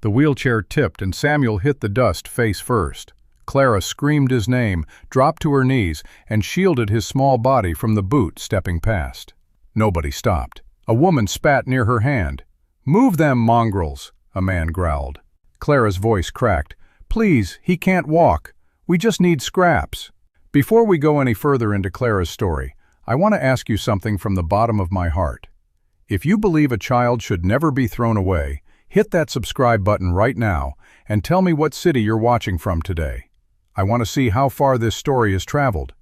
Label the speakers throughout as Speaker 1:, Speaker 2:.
Speaker 1: The wheelchair tipped and Samuel hit the dust face first. Clara screamed his name, dropped to her knees, and shielded his small body from the boot stepping past. Nobody stopped. A woman spat near her hand. "Move them, mongrels," a man growled. Clara's voice cracked. "Please, he can't walk. We just need scraps." Before we go any further into Clara's story, I want to ask you something from the bottom of my heart. If you believe a child should never be thrown away, hit that subscribe button right now and tell me what city you're watching from today. I want to see how far this story has traveled.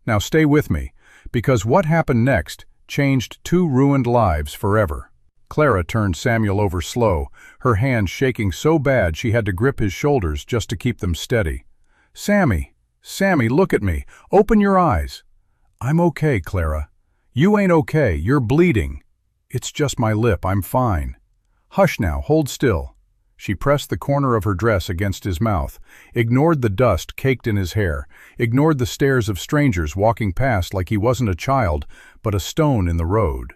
Speaker 1: Now stay with me, because what happened next changed two ruined lives forever. Clara turned Samuel over slow, her hands shaking so bad she had to grip his shoulders just to keep them steady. Sammy, look at me. Open your eyes." "I'm okay, Clara." "You ain't okay. You're bleeding." "It's just my lip. I'm fine." "Hush now. Hold still." She pressed the corner of her dress against his mouth, ignored the dust caked in his hair, ignored the stares of strangers walking past like he wasn't a child, but a stone in the road.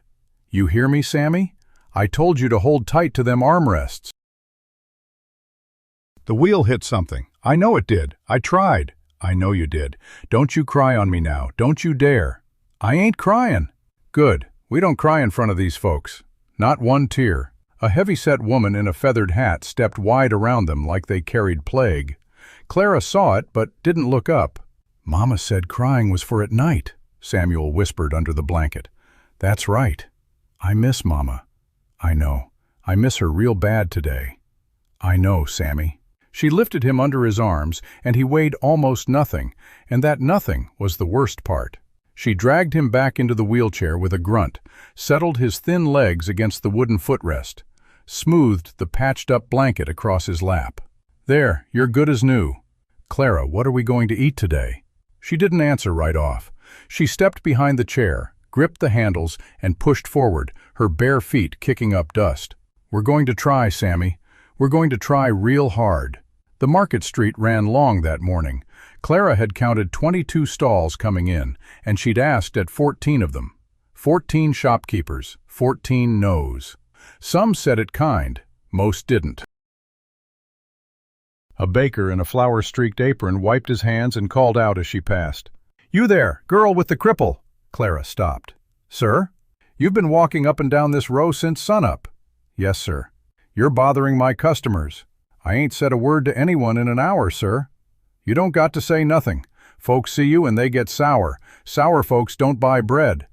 Speaker 1: "You hear me, Sammy? I told you to hold tight to them armrests." "The wheel hit something. I know it did. I tried." "I know you did. Don't you cry on me now. Don't you dare." "I ain't crying." "Good. We don't cry in front of these folks. Not one tear." A heavy-set woman in a feathered hat stepped wide around them like they carried plague. Clara saw it, but didn't look up. "Mama said crying was for at night," Samuel whispered under the blanket. "That's right. I miss Mama." "I know. I miss her real bad today." "I know, Sammy." She lifted him under his arms, and he weighed almost nothing, and that nothing was the worst part. She dragged him back into the wheelchair with a grunt, settled his thin legs against the wooden footrest, smoothed the patched-up blanket across his lap. "There, you're good as new. Clara, what are we going to eat today?" She didn't answer right off. She stepped behind the chair, gripped the handles, and pushed forward, her bare feet kicking up dust. "We're going to try, Sammy. We're going to try real hard." The market street ran long that morning. Clara had counted 22 stalls coming in, and she'd asked at 14 of them. 14 shopkeepers, 14 no's. Some said it kind, most didn't. A baker in a flour-streaked apron wiped his hands and called out as she passed. "You there, girl with the cripple!" Clara stopped. "Sir? You've been walking up and down this row since sunup." "Yes, sir." "You're bothering my customers." "I ain't said a word to anyone in an hour, sir." "You don't got to say nothing. Folks see you and they get sour. Sour folks don't buy bread."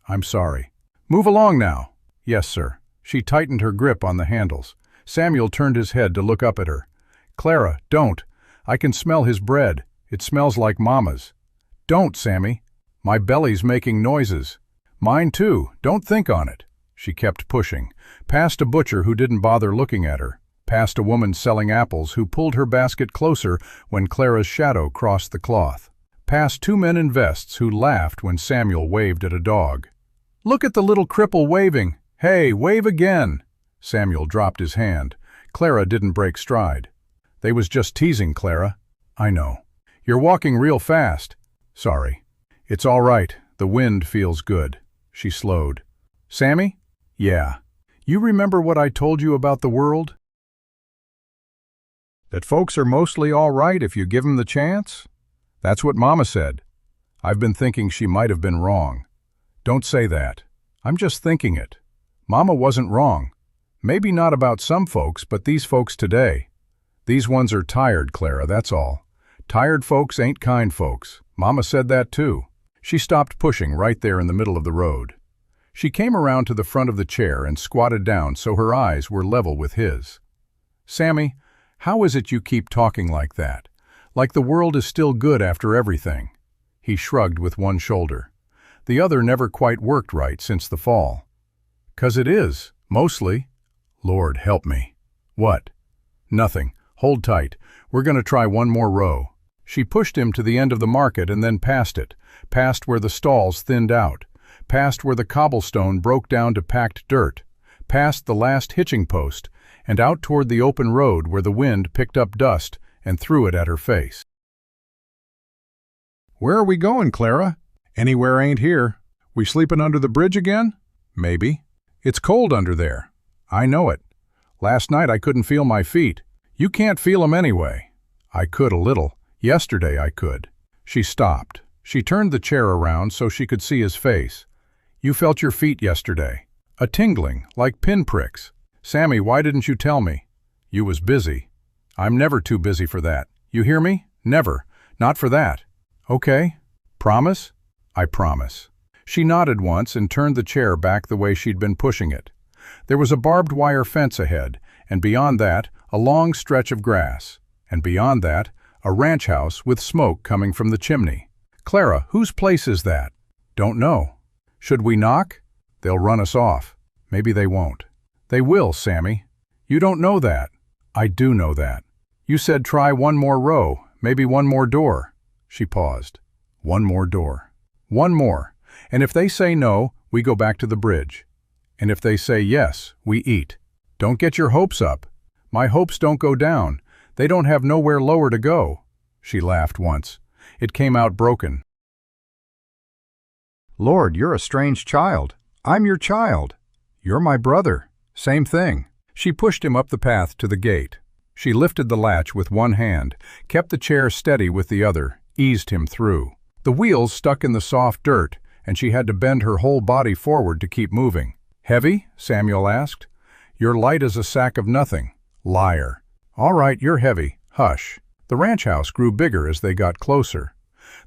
Speaker 1: "I'm sorry." "Move along now." "Yes, sir." She tightened her grip on the handles. Samuel turned his head to look up at her. "Clara, don't. I can smell his bread. It smells like Mama's." "Don't, Sammy. My belly's making noises." "Mine too. Don't think on it." She kept pushing, past a butcher who didn't bother looking at her, past a woman selling apples who pulled her basket closer when Clara's shadow crossed the cloth, past two men in vests who laughed when Samuel waved at a dog. "Look at the little cripple waving. Hey, wave again." Samuel dropped his hand. Clara didn't break stride. "They was just teasing, Clara." "I know. You're walking real fast." "Sorry." "It's all right. The wind feels good." She slowed. "Sammy?" "Yeah." "You remember what I told you about the world? That folks are mostly all right if you give them the chance?" "That's what Mama said." "I've been thinking she might have been wrong." "Don't say that. I'm just thinking it. Mama wasn't wrong. Maybe not about some folks, but these folks today. These ones are tired, Clara, that's all. Tired folks ain't kind folks. Mama said that too." She stopped pushing right there in the middle of the road. She came around to the front of the chair and squatted down so her eyes were level with his. "Sammy, how is it you keep talking like that? Like the world is still good after everything?" He shrugged with one shoulder. The other never quite worked right since the fall. "'Cause it is, mostly." "Lord help me." "What?" "Nothing. Hold tight. We're going to try one more row." She pushed him to the end of the market and then past it, past where the stalls thinned out, past where the cobblestone broke down to packed dirt, past the last hitching post, and out toward the open road where the wind picked up dust and threw it at her face. "Where are we going, Clara?" "Anywhere ain't here." "We sleeping under the bridge again?" "Maybe." "It's cold under there." "I know it." Last night I couldn't feel my feet. You can't feel 'em anyway. I could a little. Yesterday I could. She stopped. She turned the chair around so she could see his face. You felt your feet yesterday. A tingling, like pinpricks. Sammy, why didn't you tell me? You was busy. I'm never too busy for that. You hear me? Never. Not for that. Okay. Promise? I promise. She nodded once and turned the chair back the way she'd been pushing it. There was a barbed wire fence ahead, and beyond that, a long stretch of grass. And beyond that, a ranch house with smoke coming from the chimney. Clara, whose place is that? Don't know. Should we knock? They'll run us off. Maybe they won't. They will, Sammy. You don't know that. I do know that. You said try one more row, maybe one more door. She paused. One more door. One more. And if they say no, we go back to the bridge. And if they say yes, we eat. Don't get your hopes up. My hopes don't go down. They don't have nowhere lower to go. She laughed once. It came out broken. Lord, you're a strange child. I'm your child. You're my brother. Same thing. She pushed him up the path to the gate. She lifted the latch with one hand, kept the chair steady with the other, eased him through. The wheels stuck in the soft dirt, and she had to bend her whole body forward to keep moving. Heavy? Samuel asked. You're light as a sack of nothing. Liar. All right, you're heavy. Hush. The ranch house grew bigger as they got closer.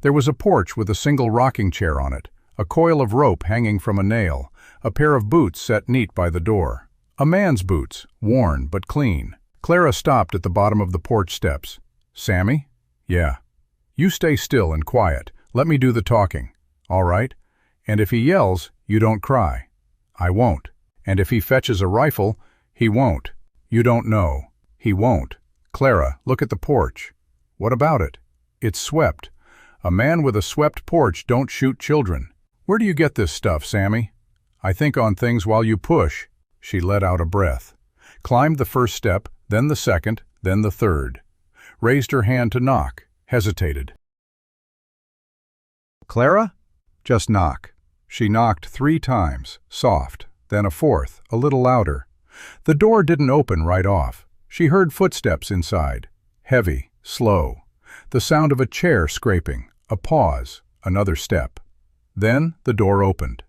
Speaker 1: There was a porch with a single rocking chair on it, a coil of rope hanging from a nail, a pair of boots set neat by the door. A man's boots, worn but clean. Clara stopped at the bottom of the porch steps. Sammy? Yeah. You stay still and quiet. Let me do the talking. All right? And if he yells, you don't cry. I won't. And if he fetches a rifle, he won't. You don't know. He won't. Clara, look at the porch. What about it? It's swept. A man with a swept porch don't shoot children. Where do you get this stuff, Sammy? I think on things while you push. She let out a breath. Climbed the first step, then the second, then the third. Raised her hand to knock. Hesitated. Clara? Just knock. She knocked 3 times, soft, then a fourth, a little louder. The door didn't open right off. She heard footsteps inside. Heavy, slow. The sound of a chair scraping, a pause, another step. Then the door opened.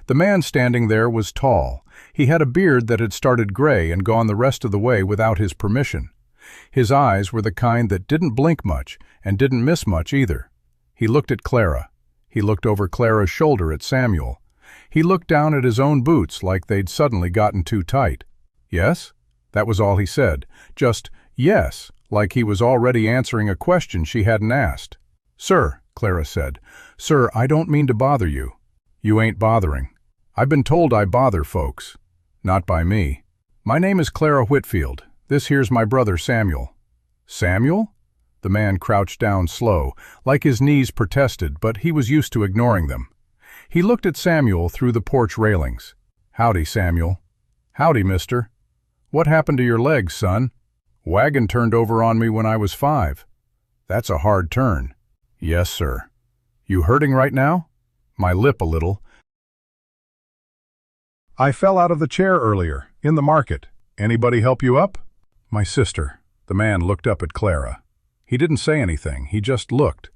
Speaker 1: The man standing there was tall. He had a beard that had started gray and gone the rest of the way without his permission. His eyes were the kind that didn't blink much and didn't miss much either. He looked at Clara. He looked over Clara's shoulder at Samuel. He looked down at his own boots like they'd suddenly gotten too tight. Yes? That was all he said. Just yes, like he was already answering a question she hadn't asked. Sir, Clara said. Sir, I don't mean to bother you. You ain't bothering. I've been told I bother folks. Not by me. My name is Clara Whitfield. This here's my brother Samuel. Samuel? The man crouched down slow, like his knees protested, but he was used to ignoring them. He looked at Samuel through the porch railings. Howdy, Samuel. Howdy, mister. What happened to your legs, son? Wagon turned over on me when I was 5. That's a hard turn. Yes, sir. You hurting right now? My lip a little. I fell out of the chair earlier, in the market. Anybody help you up? My sister. The man looked up at Clara. He didn't say anything, he just looked.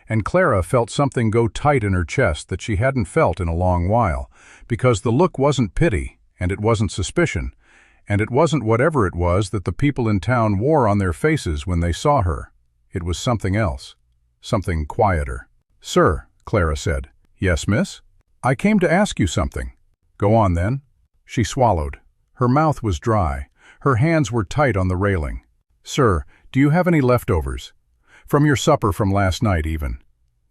Speaker 1: And Clara felt something go tight in her chest that she hadn't felt in a long while, because the look wasn't pity, and it wasn't suspicion, and it wasn't whatever it was that the people in town wore on their faces when they saw her. It was something else, something quieter. Sir, Clara said. Yes, miss? I came to ask you something. Go on, then. She swallowed. Her mouth was dry. Her hands were tight on the railing. Sir, do you have any leftovers? From your supper from last night, even.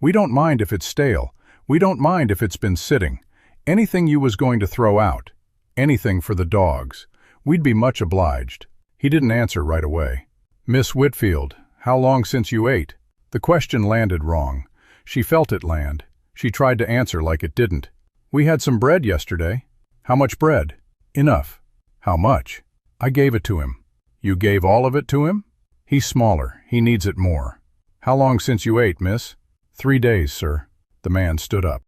Speaker 1: We don't mind if it's stale. We don't mind if it's been sitting. Anything you was going to throw out. Anything for the dogs. We'd be much obliged. He didn't answer right away. Miss Whitfield, how long since you ate? The question landed wrong. She felt it land. She tried to answer like it didn't. We had some bread yesterday. How much bread? Enough. How much? I gave it to him. You gave all of it to him? He's smaller. He needs it more. How long since you ate, miss? 3 days, sir. The man stood up.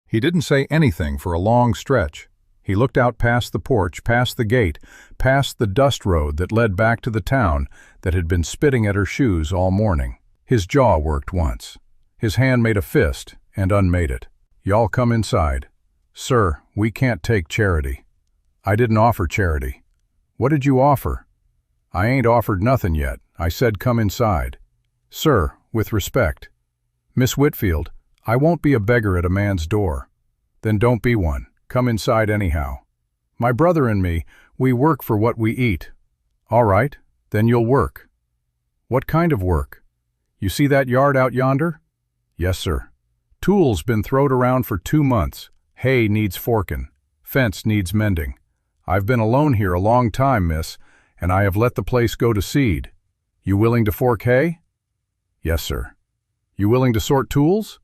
Speaker 1: He didn't say anything for a long stretch. He looked out past the porch, past the gate, past the dust road that led back to the town that had been spitting at her shoes all morning. His jaw worked once. His hand made a fist and unmade it. "Y'all come inside." "Sir, we can't take charity." "I didn't offer charity." "What did you offer?" "I ain't offered nothing yet. I said come inside." "Sir, with respect." "Miss Whitfield, I won't be a beggar at a man's door." "Then don't be one. Come inside anyhow." "My brother and me, we work for what we eat." "All right, then you'll work." "What kind of work?" "You see that yard out yonder?" "Yes, sir." "Tools been throwed around for 2 months. Hay needs forkin'. Fence needs mending. I've been alone here a long time, miss, and I have let the place go to seed. You willing to fork hay?" "Yes, sir." "You willing to sort tools?"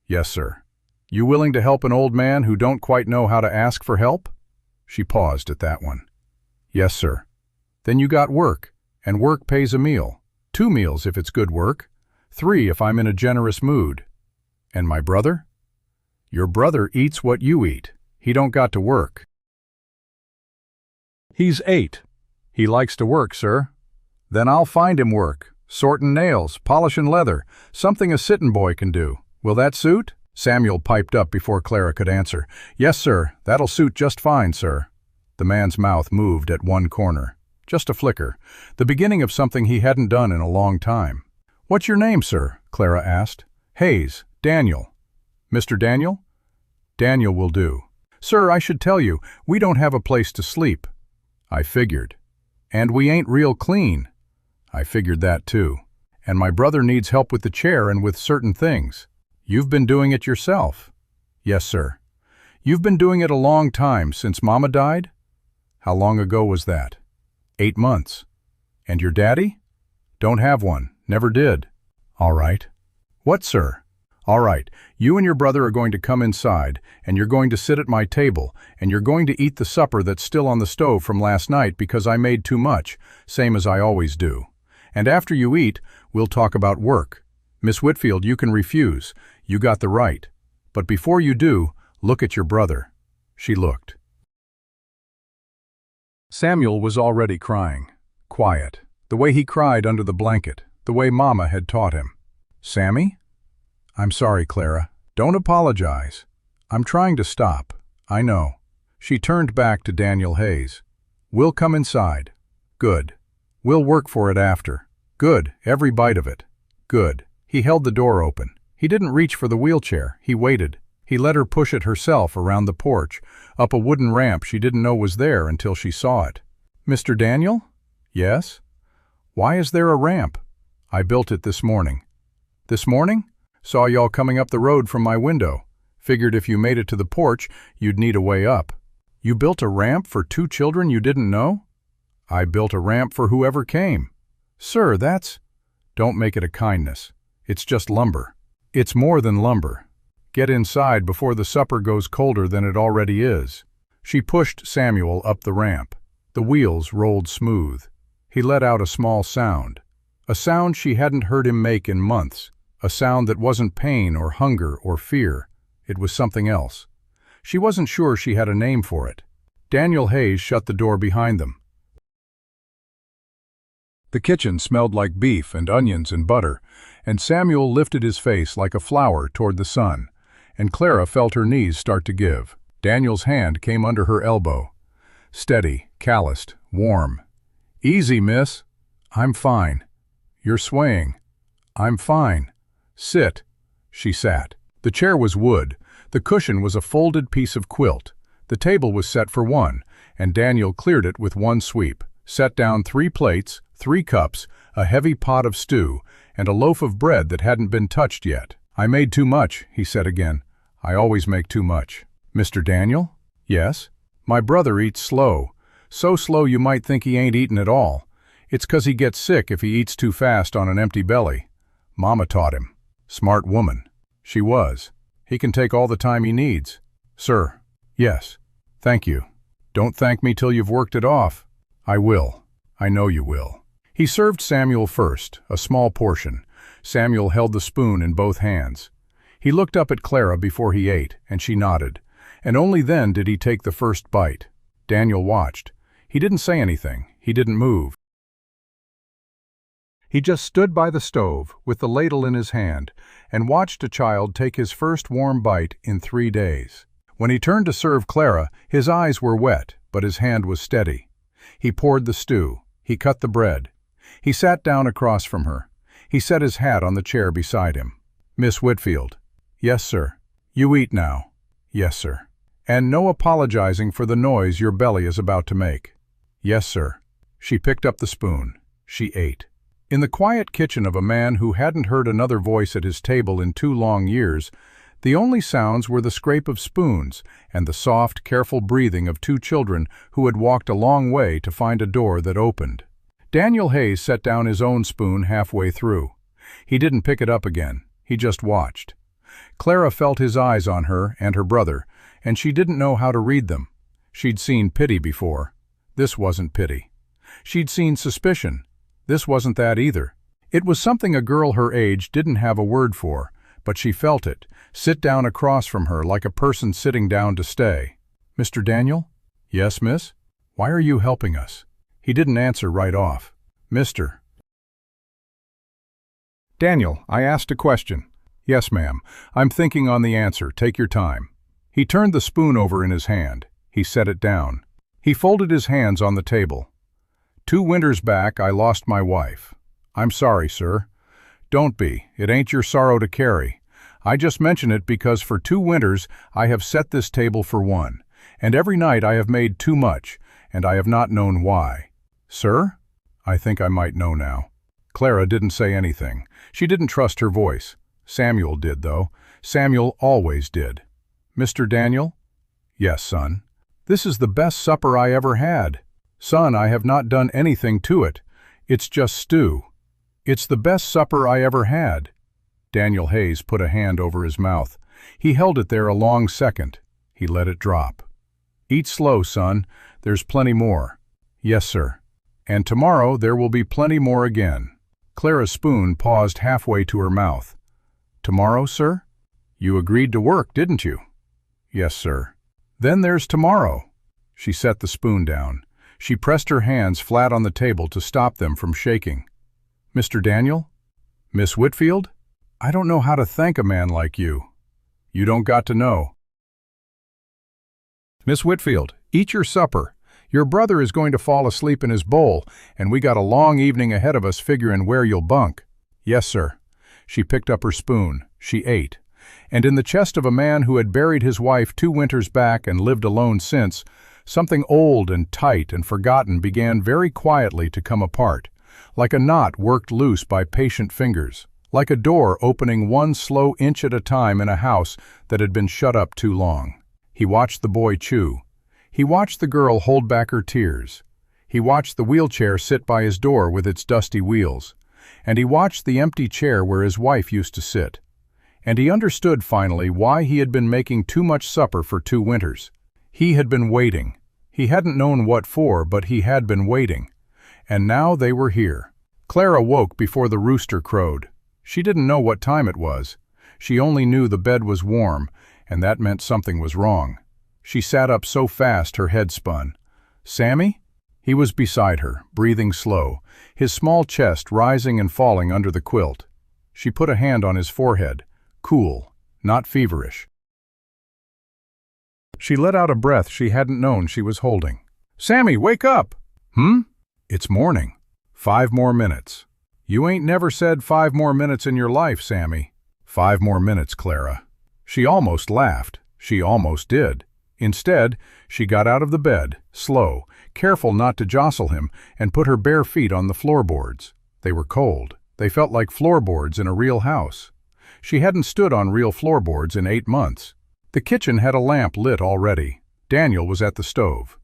Speaker 1: "Yes, sir." "You willing to help an old man who don't quite know how to ask for help?" She paused at that one. "Yes, sir." "Then you got work, and work pays a meal. 2 meals if it's good work. 3 if I'm in a generous mood." "And my brother?" "Your brother eats what you eat. He don't got to work." "He's 8. He likes to work, sir." "Then I'll find him work. Sortin' nails, polishin' leather, something a sittin' boy can do. Will that suit?" Samuel piped up before Clara could answer. "Yes, sir, that'll suit just fine, sir." The man's mouth moved at one corner. Just a flicker, the beginning of something he hadn't done in a long time. "What's your name, sir?" Clara asked. "Hayes, Daniel." "Mr. Daniel?" "Daniel will do." "Sir, I should tell you, we don't have a place to sleep." "I figured." "And we ain't real clean." "I figured that too. And my brother needs help with the chair and with certain things." "You've been doing it yourself?" "Yes, sir." "You've been doing it a long time, since Mama died?" "How long ago was that?" 8 months. "And your daddy?" "Don't have one. Never did." "All right." "What, sir?" "All right. You and your brother are going to come inside, and you're going to sit at my table, and you're going to eat the supper that's still on the stove from last night because I made too much, same as I always do. And after you eat, we'll talk about work. Miss Whitfield, you can refuse. You got the right. But before you do, look at your brother." She looked. Samuel was already crying. Quiet. The way he cried under the blanket. The way Mama had taught him. "Sammy?" "I'm sorry, Clara. Don't apologize. I'm trying to stop. I know." She turned back to Daniel Hayes. "We'll come inside." "Good. We'll work for it after." "Good. Every bite of it." "Good." He held the door open. He didn't reach for the wheelchair. He waited. He let her push it herself around the porch, up a wooden ramp she didn't know was there until she saw it. "Mr. Daniel?" "Yes?" "Why is there a ramp?" "I built it this morning." "This morning?" "Saw y'all coming up the road from my window. Figured if you made it to the porch, you'd need a way up." "You built a ramp for 2 children you didn't know?" "I built a ramp for whoever came." "Sir, that's—" "Don't make it a kindness. It's just lumber." "It's more than lumber. Get inside before the supper goes colder than it already is." She pushed Samuel up the ramp. The wheels rolled smooth. He let out a small sound. A sound she hadn't heard him make in months. A sound that wasn't pain or hunger or fear. It was something else. She wasn't sure she had a name for it. Daniel Hayes shut the door behind them. The kitchen smelled like beef and onions and butter, and Samuel lifted his face like a flower toward the sun, and Clara felt her knees start to give. Daniel's hand came under her elbow. Steady, calloused, warm. "Easy, miss." "I'm fine." "You're swaying." "I'm fine." "Sit." She sat. The chair was wood. The cushion was a folded piece of quilt. The table was set for one, and Daniel cleared it with one sweep, set down 3 plates, 3 cups, a heavy pot of stew, and a loaf of bread that hadn't been touched yet. "I made too much," he said again. "I always make too much." "Mr. Daniel?" "Yes?" "My brother eats slow. So slow you might think he ain't eatin' at all. It's 'cause he gets sick if he eats too fast on an empty belly. Mama taught him." "Smart woman." "She was. He can take all the time he needs." "Sir." "Yes." "Thank you." "Don't thank me till you've worked it off." "I will. I know you will." He served Samuel first, a small portion. Samuel held the spoon in both hands. He looked up at Clara before he ate, and she nodded. and only then did he take the first bite. Daniel watched. He didn't say anything. He didn't move. He just stood by the stove, with the ladle in his hand, and watched a child take his first warm bite in 3 days. When he turned to serve Clara, his eyes were wet, but his hand was steady. He poured the stew. He cut the bread. He sat down across from her. He set his hat on the chair beside him. "Miss Whitfield." "Yes, sir." "You eat now." "Yes, sir." "And no apologizing for the noise your belly is about to make." "Yes, sir." She picked up the spoon. She ate. In the quiet kitchen of a man who hadn't heard another voice at his table in 2 long years, the only sounds were the scrape of spoons and the soft, careful breathing of 2 children who had walked a long way to find a door that opened. Daniel Hayes set down his own spoon halfway through. He didn't pick it up again. He just watched. Clara felt his eyes on her and her brother, and she didn't know how to read them. She'd seen pity before. This wasn't pity. She'd seen suspicion. This wasn't that either. It was something a girl her age didn't have a word for, but she felt it, sit down across from her like a person sitting down to stay. "Mr. Daniel?" "Yes, miss?" "Why are you helping us?" He didn't answer right off. "Mr. Daniel, I asked a question." "Yes, ma'am. I'm thinking on the answer. Take your time." He turned the spoon over in his hand. He set it down. He folded his hands on the table. 2 winters back, I lost my wife. I'm sorry, sir. Don't be. It ain't your sorrow to carry. I just mention it because for 2 winters I have set this table for one, and every night I have made too much, and I have not known why. Sir? I think I might know now. Clara didn't say anything. She didn't trust her voice. Samuel did, though. Samuel always did. "Mr. Daniel?" "Yes, son." "This is the best supper I ever had." "Son, I have not done anything to it. It's just stew." "It's the best supper I ever had." Daniel Hayes put a hand over his mouth. He held it there a long second. He let it drop. "Eat slow, son. There's plenty more." "Yes, sir." "And tomorrow there will be plenty more again." Clara's spoon paused halfway to her mouth. "Tomorrow, sir? You agreed to work, didn't you?" "Yes, sir." "Then there's tomorrow." She set the spoon down. She pressed her hands flat on the table to stop them from shaking. "Mr. Daniel? Miss Whitfield? I don't know how to thank a man like you." "You don't got to know." "Miss Whitfield, eat your supper. Your brother is going to fall asleep in his bowl, and we got a long evening ahead of us figuring where you'll bunk." "Yes, sir." She picked up her spoon. She ate. And in the chest of a man who had buried his wife 2 winters back and lived alone since, something old and tight and forgotten began very quietly to come apart, like a knot worked loose by patient fingers, like a door opening 1 slow inch at a time in a house that had been shut up too long. He watched the boy chew. He watched the girl hold back her tears. He watched the wheelchair sit by his door with its dusty wheels. And he watched the empty chair where his wife used to sit. And he understood finally why he had been making too much supper for 2 winters. He had been waiting. He hadn't known what for, but he had been waiting. And now they were here. Clara woke before the rooster crowed. She didn't know what time it was. She only knew the bed was warm, and that meant something was wrong. She sat up so fast her head spun. "Sammy?" He was beside her, breathing slow, his small chest rising and falling under the quilt. She put a hand on his forehead, cool, not feverish. She let out a breath she hadn't known she was holding. "Sammy, wake up!" "It's morning." 5 more minutes." "You ain't never said 5 more minutes in your life, Sammy." 5 more minutes, Clara." She almost laughed. She almost did. Instead, she got out of the bed, slow, careful not to jostle him, and put her bare feet on the floorboards. They were cold. They felt like floorboards in a real house. She hadn't stood on real floorboards in 8 months. The kitchen had a lamp lit already. Daniel was at the stove.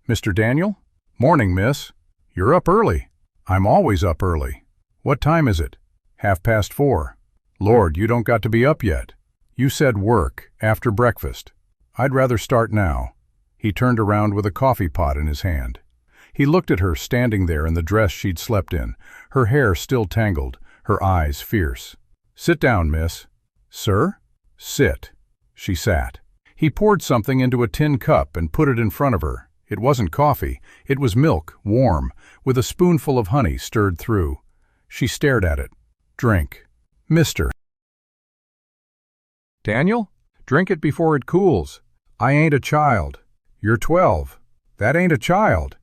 Speaker 1: "Mr. Daniel?" "Morning, miss." "You're up early." "I'm always up early." "What time is it?" 4:30. "Lord, you don't got to be up yet." "You said work, after breakfast." "I'd rather start now." He turned around with a coffee pot in his hand. He looked at her standing there in the dress she'd slept in, her hair still tangled, her eyes fierce. "Sit down, miss." "Sir?" "Sit." She sat. He poured something into a tin cup and put it in front of her. It wasn't coffee, it was milk, warm, with a spoonful of honey stirred through. She stared at it. Drink. Mister. Daniel? Drink it before it cools. I ain't a child. You're 12. That ain't a child.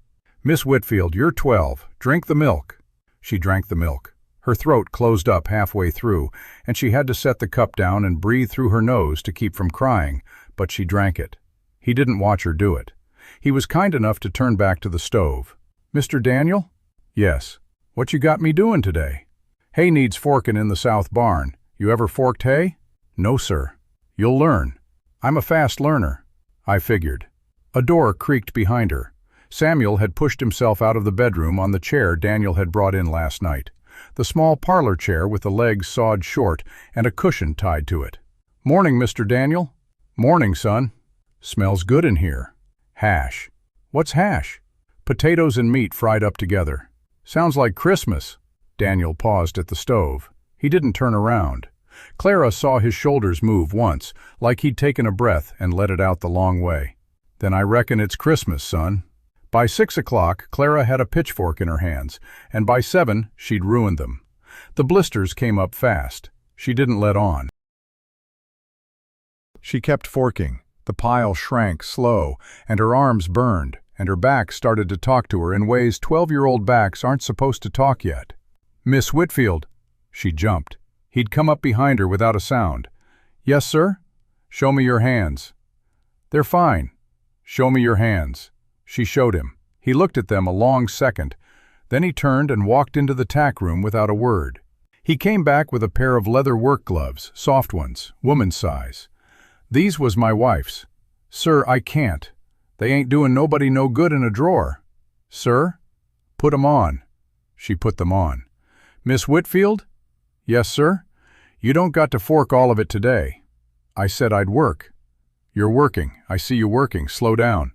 Speaker 1: Miss Whitfield, you're 12. Drink the milk. She drank the milk. Her throat closed up halfway through, and she had to set the cup down and breathe through her nose to keep from crying, but she drank it. He didn't watch her do it. He was kind enough to turn back to the stove. Mr. Daniel? Yes. What you got me doing today? Hay needs forking in the south barn. You ever forked hay? No, sir. You'll learn. I'm a fast learner. I figured. A door creaked behind her. Samuel had pushed himself out of the bedroom on the chair Daniel had brought in last night. The small parlor chair with the legs sawed short and a cushion tied to it. Morning, Mr. Daniel. Morning, son. Smells good in here. Hash. What's hash? Potatoes and meat fried up together. Sounds like Christmas. Daniel paused at the stove. He didn't turn around. Clara saw his shoulders move once, like he'd taken a breath and let it out the long way. Then I reckon it's Christmas, son. By 6 o'clock, Clara had a pitchfork in her hands, and by 7, she'd ruined them. The blisters came up fast. She didn't let on. She kept forking. The pile shrank slow, and her arms burned, and her back started to talk to her in ways 12-year-old backs aren't supposed to talk yet. Miss Whitfield. She jumped. He'd come up behind her without a sound. Yes, sir? Show me your hands. They're fine. Show me your hands. She showed him. He looked at them a long second. Then he turned and walked into the tack room without a word. He came back with a pair of leather work gloves, soft ones, woman's size. These was my wife's. Sir, I can't. They ain't doing nobody no good in a drawer. Sir? Put 'em on. She put them on. Miss Whitfield? Yes, sir? You don't got to fork all of it today. I said I'd work. You're working. I see you working. Slow down.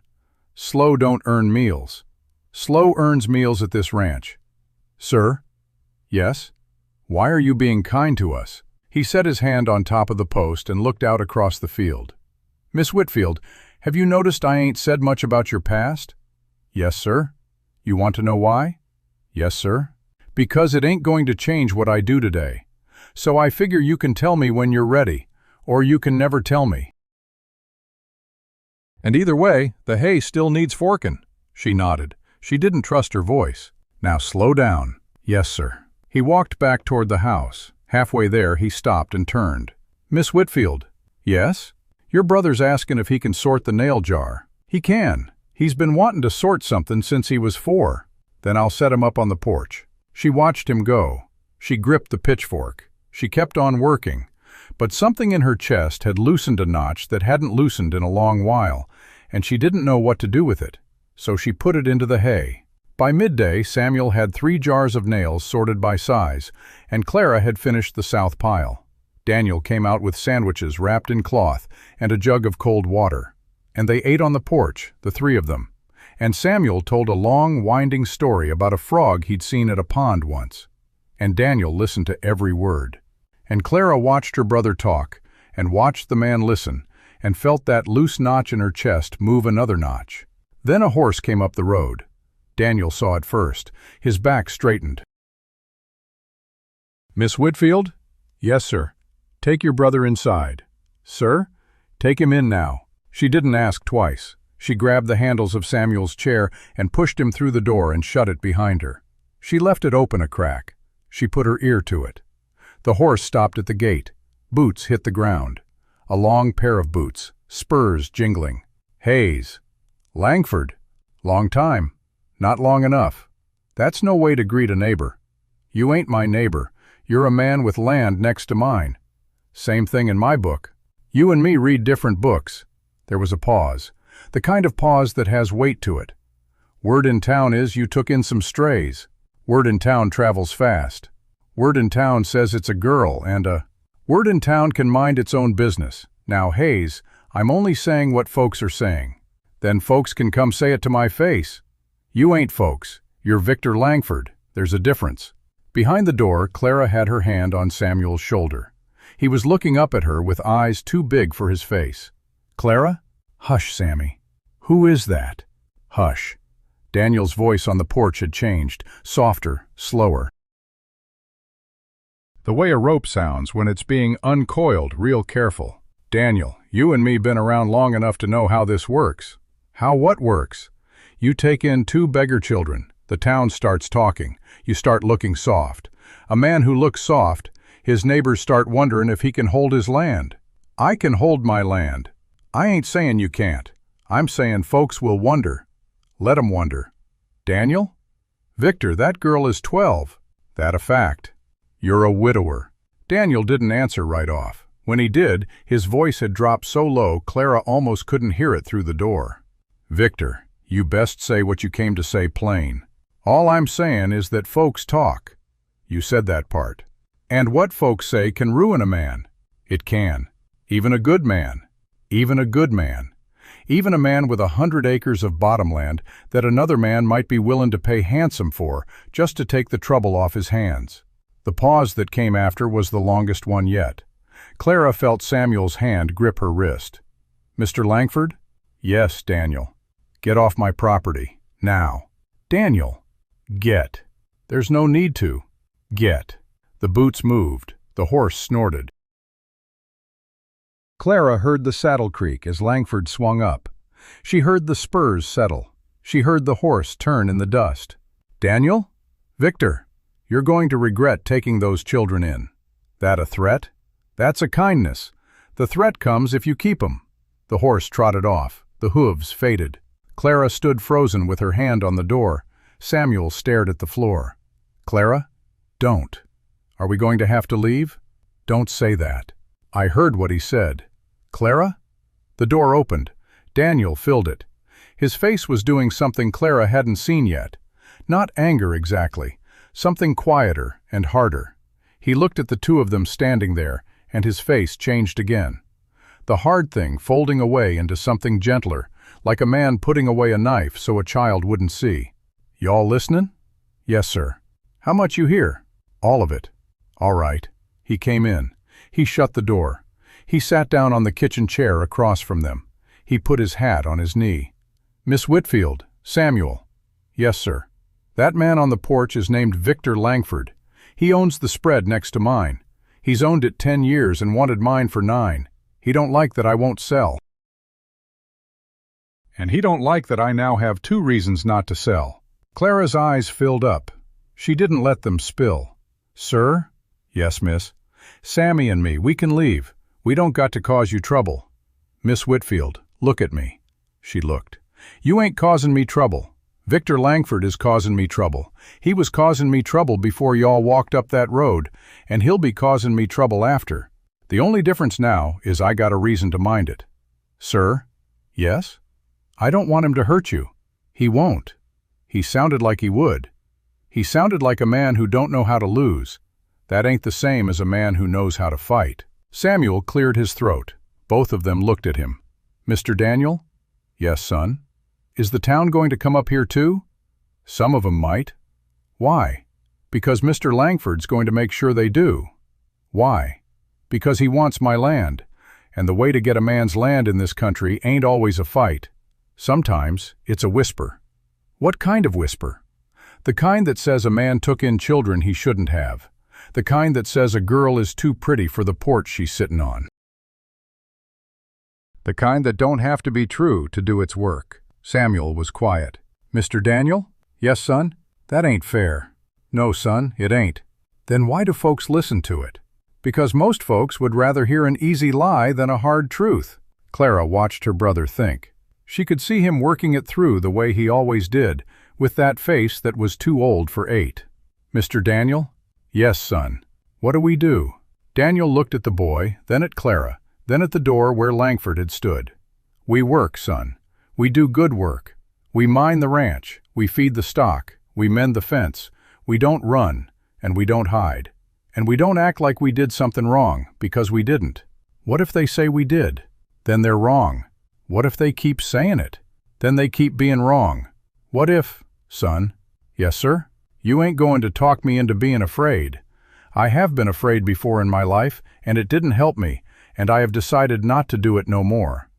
Speaker 1: Slow don't earn meals. Slow earns meals at this ranch. Sir? Yes? Why are you being kind to us? He set his hand on top of the post and looked out across the field. Miss Whitfield, have you noticed I ain't said much about your past? Yes, sir. You want to know why? Yes, sir. Because it ain't going to change what I do today. So I figure you can tell me when you're ready, or you can never tell me. And either way, the hay still needs forking. She nodded. She didn't trust her voice. Now slow down. Yes, sir. He walked back toward the house. Halfway there, he stopped and turned. Miss Whitfield. Yes? Your brother's asking if he can sort the nail jar. He can. He's been wanting to sort something since he was 4. Then I'll set him up on the porch. She watched him go. She gripped the pitchfork. She kept on working. But something in her chest had loosened a notch that hadn't loosened in a long while, and she didn't know what to do with it. So she put it into the hay. By midday, Samuel had 3 jars of nails sorted by size, and Clara had finished the south pile. Daniel came out with sandwiches wrapped in cloth and a jug of cold water. And they ate on the porch, the 3 of them. And Samuel told a long, winding story about a frog he'd seen at a pond once. And Daniel listened to every word. And Clara watched her brother talk, and watched the man listen, and felt that loose notch in her chest move another notch. Then a horse came up the road. Daniel saw it first. His back straightened. Miss Whitfield? Yes, sir. Take your brother inside. Sir? Take him in now. She didn't ask twice. She grabbed the handles of Samuel's chair and pushed him through the door and shut it behind her. She left it open a crack. She put her ear to it. The horse stopped at the gate. Boots hit the ground. A long pair of boots, spurs jingling. Hayes. Langford. Long time. Not long enough. That's no way to greet a neighbor. You ain't my neighbor. You're a man with land next to mine. Same thing in my book. You and me read different books. There was a pause. The kind of pause that has weight to it. Word in town is you took in some strays. Word in town travels fast. Word in town says it's a girl and a... Word in town can mind its own business. Now, Hayes, I'm only saying what folks are saying. Then folks can come say it to my face. You ain't folks. You're Victor Langford. There's a difference. Behind the door, Clara had her hand on Samuel's shoulder. He was looking up at her with eyes too big for his face. Clara? Hush, Sammy. Who is that? Hush. Daniel's voice on the porch had changed, softer, slower. The way a rope sounds when it's being uncoiled, real careful. Daniel, you and me been around long enough to know how this works. How what works? You take in 2 beggar children. The town starts talking. You start looking soft. A man who looks soft, his neighbors start wondering if he can hold his land. I can hold my land. I ain't saying you can't. I'm saying folks will wonder. Let 'em wonder. Daniel? Victor, that girl is 12. That a fact. You're a widower. Daniel didn't answer right off. When he did, his voice had dropped so low Clara almost couldn't hear it through the door. Victor, you best say what you came to say plain. All I'm saying is that folks talk. You said that part. And what folks say can ruin a man. It can. Even a good man. Even a good man. Even a man with 100 acres of bottomland that another man might be willing to pay handsome for just to take the trouble off his hands. The pause that came after was the longest one yet. Clara felt Samuel's hand grip her wrist. Mr. Langford? Yes, Daniel. Get off my property. Now. Daniel. Get. There's no need to. Get. The boots moved. The horse snorted. Clara heard the saddle creak as Langford swung up. She heard the spurs settle. She heard the horse turn in the dust. Daniel? Victor, you're going to regret taking those children in. That a threat? That's a kindness. The threat comes if you keep 'em. The horse trotted off. The hooves faded. Clara stood frozen with her hand on the door. Samuel stared at the floor. Clara? Don't. Are we going to have to leave? Don't say that. I heard what he said. Clara? The door opened. Daniel filled it. His face was doing something Clara hadn't seen yet. Not anger exactly. Something quieter and harder. He looked at the 2 of them standing there, and his face changed again. The hard thing folding away into something gentler, like a man putting away a knife so a child wouldn't see. Y'all listening? Yes, sir. How much you hear? All of it. All right. He came in. He shut the door. He sat down on the kitchen chair across from them. He put his hat on his knee. Miss Whitfield, Samuel. Yes, sir. That man on the porch is named Victor Langford. He owns the spread next to mine. He's owned it 10 years and wanted mine for 9. He don't like that I won't sell. And he don't like that I now have 2 reasons not to sell. Clara's eyes filled up. She didn't let them spill. Sir? Yes, miss. Sammy and me, we can leave. We don't got to cause you trouble. Miss Whitfield, look at me. She looked. You ain't causing me trouble. Victor Langford is causing me trouble. He was causing me trouble before y'all walked up that road, and he'll be causing me trouble after. The only difference now is I got a reason to mind it. Sir? Yes? I don't want him to hurt you. He won't. He sounded like he would. He sounded like a man who don't know how to lose. That ain't the same as a man who knows how to fight. Samuel cleared his throat. Both of them looked at him. Mr. Daniel? Yes, son. Is the town going to come up here too? Some of 'em might. Why? Because Mr. Langford's going to make sure they do. Why? Because he wants my land, and the way to get a man's land in this country ain't always a fight. Sometimes it's a whisper. What kind of whisper? The kind that says a man took in children he shouldn't have. The kind that says a girl is too pretty for the porch she's sitting on. The kind that don't have to be true to do its work. Samuel was quiet. Mr. Daniel? Yes, son? That ain't fair. No, son, it ain't. Then why do folks listen to it? Because most folks would rather hear an easy lie than a hard truth. Clara watched her brother think. She could see him working it through the way he always did, with that face that was too old for 8. Mr. Daniel? Yes, son. What do we do? Daniel looked at the boy, then at Clara, then at the door where Langford had stood. We work, son. We do good work. We mine the ranch. We feed the stock. We mend the fence. We don't run, and we don't hide. And we don't act like we did something wrong, because we didn't. What if they say we did? Then they're wrong. What if they keep saying it? Then they keep being wrong. What if, son? Yes, sir? You ain't going to talk me into being afraid. I have been afraid before in my life, and it didn't help me, and I have decided not to do it no more.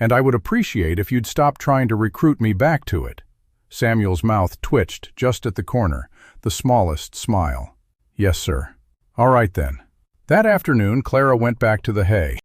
Speaker 1: and I would appreciate if you'd stop trying to recruit me back to it." Samuel's mouth twitched just at the corner, the smallest smile. "Yes, sir." "All right then." That afternoon, Clara went back to the hay.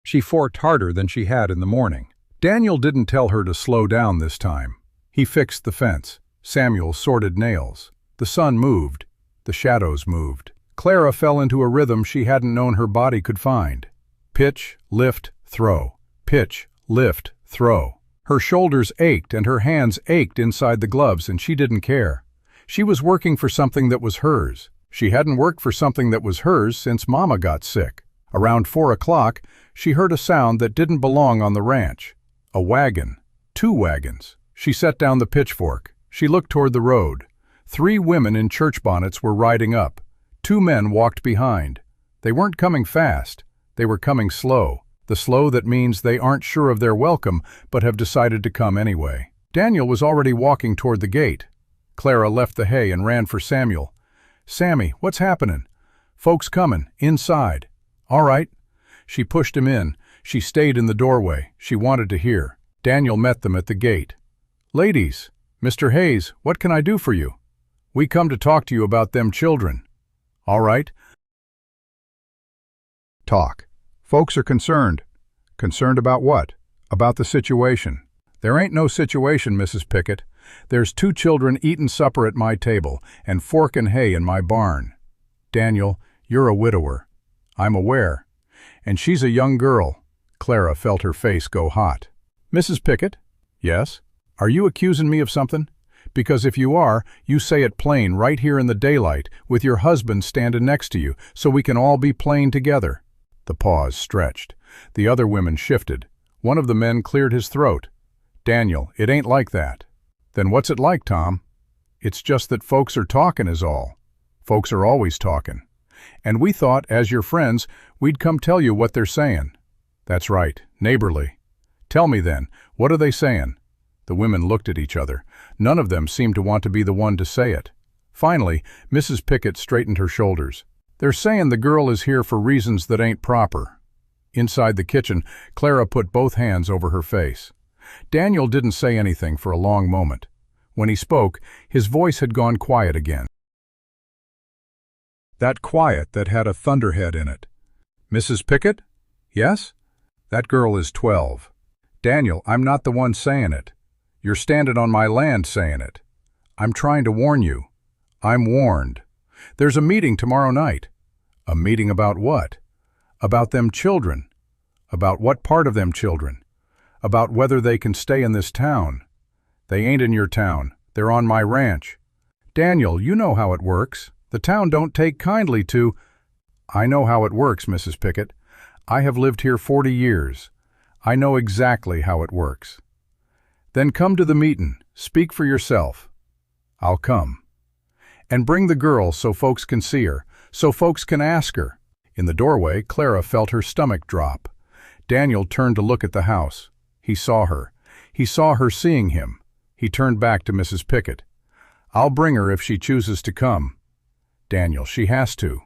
Speaker 1: She forked harder than she had in the morning. Daniel didn't tell her to slow down this time. He fixed the fence. Samuel sorted nails. The sun moved. The shadows moved. Clara fell into a rhythm she hadn't known her body could find. Pitch, lift, throw. Pitch, lift, throw. Her shoulders ached and her hands ached inside the gloves, and she didn't care. She was working for something that was hers. She hadn't worked for something that was hers since Mama got sick. Around 4 o'clock, she heard a sound that didn't belong on the ranch. A wagon. 2 wagons. She set down the pitchfork. She looked toward the road. 3 women in church bonnets were riding up. 2 men walked behind. They weren't coming fast. They were coming slow. The slow that means they aren't sure of their welcome, but have decided to come anyway. Daniel was already walking toward the gate. Clara left the hay and ran for Samuel. "Sammy, what's happening?" "Folks coming. Inside." "All right." She pushed him in. She stayed in the doorway. She wanted to hear. Daniel met them at the gate. "Ladies, Mr. Hayes, what can I do for you?" "We come to talk to you about them children." "All right." Talk. Folks are concerned. Concerned about what? About the situation. "There ain't no situation, Mrs. Pickett. There's 2 children eatin' supper at my table and forkin' hay in my barn." "Daniel, you're a widower." "I'm aware. And she's a young girl." Clara felt her face go hot. "Mrs. Pickett?" "Yes?" "Are you accusing me of something? Because if you are, you say it plain right here in the daylight, with your husband standing next to you, so we can all be plain together." The pause stretched. The other women shifted. One of the men cleared his throat. "Daniel, it ain't like that." "Then what's it like, Tom?" "It's just that folks are talking is all." "Folks are always talking. And we thought, as your friends, we'd come tell you what they're saying." "That's right, neighborly." "Tell me then, what are they saying?" The women looked at each other. None of them seemed to want to be the one to say it. Finally, Mrs. Pickett straightened her shoulders. "They're saying the girl is here for reasons that ain't proper." Inside the kitchen, Clara put both hands over her face. Daniel didn't say anything for a long moment. When he spoke, his voice had gone quiet again. That quiet that had a thunderhead in it. "Mrs. Pickett?" "Yes?" "That girl is 12. Daniel, I'm not the one saying it. You're standing on my land saying it. I'm trying to warn you. I'm warned. There's a meeting tomorrow night." "A meeting about what?" "About them children." "About what part of them children?" "About whether they can stay in this town." "They ain't in your town. They're on my ranch." "Daniel, you know how it works. The town don't take kindly to—" "I know how it works, Mrs. Pickett. I have lived here 40 years. I know exactly how it works." "Then come to the meetin'. Speak for yourself." "I'll come." "And bring the girl so folks can see her, so folks can ask her." In the doorway, Clara felt her stomach drop. Daniel turned to look at the house. He saw her. He saw her seeing him. He turned back to Mrs. Pickett. "I'll bring her if she chooses to come." "Daniel, she has to."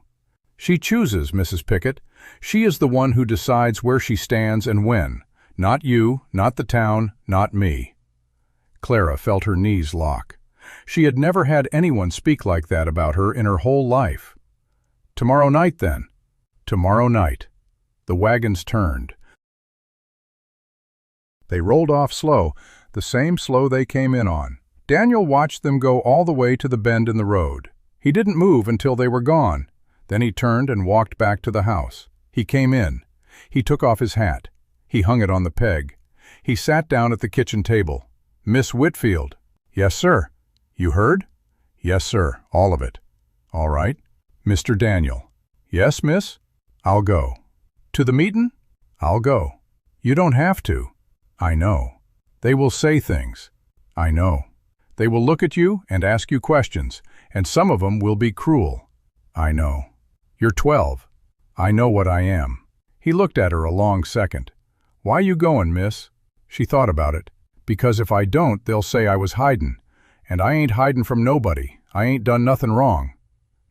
Speaker 1: "She chooses, Mrs. Pickett. She is the one who decides where she stands and when. Not you, not the town, not me." Clara felt her knees lock. She had never had anyone speak like that about her in her whole life. "Tomorrow night, then." "Tomorrow night." The wagons turned. They rolled off slow, the same slow they came in on. Daniel watched them go all the way to the bend in the road. He didn't move until they were gone. Then he turned and walked back to the house. He came in. He took off his hat. He hung it on the peg. He sat down at the kitchen table. "Miss Whitfield." "Yes, sir." "You heard?" "Yes, sir, all of it." "All right." "Mr. Daniel." "Yes, miss?" "I'll go." "To the meetin'?" "I'll go." "You don't have to." "I know." "They will say things." "I know." "They will look at you and ask you questions, and some of them will be cruel." "I know." "You're 12. "I know what I am." He looked at her a long second. "Why you goin', miss?" She thought about it. "Because if I don't, they'll say I was hidin'. And I ain't hidin' from nobody. I ain't done nothin' wrong."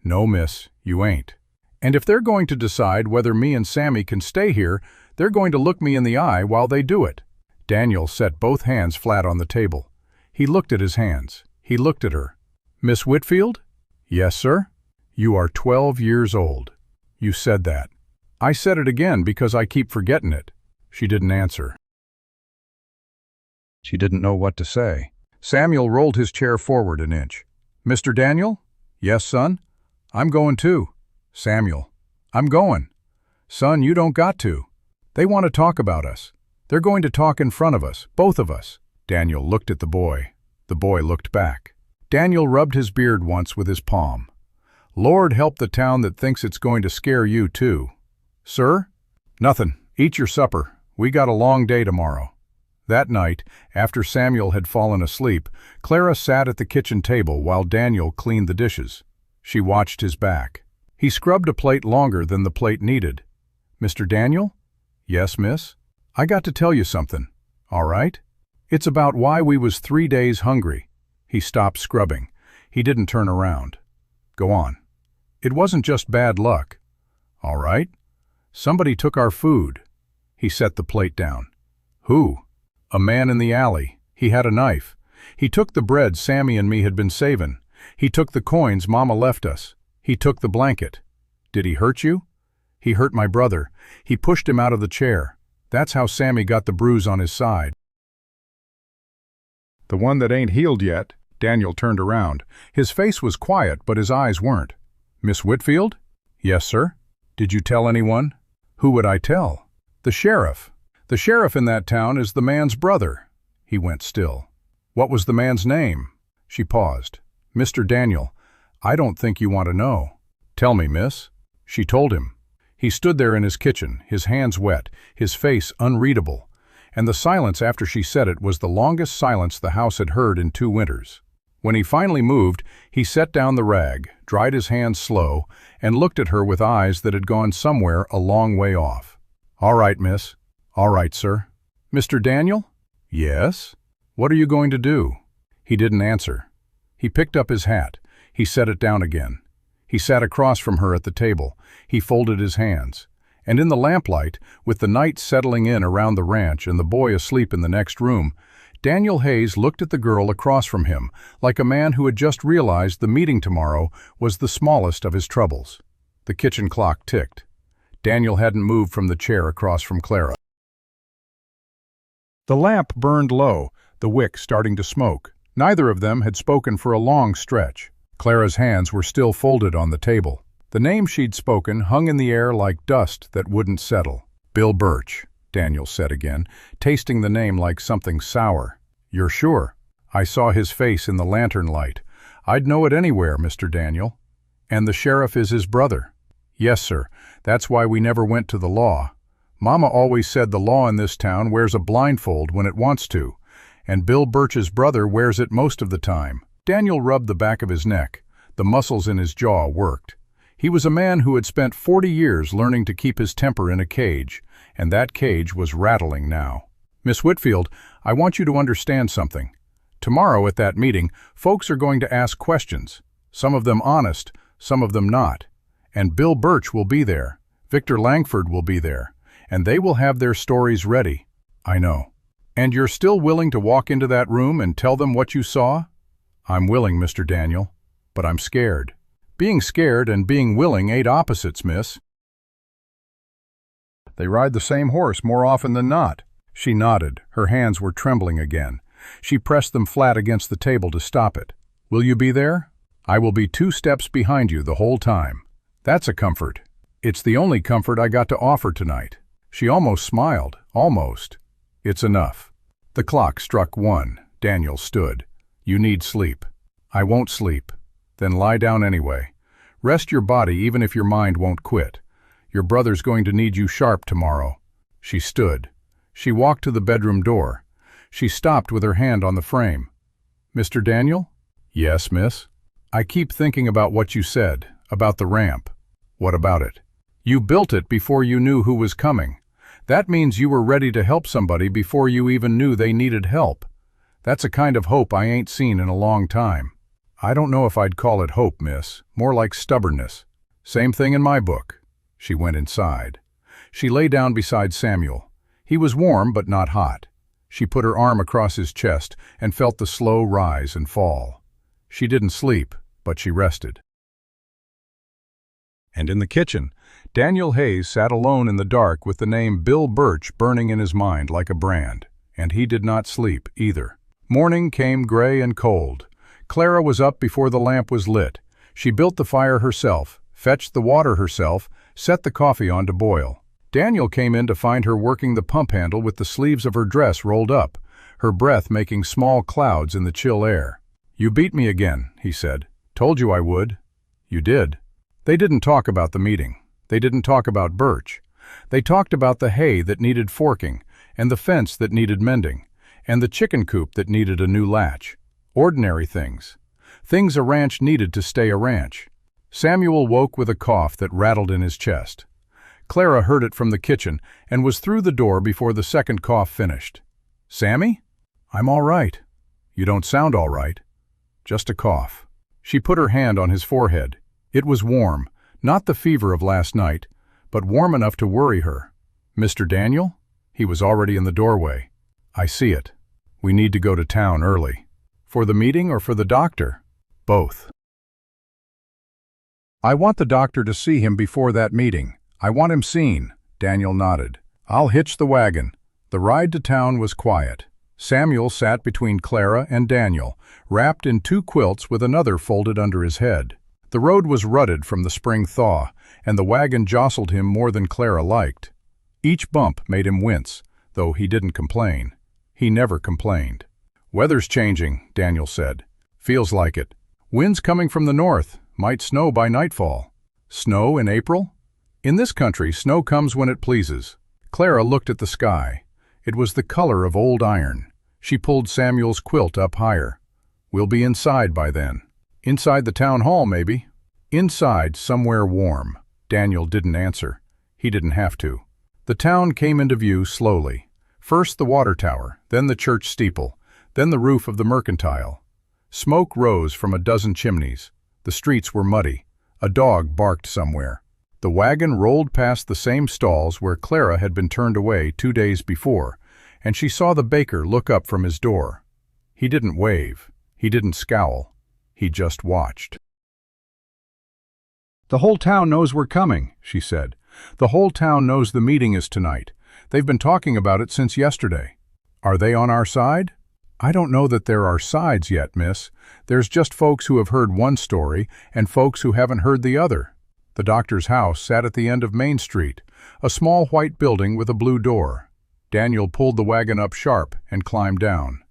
Speaker 1: "No, miss, you ain't." "And if they're going to decide whether me and Sammy can stay here, They're going to look me in the eye while they do it." Daniel set both hands flat on the table. He looked at his hands. He looked at her. "Miss Whitfield?" "Yes, sir?" "You are 12 years old. You said that." "I said it again because I keep forgetting it." She didn't answer. She didn't know what to say. Samuel rolled his chair forward an inch. "Mr. Daniel?" "Yes, son?" "I'm going too." "Samuel." "I'm going." "Son, you don't got to. They want to talk about us. They're going to talk in front of us, both of us." Daniel looked at the boy. The boy looked back. Daniel rubbed his beard once with his palm. "Lord help the town that thinks it's going to scare you too." "Sir?" "Nothing. Eat your supper. We got a long day tomorrow." That night, after Samuel had fallen asleep, Clara sat at the kitchen table while Daniel cleaned the dishes. She watched his back. He scrubbed a plate longer than the plate needed. "Mr. Daniel?" "Yes, miss?" "I got to tell you something." "All right?" "It's about why we was 3 days hungry." He stopped scrubbing. He didn't turn around. "Go on." "It wasn't just bad luck." "All right." "Somebody took our food." He set the plate down. "Who?" "A man in the alley. He had a knife. He took the bread Sammy and me had been saving. He took the coins Mama left us. He took the blanket." "Did he hurt you?" "He hurt my brother. He pushed him out of the chair. That's how Sammy got the bruise on his side." "The one that ain't healed yet." Daniel turned around. His face was quiet, but his eyes weren't. "Miss Whitfield?" "Yes, sir." "Did you tell anyone?" "Who would I tell?" "The sheriff. The sheriff in that town is the man's brother." He went still. "What was the man's name?" She paused. "Mr. Daniel, I don't think you want to know." "Tell me, miss." She told him. He stood there in his kitchen, his hands wet, his face unreadable, and the silence after she said it was the longest silence the house had heard in 2 winters. When he finally moved, he set down the rag, dried his hands slow, and looked at her with eyes that had gone somewhere a long way off. "All right, miss." "All right, sir." "Mr. Daniel?" "Yes?" "What are you going to do?" He didn't answer. He picked up his hat. He set it down again. He sat across from her at the table. He folded his hands. And in the lamplight, with the night settling in around the ranch and the boy asleep in the next room, Daniel Hayes looked at the girl across from him like a man who had just realized the meeting tomorrow was the smallest of his troubles. The kitchen clock ticked. Daniel hadn't moved from the chair across from Clara. The lamp burned low, the wick starting to smoke. Neither of them had spoken for a long stretch. Clara's hands were still folded on the table. The name she'd spoken hung in the air like dust that wouldn't settle. "Bill Birch," Daniel said again, tasting the name like something sour. "You're sure?" "I saw his face in the lantern light. I'd know it anywhere, Mr. Daniel." "And the sheriff is his brother?" "Yes, sir. That's why we never went to the law. Mama always said the law in this town wears a blindfold when it wants to, and Bill Birch's brother wears it most of the time." Daniel rubbed the back of his neck. The muscles in his jaw worked. He was a man who had spent 40 years learning to keep his temper in a cage, and that cage was rattling now. "Miss Whitfield, I want you to understand something. Tomorrow at that meeting, folks are going to ask questions, some of them honest, some of them not. And Bill Birch will be there. Victor Langford will be there. And they will have their stories ready." "I know." "And you're still willing to walk into that room and tell them what you saw?" "I'm willing, Mr. Daniel, but I'm scared." "Being scared and being willing ain't opposites, miss. They ride the same horse more often than not." She nodded. Her hands were trembling again. She pressed them flat against the table to stop it. "Will you be there?" "I will be 2 steps behind you the whole time." "That's a comfort." "It's the only comfort I got to offer tonight." She almost smiled. Almost. "It's enough." The clock struck 1. Daniel stood. "You need sleep." "I won't sleep." "Then lie down anyway. Rest your body even if your mind won't quit. Your brother's going to need you sharp tomorrow." She stood. She walked to the bedroom door. She stopped with her hand on the frame. "Mr. Daniel?" "Yes, miss?" "I keep thinking about what you said, about the ramp." "What about it?" "You built it before you knew who was coming. That means you were ready to help somebody before you even knew they needed help. That's a kind of hope I ain't seen in a long time." "I don't know if I'd call it hope, miss. More like stubbornness." "Same thing in my book." She went inside. She lay down beside Samuel. He was warm but not hot. She put her arm across his chest and felt the slow rise and fall. She didn't sleep, but she rested. And in the kitchen, Daniel Hayes sat alone in the dark with the name Bill Birch burning in his mind like a brand, and he did not sleep either. Morning came gray and cold. Clara was up before the lamp was lit. She built the fire herself, fetched the water herself, set the coffee on to boil. Daniel came in to find her working the pump handle with the sleeves of her dress rolled up, her breath making small clouds in the chill air. "You beat me again," he said. "Told you I would." "You did." They didn't talk about the meeting. They didn't talk about Birch. They talked about the hay that needed forking, and the fence that needed mending, and the chicken coop that needed a new latch. Ordinary things. Things a ranch needed to stay a ranch. Samuel woke with a cough that rattled in his chest. Clara heard it from the kitchen and was through the door before the second cough finished. "Sammy? I'm all right." "You don't sound all right." "Just a cough." She put her hand on his forehead. It was warm, not the fever of last night, but warm enough to worry her. "Mr. Daniel?" He was already in the doorway. "I see it. We need to go to town early." "For the meeting or for the doctor?" "Both." "I want the doctor to see him before that meeting. I want him seen." Daniel nodded. "I'll hitch the wagon." The ride to town was quiet. Samuel sat between Clara and Daniel, wrapped in 2 quilts with another folded under his head. The road was rutted from the spring thaw, and the wagon jostled him more than Clara liked. Each bump made him wince, though he didn't complain. He never complained. "Weather's changing," Daniel said. "Feels like it. Wind's coming from the north. Might snow by nightfall." "Snow in April?" "In this country, snow comes when it pleases." Clara looked at the sky. It was the color of old iron. She pulled Samuel's quilt up higher. "We'll be inside by then." "Inside the town hall, maybe." "Inside, somewhere warm." Daniel didn't answer. He didn't have to. The town came into view slowly. First the water tower, then the church steeple, then the roof of the mercantile. Smoke rose from a dozen chimneys. The streets were muddy. A dog barked somewhere. The wagon rolled past the same stalls where Clara had been turned away 2 days before, and she saw the baker look up from his door. He didn't wave. He didn't scowl. He just watched. "The whole town knows we're coming," she said. "The whole town knows the meeting is tonight. They've been talking about it since yesterday." "Are they on our side?" "I don't know that there are sides yet, miss. There's just folks who have heard one story and folks who haven't heard the other." The doctor's house sat at the end of Main Street, a small white building with a blue door. Daniel pulled the wagon up sharp and climbed down.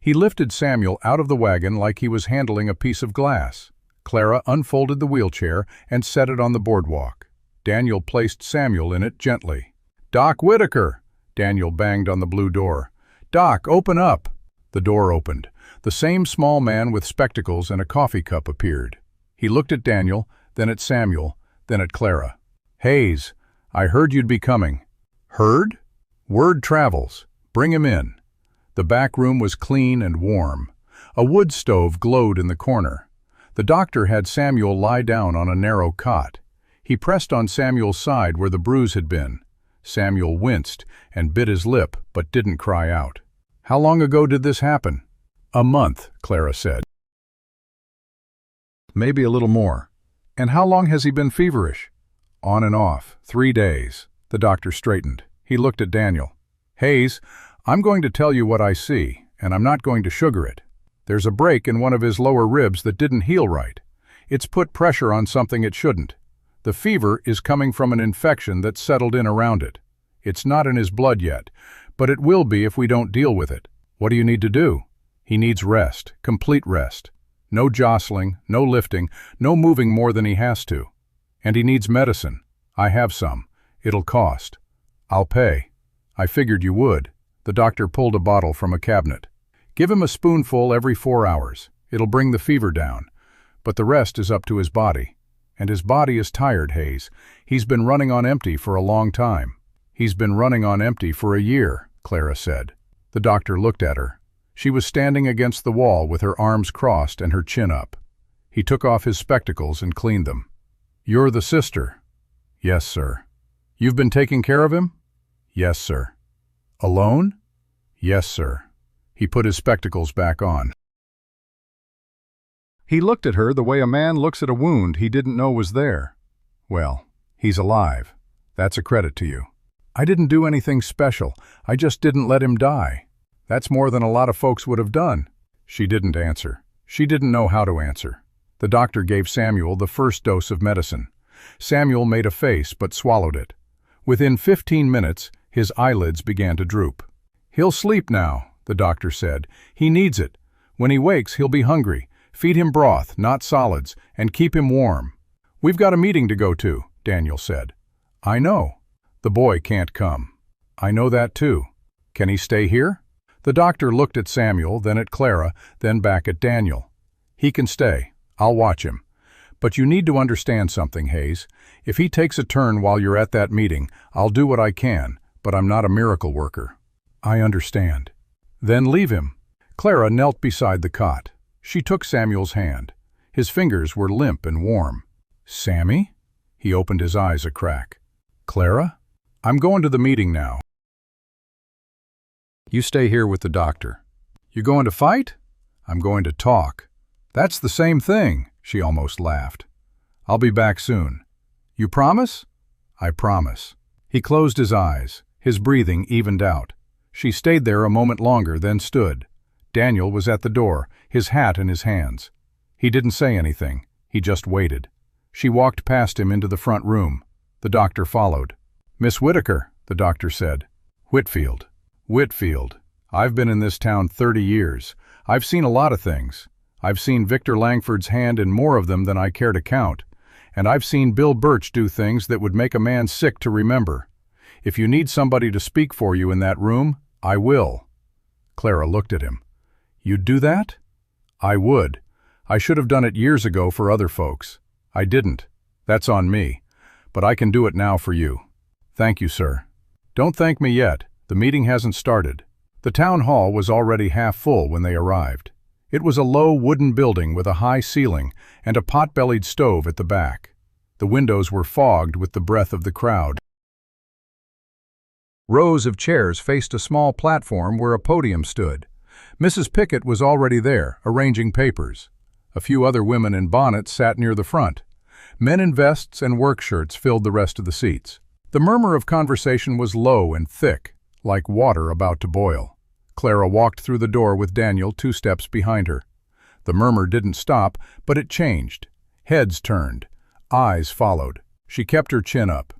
Speaker 1: He lifted Samuel out of the wagon like he was handling a piece of glass. Clara unfolded the wheelchair and set it on the boardwalk. Daniel placed Samuel in it gently. "Doc Whitaker!" Daniel banged on the blue door. "Doc, open up!" The door opened. The same small man with spectacles and a coffee cup appeared. He looked at Daniel, then at Samuel, then at Clara. "Hayes, I heard you'd be coming." "Heard?" "Word travels. Bring him in." The back room was clean and warm. A wood stove glowed in the corner. The doctor had Samuel lie down on a narrow cot. He pressed on Samuel's side where the bruise had been. Samuel winced and bit his lip, but didn't cry out. "How long ago did this happen?" "A month," Clara said. "Maybe a little more." "And how long has he been feverish?" "On and off, 3 days." The doctor straightened. He looked at Daniel. "Hayes, I'm going to tell you what I see, and I'm not going to sugar it. There's a break in one of his lower ribs that didn't heal right. It's put pressure on something it shouldn't. The fever is coming from an infection that's settled in around it. It's not in his blood yet, but it will be if we don't deal with it. What do you need to do?" "He needs rest, complete rest. No jostling, no lifting, no moving more than he has to. And he needs medicine. I have some. It'll cost. I'll pay." "I figured you would." The doctor pulled a bottle from a cabinet. "Give him a spoonful every 4 hours. It'll bring the fever down. But the rest is up to his body. And his body is tired, Hayes. He's been running on empty for a long time." "He's been running on empty for a year," Clara said. The doctor looked at her. She was standing against the wall with her arms crossed and her chin up. He took off his spectacles and cleaned them. "You're the sister?" "Yes, sir." You've been taking care of him? Yes, sir. Alone? Yes, sir. He put his spectacles back on. He looked at her the way a man looks at a wound he didn't know was there. Well, he's alive. That's a credit to you. I didn't do anything special. I just didn't let him die. That's more than a lot of folks would have done. She didn't answer. She didn't know how to answer. The doctor gave Samuel the first dose of medicine. Samuel made a face but swallowed it. Within 15 minutes, his eyelids began to droop. He'll sleep now, the doctor said. He needs it. When he wakes, he'll be hungry. Feed him broth, not solids, and keep him warm. We've got a meeting to go to, Daniel said. I know. The boy can't come. I know that too. Can he stay here? The doctor looked at Samuel, then at Clara, then back at Daniel. He can stay. I'll watch him. But you need to understand something, Hayes. If he takes a turn while you're at that meeting, I'll do what I can, but I'm not a miracle worker. I understand. Then leave him. Clara knelt beside the cot. She took Samuel's hand. His fingers were limp and warm. Sammy? He opened his eyes a crack. Clara? I'm going to the meeting now. You stay here with the doctor. You going to fight? I'm going to talk. That's the same thing, she almost laughed. I'll be back soon. You promise? I promise. He closed his eyes. His breathing evened out. She stayed there a moment longer, then stood. Daniel was at the door, his hat in his hands. He didn't say anything. He just waited. She walked past him into the front room. The doctor followed. Miss Whitaker, the doctor said. Whitfield. Whitfield. I've been in this town 30 years. I've seen a lot of things. I've seen Victor Langford's hand in more of them than I care to count. And I've seen Bill Birch do things that would make a man sick to remember. If you need somebody to speak for you in that room, I will. Clara looked at him. You'd do that? I would. I should have done it years ago for other folks. I didn't. That's on me. But I can do it now for you. Thank you, sir. Don't thank me yet. The meeting hasn't started. The town hall was already half full when they arrived. It was a low wooden building with a high ceiling and a pot-bellied stove at the back. The windows were fogged with the breath of the crowd. Rows of chairs faced a small platform where a podium stood. Mrs. Pickett was already there, arranging papers. A few other women in bonnets sat near the front. Men in vests and work shirts filled the rest of the seats. The murmur of conversation was low and thick, like water about to boil. Clara walked through the door with Daniel 2 steps behind her. The murmur didn't stop, but it changed. Heads turned. Eyes followed. She kept her chin up.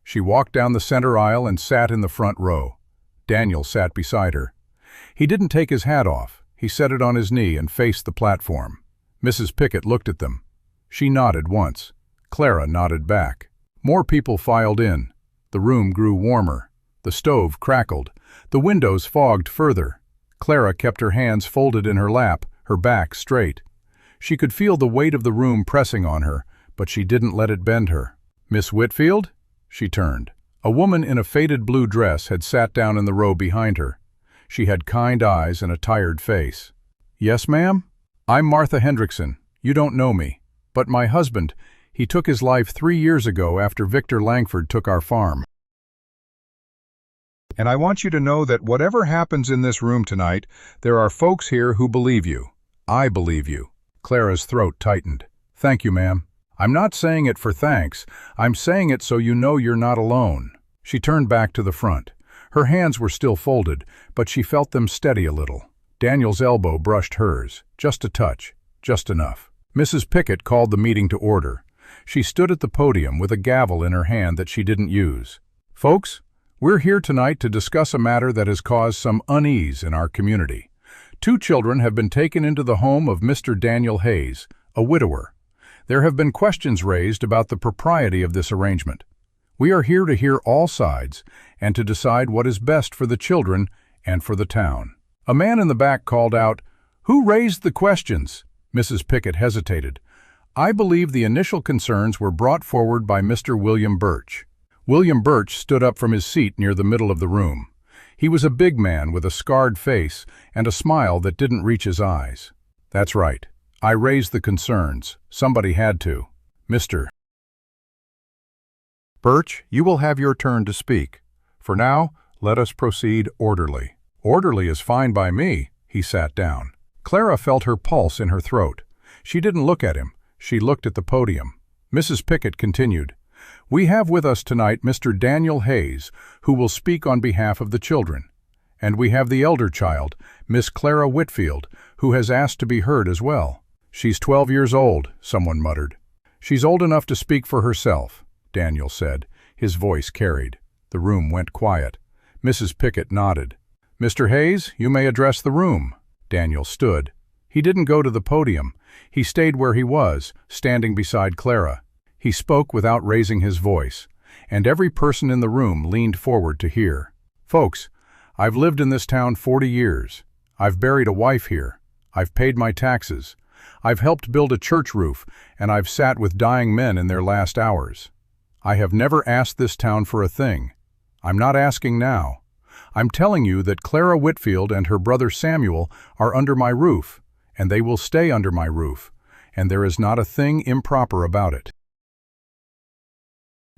Speaker 1: She walked down the center aisle and sat in the front row. Daniel sat beside her. He didn't take his hat off. He set it on his knee and faced the platform. Mrs. Pickett looked at them. She nodded once. Clara nodded back. More people filed in. The room grew warmer. The stove crackled. The windows fogged further. Clara kept her hands folded in her lap, her back straight. She could feel the weight of the room pressing on her, but she didn't let it bend her. Miss Whitfield? She turned. A woman in a faded blue dress had sat down in the row behind her. She had kind eyes and a tired face. Yes, ma'am? I'm Martha Hendrickson. You don't know me. But my husband, he took his life 3 years ago after Victor Langford took our farm. And I want you to know that whatever happens in this room tonight, there are folks here who believe you. I believe you. Clara's throat tightened. Thank you, ma'am. I'm not saying it for thanks. I'm saying it so you know you're not alone. She turned back to the front. Her hands were still folded, but she felt them steady a little. Daniel's elbow brushed hers, just a touch, just enough. Mrs. Pickett called the meeting to order. She stood at the podium with a gavel in her hand that she didn't use. Folks, we're here tonight to discuss a matter that has caused some unease in our community. 2 children have been taken into the home of Mr. Daniel Hayes, a widower. There have been questions raised about the propriety of this arrangement. We are here to hear all sides and to decide what is best for the children and for the town. A man in the back called out, "Who raised the questions?" Mrs. Pickett hesitated. I believe the initial concerns were brought forward by Mr. William Birch. William Birch stood up from his seat near the middle of the room. He was a big man with a scarred face and a smile that didn't reach his eyes. That's right. I raised the concerns. Somebody had to. Mr. Birch, you will have your turn to speak. For now, let us proceed orderly. Orderly is fine by me. He sat down. Clara felt her pulse in her throat. She didn't look at him. She looked at the podium. Mrs. Pickett continued, "We have with us tonight Mr. Daniel Hayes, who will speak on behalf of the children. And we have the elder child, Miss Clara Whitfield, who has asked to be heard as well." "She's 12 years old," someone muttered. "She's old enough to speak for herself," Daniel said. His voice carried. The room went quiet. Mrs. Pickett nodded. "Mr. Hayes, you may address the room." Daniel stood. He didn't go to the podium. He stayed where he was, standing beside Clara. He spoke without raising his voice, and every person in the room leaned forward to hear. "Folks, I've lived in this town 40 years. I've buried a wife here. I've paid my taxes. I've helped build a church roof, and I've sat with dying men in their last hours. I have never asked this town for a thing. I'm not asking now. I'm telling you that Clara Whitfield and her brother Samuel are under my roof, and they will stay under my roof, and there is not a thing improper about it.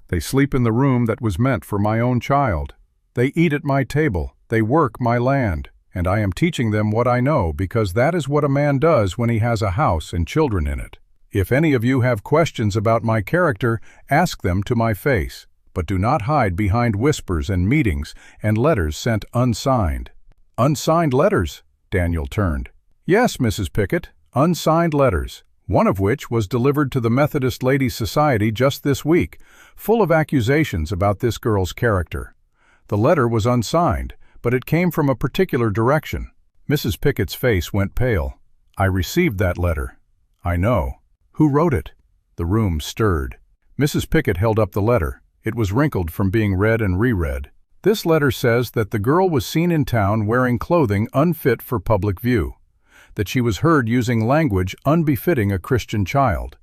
Speaker 1: They sleep in the room that was meant for my own child. They eat at my table. They work my land, and I am teaching them what I know because that is what a man does when he has a house and children in it. If any of you have questions about my character, ask them to my face, but do not hide behind whispers and meetings and letters sent unsigned." "Unsigned letters?" Daniel turned. "Yes, Mrs. Pickett, unsigned letters, one of which was delivered to the Methodist Ladies' Society just this week, full of accusations about this girl's character. The letter was unsigned, but it came from a particular direction." Mrs. Pickett's face went pale. "I received that letter." "I know. Who wrote it?" The room stirred. Mrs. Pickett held up the letter. It was wrinkled from being read and reread. "This letter says that the girl was seen in town wearing clothing unfit for public view, that she was heard using language unbefitting a Christian child.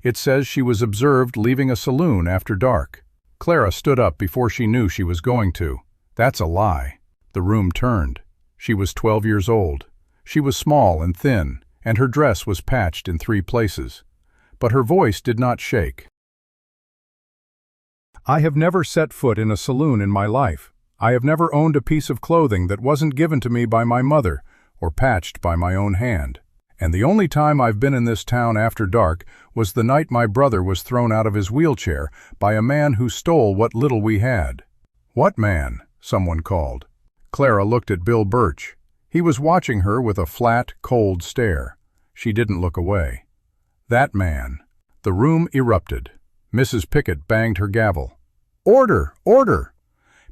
Speaker 1: It says she was observed leaving a saloon after dark." Clara stood up before she knew she was going to. "That's a lie." The room turned. She was 12 years old. She was small and thin, and her dress was patched in 3 places. But her voice did not shake. "I have never set foot in a saloon in my life. I have never owned a piece of clothing that wasn't given to me by my mother or patched by my own hand. And the only time I've been in this town after dark was the night my brother was thrown out of his wheelchair by a man who stole what little we had." "What man?" someone called. Clara looked at Bill Birch. He was watching her with a flat, cold stare. She didn't look away. "That man." The room erupted. Mrs. Pickett banged her gavel. "Order! Order!"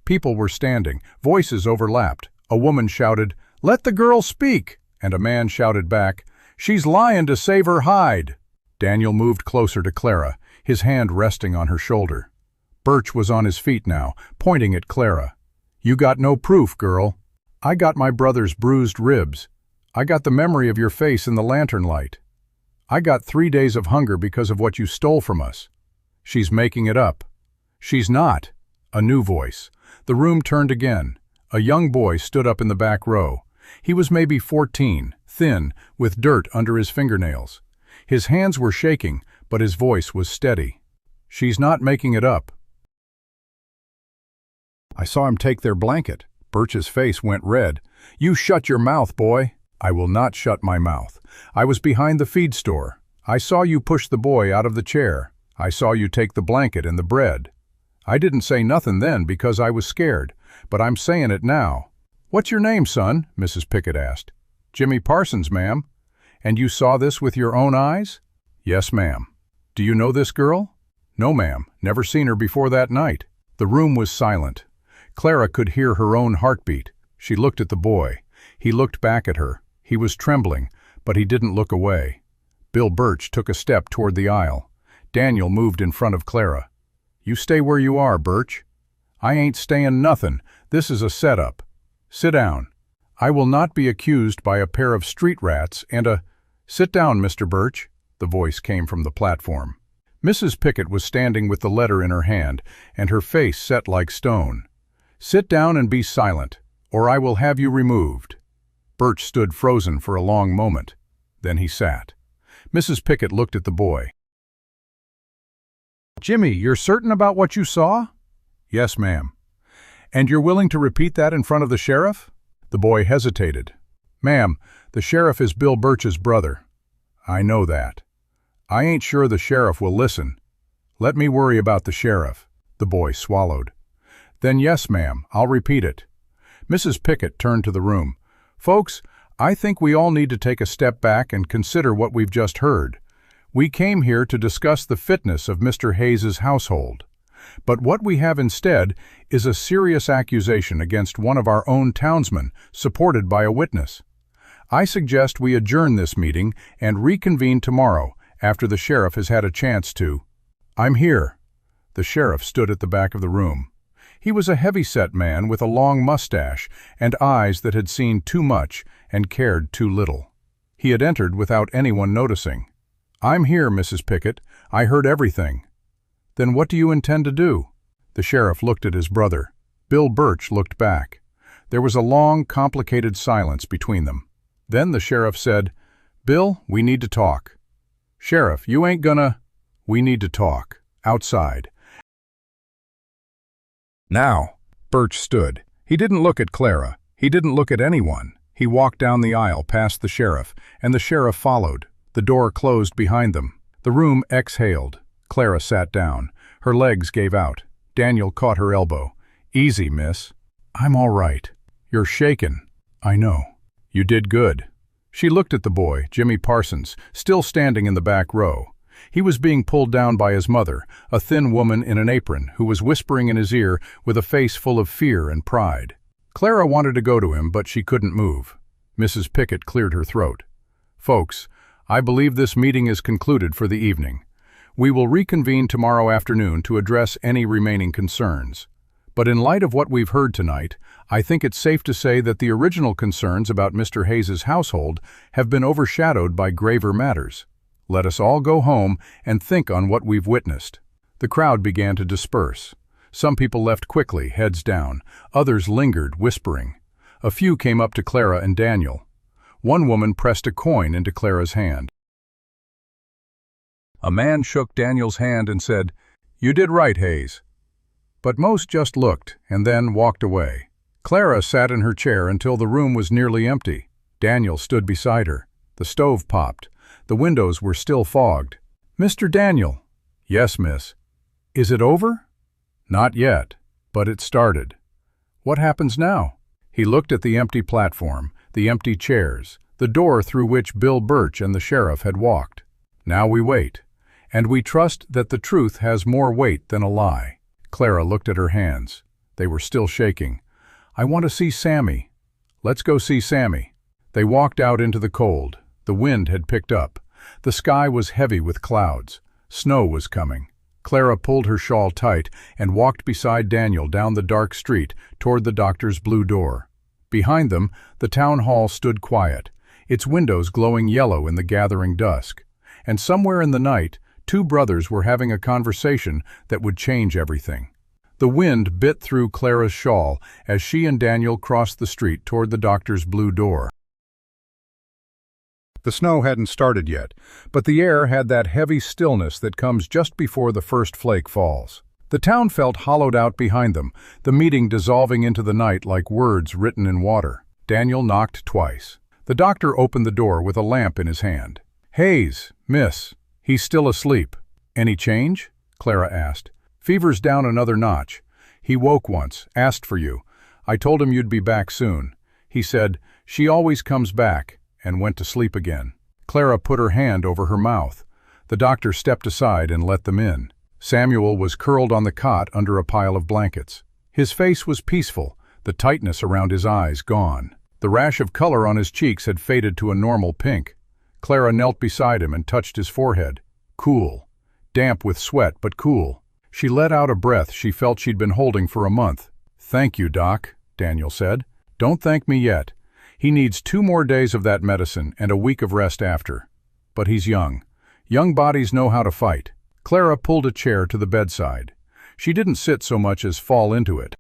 Speaker 1: People were standing. Voices overlapped. A woman shouted, "Let the girl speak!" And a man shouted back, "She's lying to save her hide!" Daniel moved closer to Clara, his hand resting on her shoulder. Birch was on his feet now, pointing at Clara. "You got no proof, girl." "I got my brother's bruised ribs. I got the memory of your face in the lantern light. I got 3 days of hunger because of what you stole from us." "She's making it up." "She's not." A new voice. The room turned again. A young boy stood up in the back row. He was maybe 14, thin, with dirt under his fingernails. His hands were shaking, but his voice was steady. "She's not making it up." "I saw him take their blanket." Birch's face went red. "You shut your mouth, boy." "I will not shut my mouth. I was behind the feed store. I saw you push the boy out of the chair. I saw you take the blanket and the bread. I didn't say nothing then because I was scared, but I'm saying it now." "What's your name, son?" Mrs. Pickett asked. "Jimmy Parsons, ma'am." "And you saw this with your own eyes?" "Yes, ma'am." "Do you know this girl?" "No, ma'am. Never seen her before that night." The room was silent. Clara could hear her own heartbeat. She looked at the boy. He looked back at her. He was trembling, but he didn't look away. Bill Birch took a step toward the aisle. Daniel moved in front of Clara. "You stay where you are, Birch." "I ain't staying nothin'. This is a setup. Sit down. I will not be accused by a pair of street rats and a—" "Sit down, Mr. Birch," the voice came from the platform. Mrs. Pickett was standing with the letter in her hand and her face set like stone. "Sit down and be silent, or I will have you removed." Birch stood frozen for a long moment. Then he sat. Mrs. Pickett looked at the boy. Jimmy, you're certain about what you saw? Yes, ma'am. And you're willing to repeat that in front of the sheriff? The boy hesitated. Ma'am, the sheriff is Bill Birch's brother. I know that. I ain't sure the sheriff will listen. Let me worry about the sheriff. The boy swallowed. Then yes, ma'am, I'll repeat it. Mrs. Pickett turned to the room. Folks, I think we all need to take a step back and consider what we've just heard. We came here to discuss the fitness of Mr. Hayes's household. But what we have instead is a serious accusation against one of our own townsmen, supported by a witness. I suggest we adjourn this meeting and reconvene tomorrow after the sheriff has had a chance to. I'm here. The sheriff stood at the back of the room. He was a heavy-set man with a long mustache and eyes that had seen too much and cared too little. He had entered without anyone noticing. I'm here, Mrs. Pickett. I heard everything. Then what do you intend to do? The sheriff looked at his brother. Bill Birch looked back. There was a long, complicated silence between them. Then the sheriff said, Bill, we need to talk. Sheriff, you ain't gonna... We need to talk. Outside. Now, Birch stood. He didn't look at Clara. He didn't look at anyone. He walked down the aisle past the sheriff, and the sheriff followed. The door closed behind them. The room exhaled. Clara sat down. Her legs gave out. Daniel caught her elbow. Easy, miss. I'm all right. You're shaken. I know. You did good. She looked at the boy, Jimmy Parsons, still standing in the back row. He was being pulled down by his mother, a thin woman in an apron, who was whispering in his ear with a face full of fear and pride. Clara wanted to go to him, but she couldn't move. Mrs. Pickett cleared her throat. Folks, I believe this meeting is concluded for the evening. We will reconvene tomorrow afternoon to address any remaining concerns. But in light of what we've heard tonight, I think it's safe to say that the original concerns about Mr. Hayes's household have been overshadowed by graver matters. Let us all go home and think on what we've witnessed. The crowd began to disperse. Some people left quickly, heads down. Others lingered, whispering. A few came up to Clara and Daniel. One woman pressed a coin into Clara's hand. A man shook Daniel's hand and said, You did right, Hayes. But most just looked and then walked away. Clara sat in her chair until the room was nearly empty. Daniel stood beside her. The stove popped. The windows were still fogged. Mr. Daniel. Yes, miss. Is it over? Not yet, but it started. What happens now? He looked at the empty platform, the empty chairs, the door through which Bill Birch and the sheriff had walked. Now we wait, and we trust that the truth has more weight than a lie. Clara looked at her hands. They were still shaking. I want to see Sammy. Let's go see Sammy. They walked out into the cold. The wind had picked up. The sky was heavy with clouds. Snow was coming. Clara pulled her shawl tight and walked beside Daniel down the dark street toward the doctor's blue door. Behind them, the town hall stood quiet, its windows glowing yellow in the gathering dusk. And somewhere in the night, two brothers were having a conversation that would change everything. The wind bit through Clara's shawl as she and Daniel crossed the street toward the doctor's blue door. The snow hadn't started yet, but the air had that heavy stillness that comes just before the first flake falls. The town felt hollowed out behind them, the meeting dissolving into the night like words written in water. Daniel knocked twice. The doctor opened the door with a lamp in his hand. Hayes, miss. He's still asleep. Any change? Clara asked. Fever's down another notch. He woke once, asked for you. I told him you'd be back soon. He said, she always comes back, and went to sleep again. Clara put her hand over her mouth. The doctor stepped aside and let them in. Samuel was curled on the cot under a pile of blankets. His face was peaceful, the tightness around his eyes gone. The rash of color on his cheeks had faded to a normal pink. Clara knelt beside him and touched his forehead. Cool. Damp with sweat, but cool. She let out a breath she felt she'd been holding for a month. Thank you, Doc, Daniel said. Don't thank me yet. He needs 2 more days of that medicine and a week of rest after. But he's young. Young bodies know how to fight. Clara pulled a chair to the bedside. She didn't sit so much as fall into it.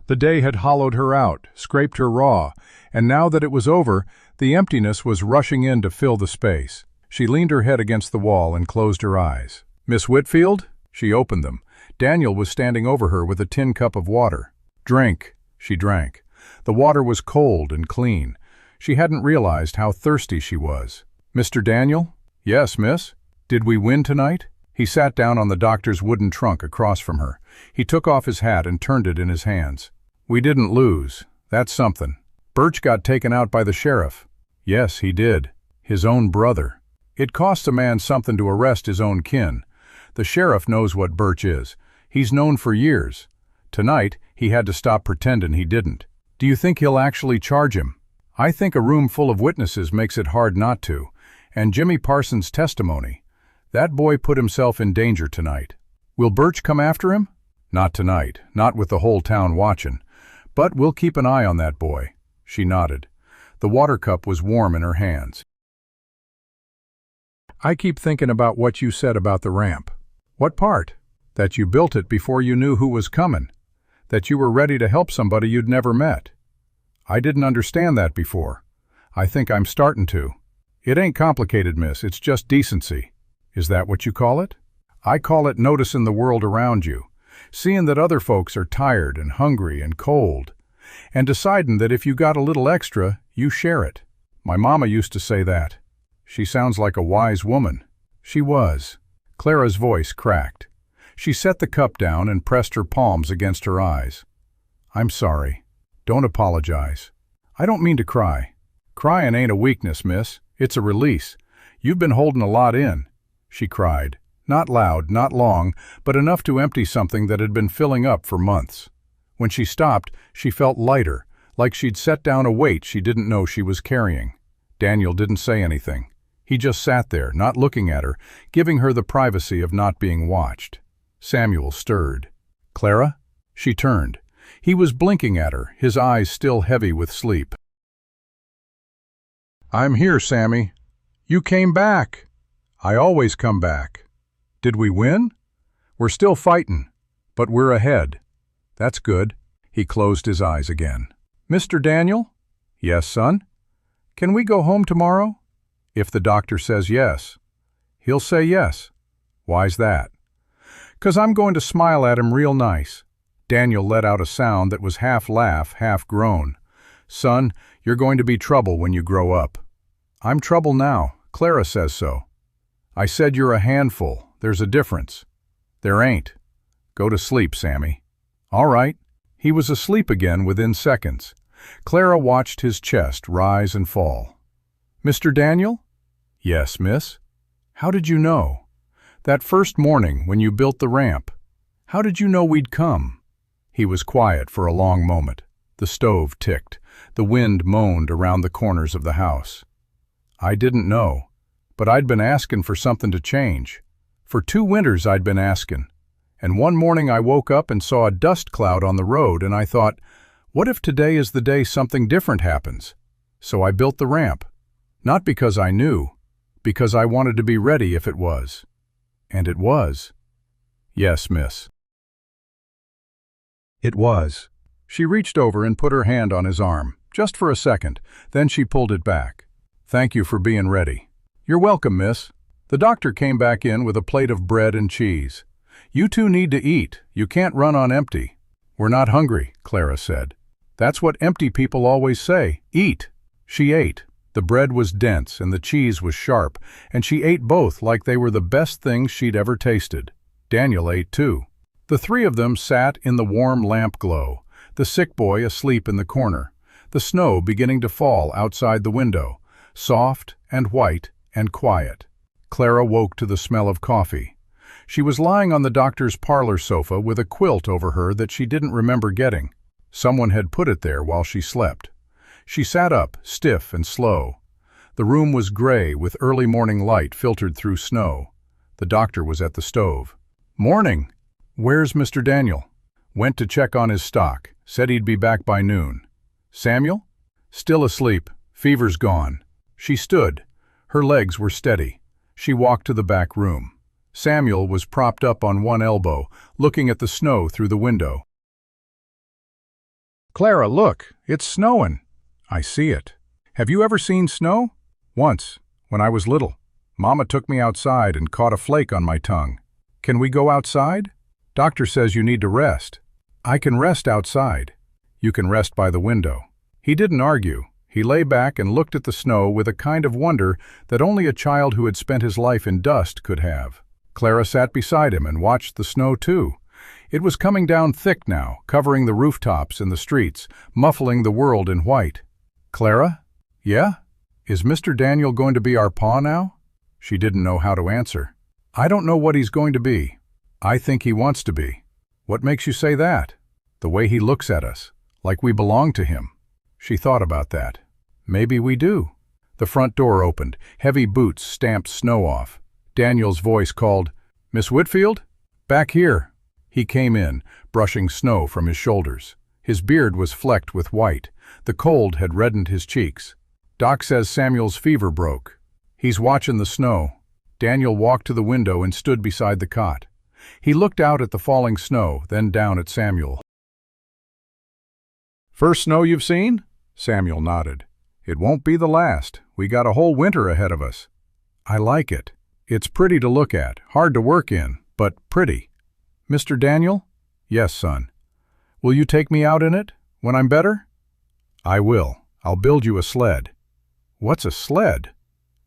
Speaker 1: The day had hollowed her out, scraped her raw, and now that it was over, the emptiness was rushing in to fill the space. She leaned her head against the wall and closed her eyes. Miss Whitfield? She opened them. Daniel was standing over her with a tin cup of water. Drink. She drank. The water was cold and clean. She hadn't realized how thirsty she was. Mr. Daniel? Yes, miss. Did we win tonight? He sat down on the doctor's wooden trunk across from her. He took off his hat and turned it in his hands. We didn't lose. That's something. Birch got taken out by the sheriff. Yes, he did. His own brother. It costs a man something to arrest his own kin. The sheriff knows what Birch is. He's known for years. Tonight, he had to stop pretending he didn't. Do you think he'll actually charge him? I think a room full of witnesses makes it hard not to. And Jimmy Parsons' testimony. That boy put himself in danger tonight. Will Birch come after him? Not tonight, not with the whole town watching. But we'll keep an eye on that boy. She nodded. The water cup was warm in her hands. I keep thinking about what you said about the ramp. What part? That you built it before you knew who was coming. That you were ready to help somebody you'd never met. I didn't understand that before. I think I'm starting to. It ain't complicated, miss, it's just decency. Is that what you call it? I call it noticing the world around you, seeing that other folks are tired and hungry and cold, and deciding that if you got a little extra, you share it. My mama used to say that. She sounds like a wise woman. She was. Clara's voice cracked. She set the cup down and pressed her palms against her eyes. I'm sorry. Don't apologize. I don't mean to cry. Crying ain't a weakness, miss. It's a release. You've been holding a lot in. She cried. Not loud, not long, but enough to empty something that had been filling up for months. When she stopped, she felt lighter, like she'd set down a weight she didn't know she was carrying. Daniel didn't say anything. He just sat there, not looking at her, giving her the privacy of not being watched. Samuel stirred. Clara? She turned. He was blinking at her, his eyes still heavy with sleep. I'm here, Sammy. You came back. I always come back. Did we win? We're still fighting, but we're ahead. That's good. He closed his eyes again. Mr. Daniel? Yes, son? Can we go home tomorrow? If the doctor says yes. He'll say yes. Why's that? 'Cause I'm going to smile at him real nice. Daniel let out a sound that was half laugh, half groan. Son, you're going to be trouble when you grow up. I'm trouble now. Clara says so. I said you're a handful. There's a difference. There ain't. Go to sleep, Sammy. All right. He was asleep again within seconds. Clara watched his chest rise and fall. Mr. Daniel? Yes, miss. How did you know? That first morning when you built the ramp. How did you know we'd come? He was quiet for a long moment. The stove ticked. The wind moaned around the corners of the house. I didn't know, but I'd been asking for something to change. For 2 winters I'd been asking. And one morning I woke up and saw a dust cloud on the road, and I thought, what if today is the day something different happens? So I built the ramp. Not because I knew, because I wanted to be ready if it was. And it was. Yes, miss. It was. She reached over and put her hand on his arm, just for a second, then she pulled it back. Thank you for being ready. You're welcome, miss. The doctor came back in with a plate of bread and cheese. You two need to eat. You can't run on empty. We're not hungry, Clara said. That's what empty people always say. Eat. She ate. The bread was dense and the cheese was sharp, and she ate both like they were the best things she'd ever tasted. Daniel ate too. The 3 of them sat in the warm lamp glow, the sick boy asleep in the corner, the snow beginning to fall outside the window, soft and white and quiet. Clara woke to the smell of coffee. She was lying on the doctor's parlor sofa with a quilt over her that she didn't remember getting. Someone had put it there while she slept. She sat up, stiff and slow. The room was gray with early morning light filtered through snow. The doctor was at the stove. Morning. Where's Mr. Daniel? Went to check on his stock. Said he'd be back by noon. Samuel? Still asleep. Fever's gone. She stood. Her legs were steady. She walked to the back room. Samuel was propped up on one elbow, looking at the snow through the window. Clara, look, it's snowing. I see it. Have you ever seen snow? Once, when I was little. Mama took me outside and caught a flake on my tongue. Can we go outside? Doctor says you need to rest. I can rest outside. You can rest by the window. He didn't argue. He lay back and looked at the snow with a kind of wonder that only a child who had spent his life in dust could have. Clara sat beside him and watched the snow too. It was coming down thick now, covering the rooftops and the streets, muffling the world in white. Clara? Yeah? Is Mr. Daniel going to be our pa now? She didn't know how to answer. I don't know what he's going to be. I think he wants to be. What makes you say that? The way he looks at us, like we belong to him. She thought about that. Maybe we do. The front door opened. Heavy boots stamped snow off. Daniel's voice called, "Miss Whitfield? Back here." He came in, brushing snow from his shoulders. His beard was flecked with white. The cold had reddened his cheeks. Doc says Samuel's fever broke. He's watching the snow. Daniel walked to the window and stood beside the cot. He looked out at the falling snow, then down at Samuel. "First snow you've seen?" Samuel nodded. "It won't be the last. We got a whole winter ahead of us." "I like it. It's pretty to look at, hard to work in, but pretty." "Mr. Daniel?" "Yes, son." "Will you take me out in it, when I'm better?" "I will. I'll build you a sled." "What's a sled?"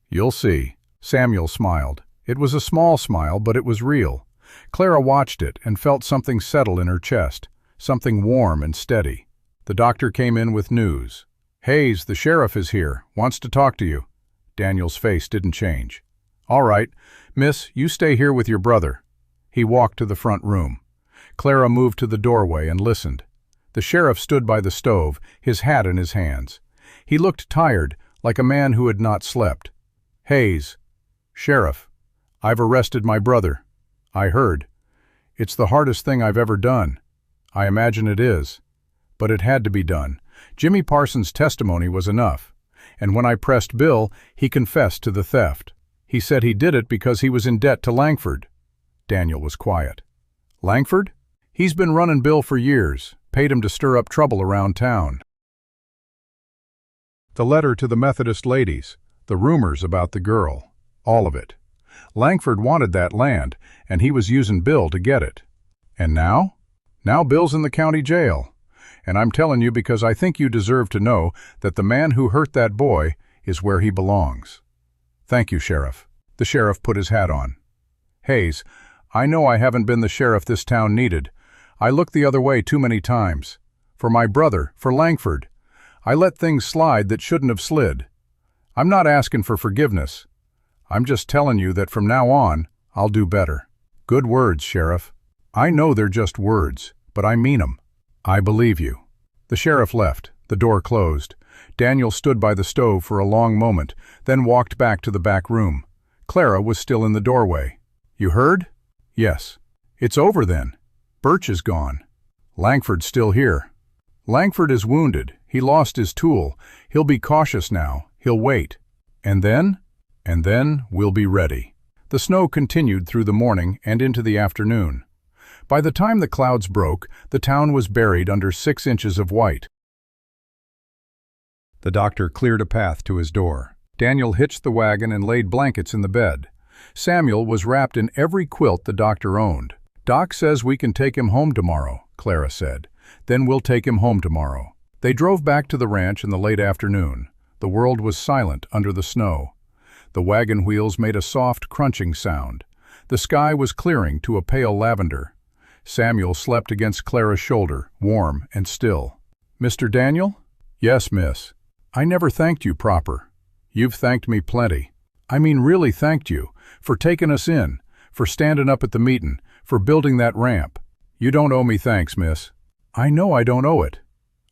Speaker 1: "You'll see." Samuel smiled. It was a small smile, but it was real. Clara watched it and felt something settle in her chest, something warm and steady. The doctor came in with news. "Hayes, the sheriff is here, wants to talk to you." Daniel's face didn't change. "All right, miss, you stay here with your brother." He walked to the front room. Clara moved to the doorway and listened. The sheriff stood by the stove, his hat in his hands. He looked tired, like a man who had not slept. "Hayes." "Sheriff, I've arrested my brother." "I heard. It's the hardest thing I've ever done." "I imagine it is. But it had to be done. Jimmy Parsons' testimony was enough. And when I pressed Bill, he confessed to the theft. He said he did it because he was in debt to Langford." Daniel was quiet. "Langford? He's been running Bill for years, paid him to stir up trouble around town." The letter to the Methodist ladies, the rumors about the girl, all of it. Langford wanted that land, and he was using Bill to get it. And now? Now Bill's in the county jail. And I'm telling you because I think you deserve to know that the man who hurt that boy is where he belongs. "Thank you, Sheriff." The sheriff put his hat on. "Hayes, I know I haven't been the sheriff this town needed. I looked the other way too many times. For my brother, for Langford. I let things slide that shouldn't have slid. I'm not asking for forgiveness. I'm just telling you that from now on, I'll do better." "Good words, Sheriff. I know they're just words, but I mean 'em. I believe you." The sheriff left. The door closed. Daniel stood by the stove for a long moment, then walked back to the back room. Clara was still in the doorway. "You heard?" "Yes." "It's over then. Birch is gone. Langford's still here." "Langford is wounded. He lost his tool. He'll be cautious now. He'll wait. And then? And then we'll be ready." The snow continued through the morning and into the afternoon. By the time the clouds broke, the town was buried under 6 inches of white. The doctor cleared a path to his door. Daniel hitched the wagon and laid blankets in the bed. Samuel was wrapped in every quilt the doctor owned. "Doc says we can take him home tomorrow," Clara said. "Then we'll take him home tomorrow." They drove back to the ranch in the late afternoon. The world was silent under the snow. The wagon wheels made a soft, crunching sound. The sky was clearing to a pale lavender. Samuel slept against Clara's shoulder, warm and still. "Mr. Daniel?" "Yes, miss." "I never thanked you proper." "You've thanked me plenty. I mean really thanked you, for taking us in, for standing up at the meetin', for building that ramp. You don't owe me thanks, miss." "I know I don't owe it.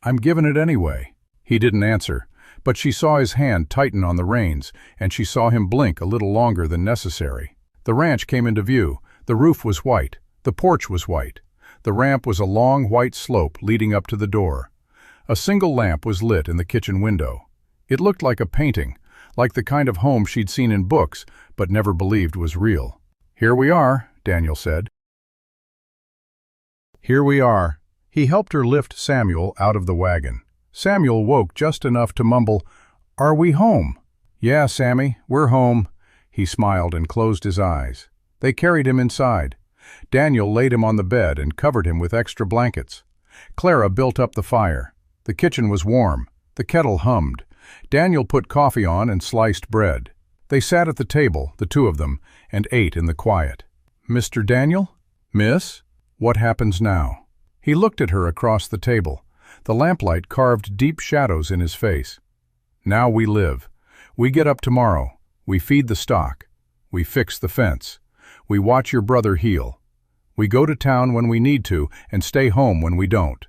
Speaker 1: I'm giving it anyway." He didn't answer, but she saw his hand tighten on the reins, and she saw him blink a little longer than necessary. The ranch came into view. The roof was white. The porch was white. The ramp was a long white slope leading up to the door. A single lamp was lit in the kitchen window. It looked like a painting, like the kind of home she'd seen in books, but never believed was real. "Here we are," Daniel said. "Here we are." He helped her lift Samuel out of the wagon. Samuel woke just enough to mumble, "Are we home?" "Yeah, Sammy, we're home." He smiled and closed his eyes. They carried him inside. Daniel laid him on the bed and covered him with extra blankets. Clara built up the fire. The kitchen was warm. The kettle hummed. Daniel put coffee on and sliced bread. They sat at the table, the two of them, and ate in the quiet. "Mr. Daniel? Miss? What happens now?" He looked at her across the table. The lamplight carved deep shadows in his face. "Now we live. We get up tomorrow. We feed the stock. We fix the fence. We watch your brother heal. We go to town when we need to and stay home when we don't.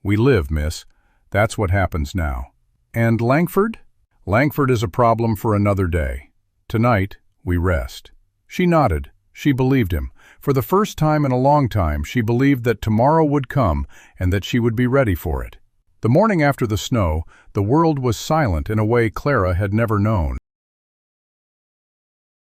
Speaker 1: We live, miss. That's what happens now." "And Langford?" "Langford is a problem for another day. Tonight, we rest." She nodded. She believed him. For the first time in a long time, she believed that tomorrow would come and that she would be ready for it. The morning after the snow, the world was silent in a way Clara had never known.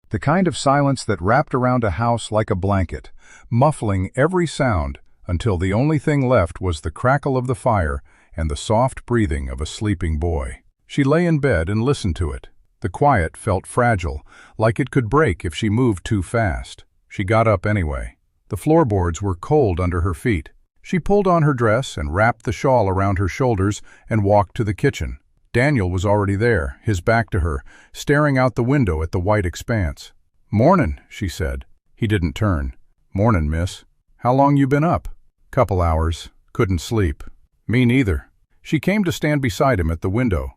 Speaker 1: The kind of silence that wrapped around a house like a blanket, muffling every sound until the only thing left was the crackle of the fire and the soft breathing of a sleeping boy. She lay in bed and listened to it. The quiet felt fragile, like it could break if she moved too fast. She got up anyway. The floorboards were cold under her feet. She pulled on her dress and wrapped the shawl around her shoulders and walked to the kitchen. Daniel was already there, his back to her, staring out the window at the white expanse. "Mornin'," she said. He didn't turn. "Mornin', miss. How long you been up?" "Couple hours. Couldn't sleep." "Me neither." She came to stand beside him at the window.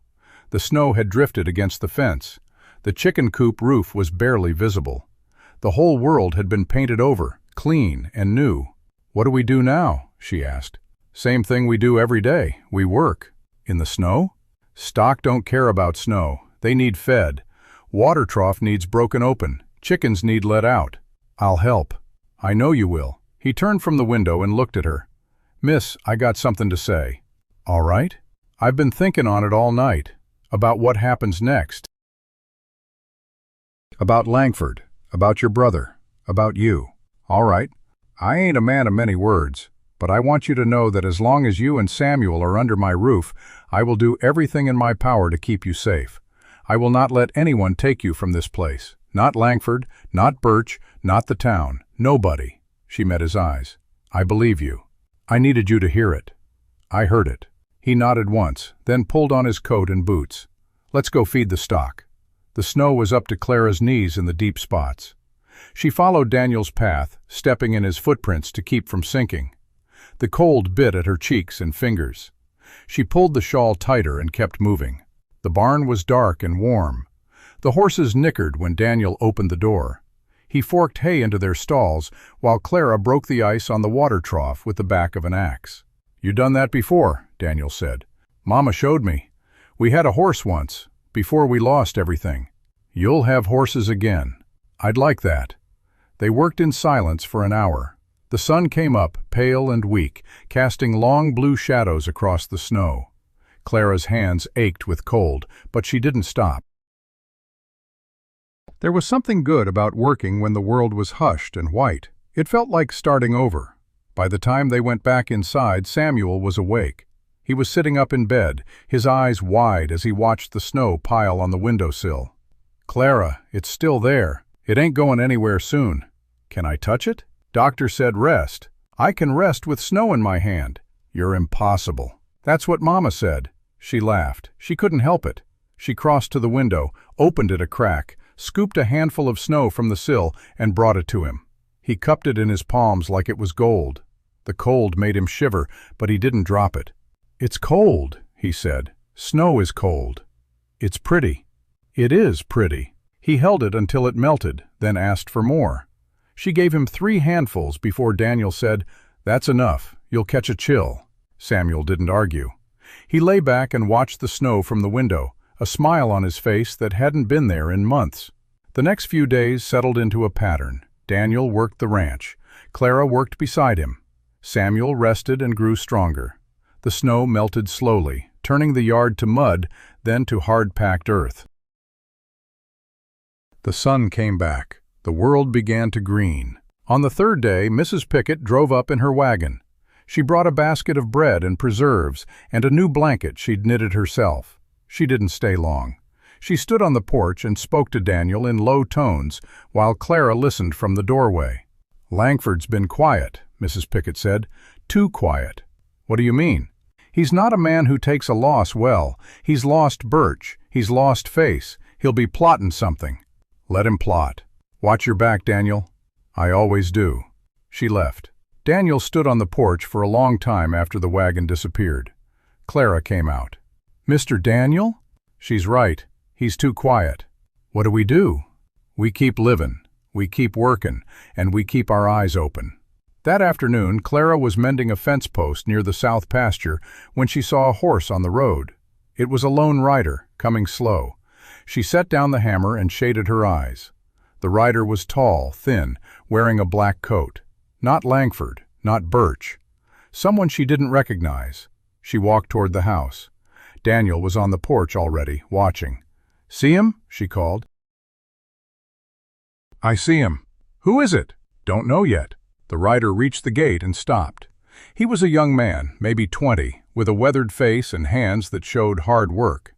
Speaker 1: The snow had drifted against the fence. The chicken coop roof was barely visible. The whole world had been painted over, clean and new. "What do we do now?" she asked. "Same thing we do every day. We work." "In the snow?" "Stock don't care about snow. They need fed. Water trough needs broken open. Chickens need let out. I'll help." "I know you will." He turned from the window and looked at her. "Miss, I got something to say." "All right?" "I've been thinking on it all night. About what happens next. About Langford. About your brother. About you." "All right. I ain't a man of many words, but I want you to know that as long as you and Samuel are under my roof, I will do everything in my power to keep you safe. I will not let anyone take you from this place. Not Langford, not Birch, not the town. Nobody." She met his eyes. "I believe you. I needed you to hear it." "I heard it." He nodded once, then pulled on his coat and boots. "Let's go feed the stock." The snow was up to Clara's knees in the deep spots. She followed Daniel's path, stepping in his footprints to keep from sinking. The cold bit at her cheeks and fingers. She pulled the shawl tighter and kept moving. The barn was dark and warm. The horses nickered when Daniel opened the door. He forked hay into their stalls, while Clara broke the ice on the water trough with the back of an axe. "You done that before," Daniel said. "Mama showed me. We had a horse once, before we lost everything. You'll have horses again. I'd like that." They worked in silence for an hour. The sun came up, pale and weak, casting long blue shadows across the snow. Clara's hands ached with cold, but she didn't stop. There was something good about working when the world was hushed and white. It felt like starting over. By the time they went back inside, Samuel was awake. He was sitting up in bed, his eyes wide as he watched the snow pile on the windowsill. "Clara, it's still there. It ain't going anywhere soon. Can I touch it? Doctor said rest. I can rest with snow in my hand." "You're impossible." "That's what Mama said." She laughed. She couldn't help it. She crossed to the window, opened it a crack, scooped a handful of snow from the sill, and brought it to him. He cupped it in his palms like it was gold. The cold made him shiver, but he didn't drop it. "It's cold," he said. "Snow is cold. It's pretty." "It is pretty." He held it until it melted, then asked for more. She gave him 3 handfuls before Daniel said, "That's enough. You'll catch a chill." Samuel didn't argue. He lay back and watched the snow from the window, a smile on his face that hadn't been there in months. The next few days settled into a pattern. Daniel worked the ranch. Clara worked beside him. Samuel rested and grew stronger. The snow melted slowly, turning the yard to mud, then to hard-packed earth. The sun came back. The world began to green. On the 3rd day, Mrs. Pickett drove up in her wagon. She brought a basket of bread and preserves and a new blanket she'd knitted herself. She didn't stay long. She stood on the porch and spoke to Daniel in low tones, while Clara listened from the doorway. Langford's been quiet, Mrs. Pickett said. Too quiet. What do you mean? He's not a man who takes a loss well. He's lost Birch. He's lost face. He'll be plotting something. Let him plot. Watch your back, Daniel. I always do. She left. Daniel stood on the porch for a long time after the wagon disappeared. Clara came out. Mr. Daniel? She's right. He's too quiet. What do? We keep living. We keep working, and we keep our eyes open. That afternoon, Clara was mending a fence post near the south pasture when she saw a horse on the road. It was a lone rider, coming slow. She set down the hammer and shaded her eyes. The rider was tall, thin, wearing a black coat. Not Langford, not Birch. Someone she didn't recognize. She walked toward the house. Daniel was on the porch already, watching. "See him?" she called. "I see him." "Who is it?" "Don't know yet." The rider reached the gate and stopped. He was a young man, maybe 20, with a weathered face and hands that showed hard work.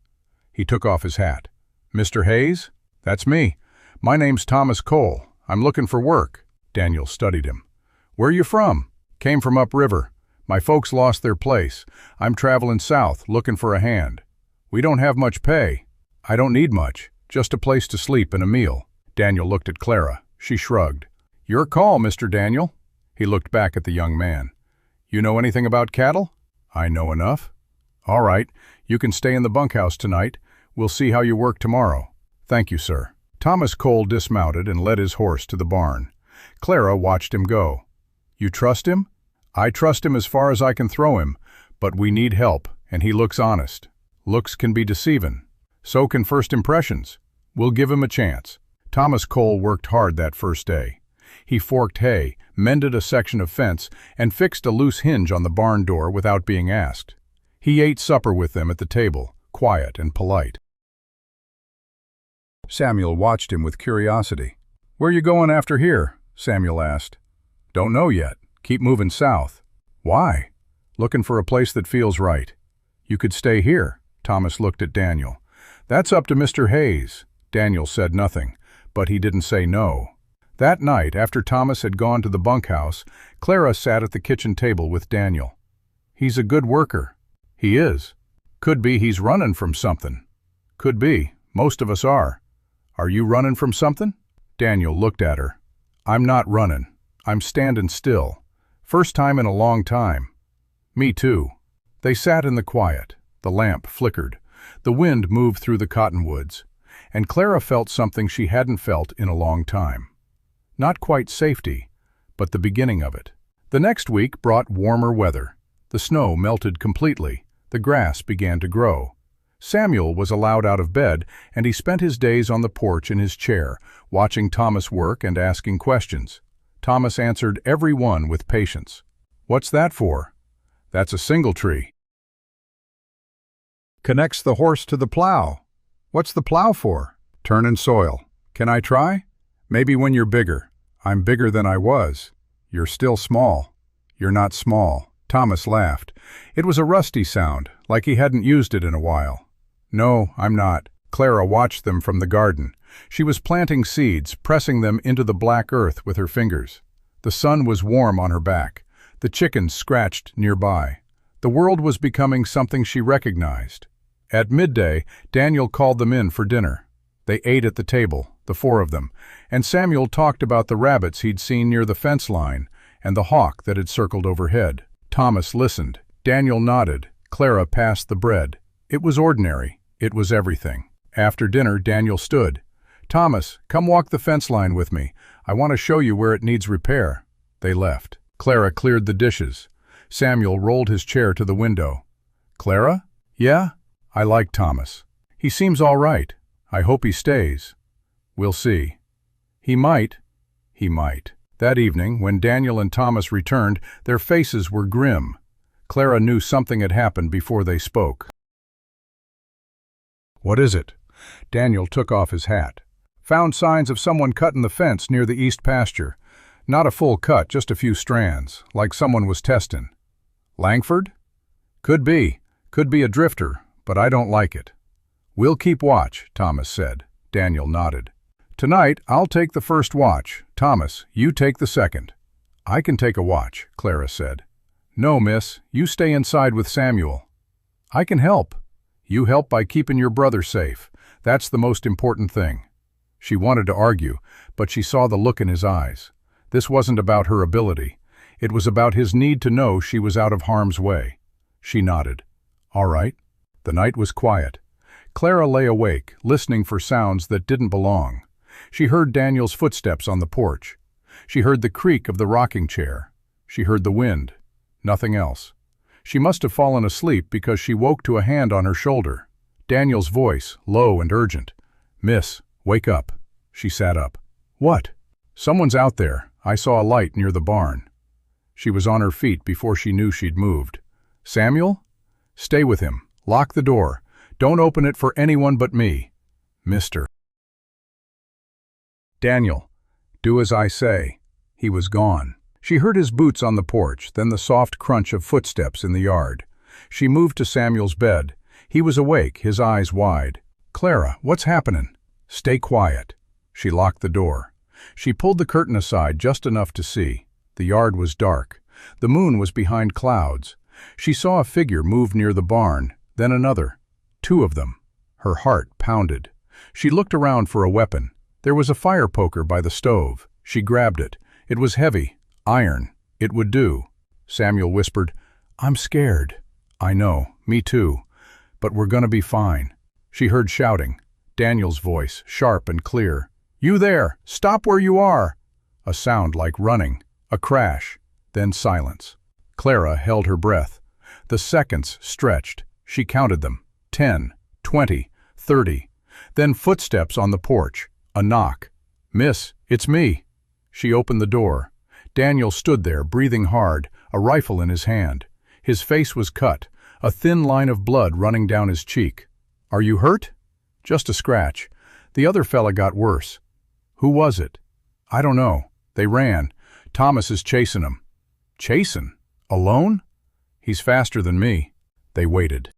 Speaker 1: He took off his hat. "Mr. Hayes?" "That's me. My name's Thomas Cole. I'm looking for work." Daniel studied him. "Where you from?" "Came from upriver. My folks lost their place. I'm traveling south, looking for a hand. We don't have much pay." "I don't need much, just a place to sleep and a meal." Daniel looked at Clara. She shrugged. "Your call, Mr. Daniel." He looked back at the young man. "You know anything about cattle?" "I know enough." "All right, you can stay in the bunkhouse tonight. We'll see how you work tomorrow." "Thank you, sir." Thomas Cole dismounted and led his horse to the barn. Clara watched him go. "You trust him?" "I trust him as far as I can throw him, but we need help, and he looks honest." "Looks can be deceiving. So can first impressions. We'll give him a chance." Thomas Cole worked hard that first day. He forked hay, mended a section of fence, and fixed a loose hinge on the barn door without being asked. He ate supper with them at the table, quiet and polite. Samuel watched him with curiosity. "Where you going after here?" Samuel asked. "Don't know yet. Keep moving south." "Why?" "Looking for a place that feels right." "You could stay here." Thomas looked at Daniel. "That's up to Mr. Hayes." Daniel said nothing, but he didn't say no. That night, after Thomas had gone to the bunkhouse, Clara sat at the kitchen table with Daniel. "He's a good worker." "He is." "Could be he's running from something." "Could be. Most of us are." "Are you running from something?" Daniel looked at her. "I'm not running. I'm standing still. First time in a long time." "Me too." They sat in the quiet. The lamp flickered. The wind moved through the cottonwoods. And Clara felt something she hadn't felt in a long time. Not quite safety, but the beginning of it. The next week brought warmer weather. The snow melted completely. The grass began to grow. Samuel was allowed out of bed, and he spent his days on the porch in his chair, watching Thomas work and asking questions. Thomas answered every one with patience. "What's that for?" "That's a singletree. Connects the horse to the plow." "What's the plow for?" "Turning soil." "Can I try?" "Maybe when you're bigger." "I'm bigger than I was." "You're still small." "You're not small." Thomas laughed. It was a rusty sound, like he hadn't used it in a while. "No, I'm not." Clara watched them from the garden. She was planting seeds, pressing them into the black earth with her fingers. The sun was warm on her back. The chickens scratched nearby. The world was becoming something she recognized. At midday, Daniel called them in for dinner. They ate at the table, the four of them, and Samuel talked about the rabbits he'd seen near the fence line and the hawk that had circled overhead. Thomas listened. Daniel nodded. Clara passed the bread. It was ordinary. It was everything. After dinner, Daniel stood. "Thomas, come walk the fence line with me. I want to show you where it needs repair." They left. Clara cleared the dishes. Samuel rolled his chair to the window. "Clara?" "Yeah?" "I like Thomas. He seems all right. I hope he stays." "We'll see." "He might." "He might." That evening, when Daniel and Thomas returned, their faces were grim. Clara knew something had happened before they spoke. "What is it?" Daniel took off his hat. "Found signs of someone cutting the fence near the east pasture. Not a full cut, just a few strands, like someone was testing." "Langford?" "Could be. Could be a drifter, but I don't like it." "We'll keep watch," Thomas said. Daniel nodded. "Tonight, I'll take the first watch. Thomas, you take the second." "I can take a watch," Clara said. "No, miss, you stay inside with Samuel." "I can help." "You help by keeping your brother safe. That's the most important thing." She wanted to argue, but she saw the look in his eyes. This wasn't about her ability. It was about his need to know she was out of harm's way. She nodded. "All right." The night was quiet. Clara lay awake, listening for sounds that didn't belong. She heard Daniel's footsteps on the porch. She heard the creak of the rocking chair. She heard the wind. Nothing else. She must have fallen asleep because she woke to a hand on her shoulder. Daniel's voice, low and urgent. "Miss, wake up." She sat up. "What?" "Someone's out there. I saw a light near the barn." She was on her feet before she knew she'd moved. "Samuel?" "Stay with him. Lock the door. Don't open it for anyone but me." "Mr. Daniel, do as I say." He was gone. She heard his boots on the porch, then the soft crunch of footsteps in the yard. She moved to Samuel's bed. He was awake, his eyes wide. "Clara, what's happening?" "Stay quiet." She locked the door. She pulled the curtain aside just enough to see. The yard was dark. The moon was behind clouds. She saw a figure move near the barn, then another. 2 of them. Her heart pounded. She looked around for a weapon. There was a fire poker by the stove. She grabbed it. It was heavy. Iron. It would do. Samuel whispered, "I'm scared." "I know. Me too. But we're gonna be fine." She heard shouting. Daniel's voice, sharp and clear. "You there! Stop where you are!" A sound like running. A crash. Then silence. Clara held her breath. The seconds stretched. She counted them. 10, 20, 30. Then footsteps on the porch. A knock. "Miss, it's me." She opened the door. Daniel stood there, breathing hard, a rifle in his hand. His face was cut, a thin line of blood running down his cheek. "Are you hurt?" "Just a scratch. The other fella got worse." "Who was it?" "I don't know. They ran. Thomas is chasing them." "Chasing? Alone?" "He's faster than me." They waited.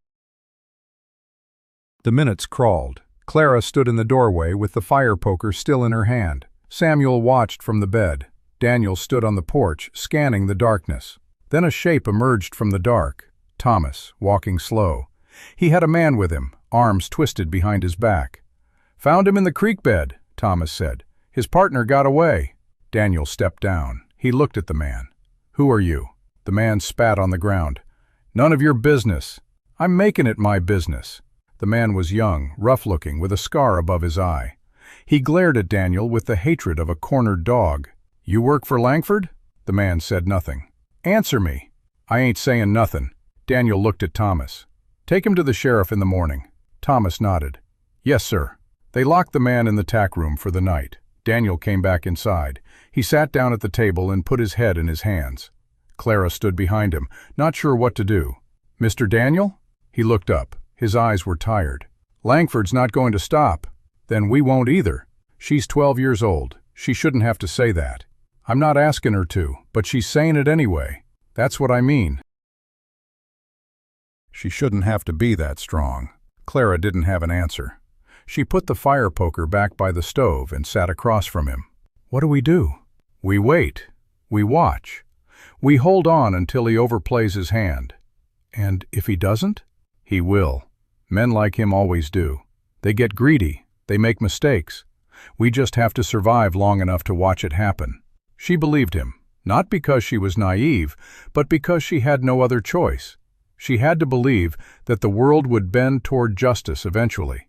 Speaker 1: The minutes crawled. Clara stood in the doorway with the fire poker still in her hand. Samuel watched from the bed. Daniel stood on the porch, scanning the darkness. Then a shape emerged from the dark. Thomas, walking slow. He had a man with him, arms twisted behind his back. "Found him in the creek bed," Thomas said. "His partner got away." Daniel stepped down. He looked at the man. "Who are you?" The man spat on the ground. "None of your business." "I'm making it my business." The man was young, rough-looking, with a scar above his eye. He glared at Daniel with the hatred of a cornered dog. "You work for Langford?" The man said nothing. "Answer me." "I ain't saying nothing." Daniel looked at Thomas. "Take him to the sheriff in the morning." Thomas nodded. "Yes, sir." They locked the man in the tack room for the night. Daniel came back inside. He sat down at the table and put his head in his hands. Clara stood behind him, not sure what to do. "Mr. Daniel?" He looked up. His eyes were tired. "Langford's not going to stop." "Then we won't either." "She's 12 years old. She shouldn't have to say that." "I'm not asking her to, but she's saying it anyway." "That's what I mean." She shouldn't have to be that strong. Clara didn't have an answer. She put the fire poker back by the stove and sat across from him. "What do we do?" "We wait. We watch. We hold on until he overplays his hand." "And if he doesn't?" "He will. Men like him always do. They get greedy. They make mistakes. We just have to survive long enough to watch it happen." She believed him, not because she was naive, but because she had no other choice. She had to believe that the world would bend toward justice eventually.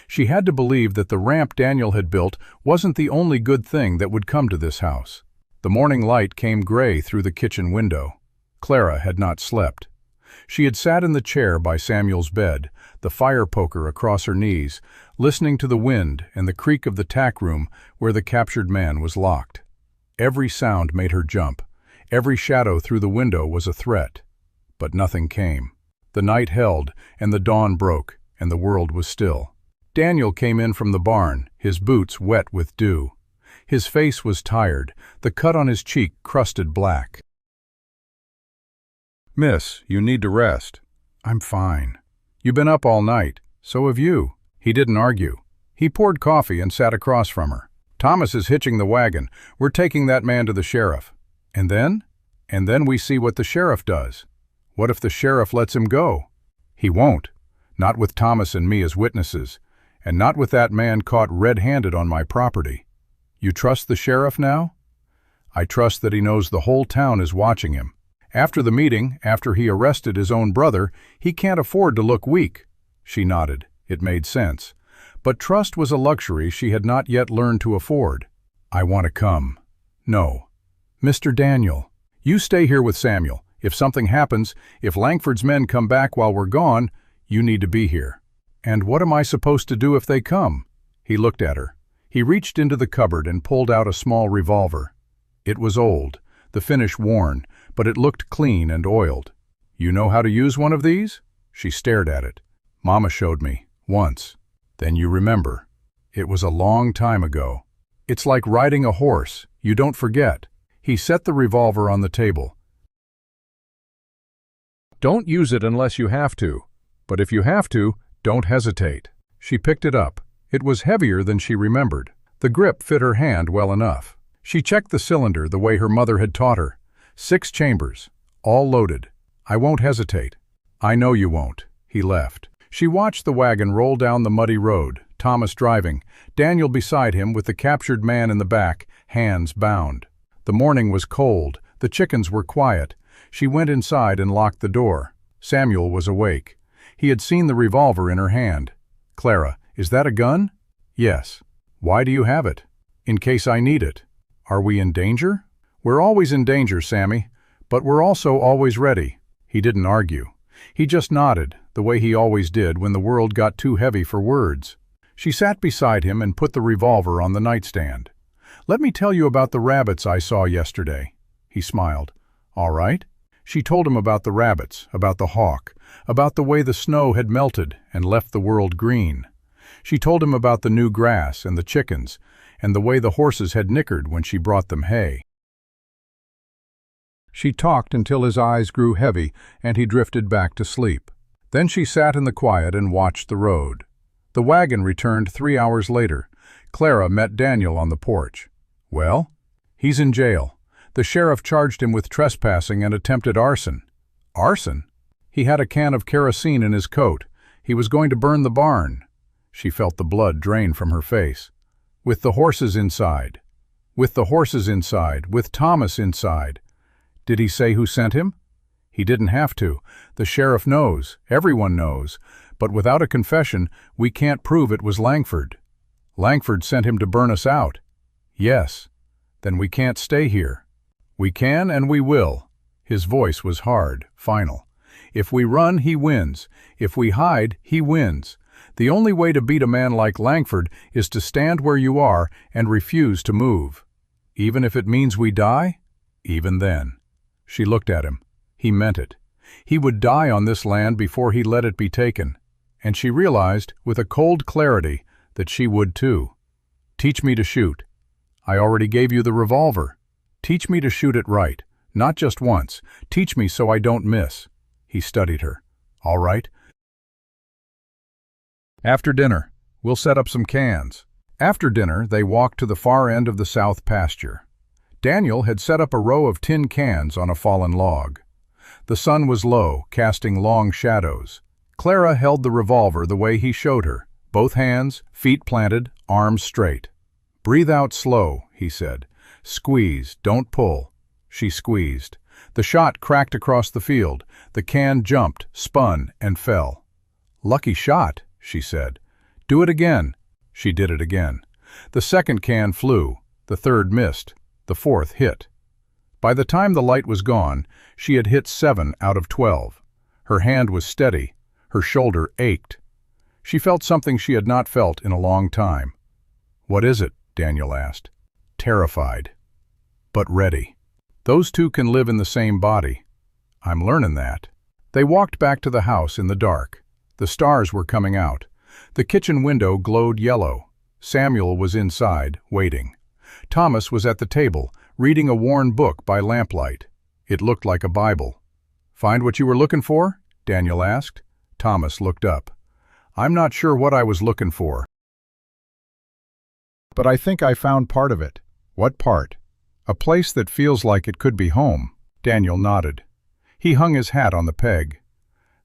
Speaker 1: She had to believe that the ramp Daniel had built wasn't the only good thing that would come to this house. The morning light came gray through the kitchen window. Clara had not slept. She had sat in the chair by Samuel's bed, the fire poker across her knees, listening to the wind and the creak of the tack room where the captured man was locked. Every sound made her jump. Every shadow through the window was a threat. But nothing came. The night held, and the dawn broke, and the world was still. Daniel came in from the barn, his boots wet with dew. His face was tired, the cut on his cheek crusted black. "Miss, you need to rest." "I'm fine." "You've been up all night. So have you." He didn't argue. He poured coffee and sat across from her. "Thomas is hitching the wagon. We're taking that man to the sheriff." And then? And then we see what the sheriff does. What if the sheriff lets him go? He won't. Not with Thomas and me as witnesses, and not with that man caught red-handed on my property. You trust the sheriff now? I trust that he knows the whole town is watching him. After the meeting, after he arrested his own brother, he can't afford to look weak. She nodded. It made sense. But trust was a luxury she had not yet learned to afford. I want to come. No. Mr. Daniel, you stay here with Samuel. If something happens, if Langford's men come back while we're gone, you need to be here. And what am I supposed to do if they come? He looked at her. He reached into the cupboard and pulled out a small revolver. It was old, the finish worn, but it looked clean and oiled. You know how to use one of these? She stared at it. Mama showed me, once. Then you remember. It was a long time ago. It's like riding a horse, you don't forget. He set the revolver on the table. Don't use it unless you have to, but if you have to, don't hesitate. She picked it up. It was heavier than she remembered. The grip fit her hand well enough. She checked the cylinder the way her mother had taught her. 6 chambers, all loaded. I won't hesitate. I know you won't. He left. She watched the wagon roll down the muddy road, Thomas driving, Daniel beside him with the captured man in the back, hands bound. The morning was cold. The chickens were quiet. She went inside and locked the door. Samuel was awake. He had seen the revolver in her hand. Clara, is that a gun? Yes. Why do you have it? In case I need it. Are we in danger? We're always in danger, Sammy, but we're also always ready. He didn't argue. He just nodded, the way he always did when the world got too heavy for words. She sat beside him and put the revolver on the nightstand. Let me tell you about the rabbits I saw yesterday. He smiled. All right. She told him about the rabbits, about the hawk, about the way the snow had melted and left the world green. She told him about the new grass and the chickens, and the way the horses had nickered when she brought them hay. She talked until his eyes grew heavy and he drifted back to sleep. Then she sat in the quiet and watched the road. The wagon returned 3 hours later. Clara met Daniel on the porch. Well? He's in jail. The sheriff charged him with trespassing and attempted arson. Arson? He had a can of kerosene in his coat. He was going to burn the barn. She felt the blood drain from her face. With the horses inside. With the horses inside. With Thomas inside. Did he say who sent him? He didn't have to. The sheriff knows. Everyone knows. But without a confession, we can't prove it was Langford. Langford sent him to burn us out. Yes. Then we can't stay here. We can and we will. His voice was hard, final. If we run, he wins. If we hide, he wins. The only way to beat a man like Langford is to stand where you are and refuse to move. Even if it means we die? Even then. She looked at him. He meant it. He would die on this land before he let it be taken. And she realized, with a cold clarity, that she would too. Teach me to shoot. I already gave you the revolver. Teach me to shoot it right, not just once. Teach me so I don't miss. He studied her. All right. After dinner, we'll set up some cans. After dinner, they walked to the far end of the south pasture. Daniel had set up a row of tin cans on a fallen log. The sun was low, casting long shadows. Clara held the revolver the way he showed her, both hands, feet planted, arms straight. Breathe out slow, he said. Squeeze, don't pull. She squeezed. The shot cracked across the field. The can jumped, spun, and fell. Lucky shot, she said. Do it again. She did it again. The second can flew. The third missed. The fourth hit. By the time the light was gone, she had hit 7 out of 12. Her hand was steady. Her shoulder ached. She felt something she had not felt in a long time. What is it? Daniel asked. Terrified. But ready. Those two can live in the same body. I'm learning that. They walked back to the house in the dark. The stars were coming out. The kitchen window glowed yellow. Samuel was inside, waiting. Thomas was at the table, reading a worn book by lamplight. It looked like a Bible. Find what you were looking for? Daniel asked. Thomas looked up. I'm not sure what I was looking for. But I think I found part of it. What part? A place that feels like it could be home. Daniel nodded. He hung his hat on the peg.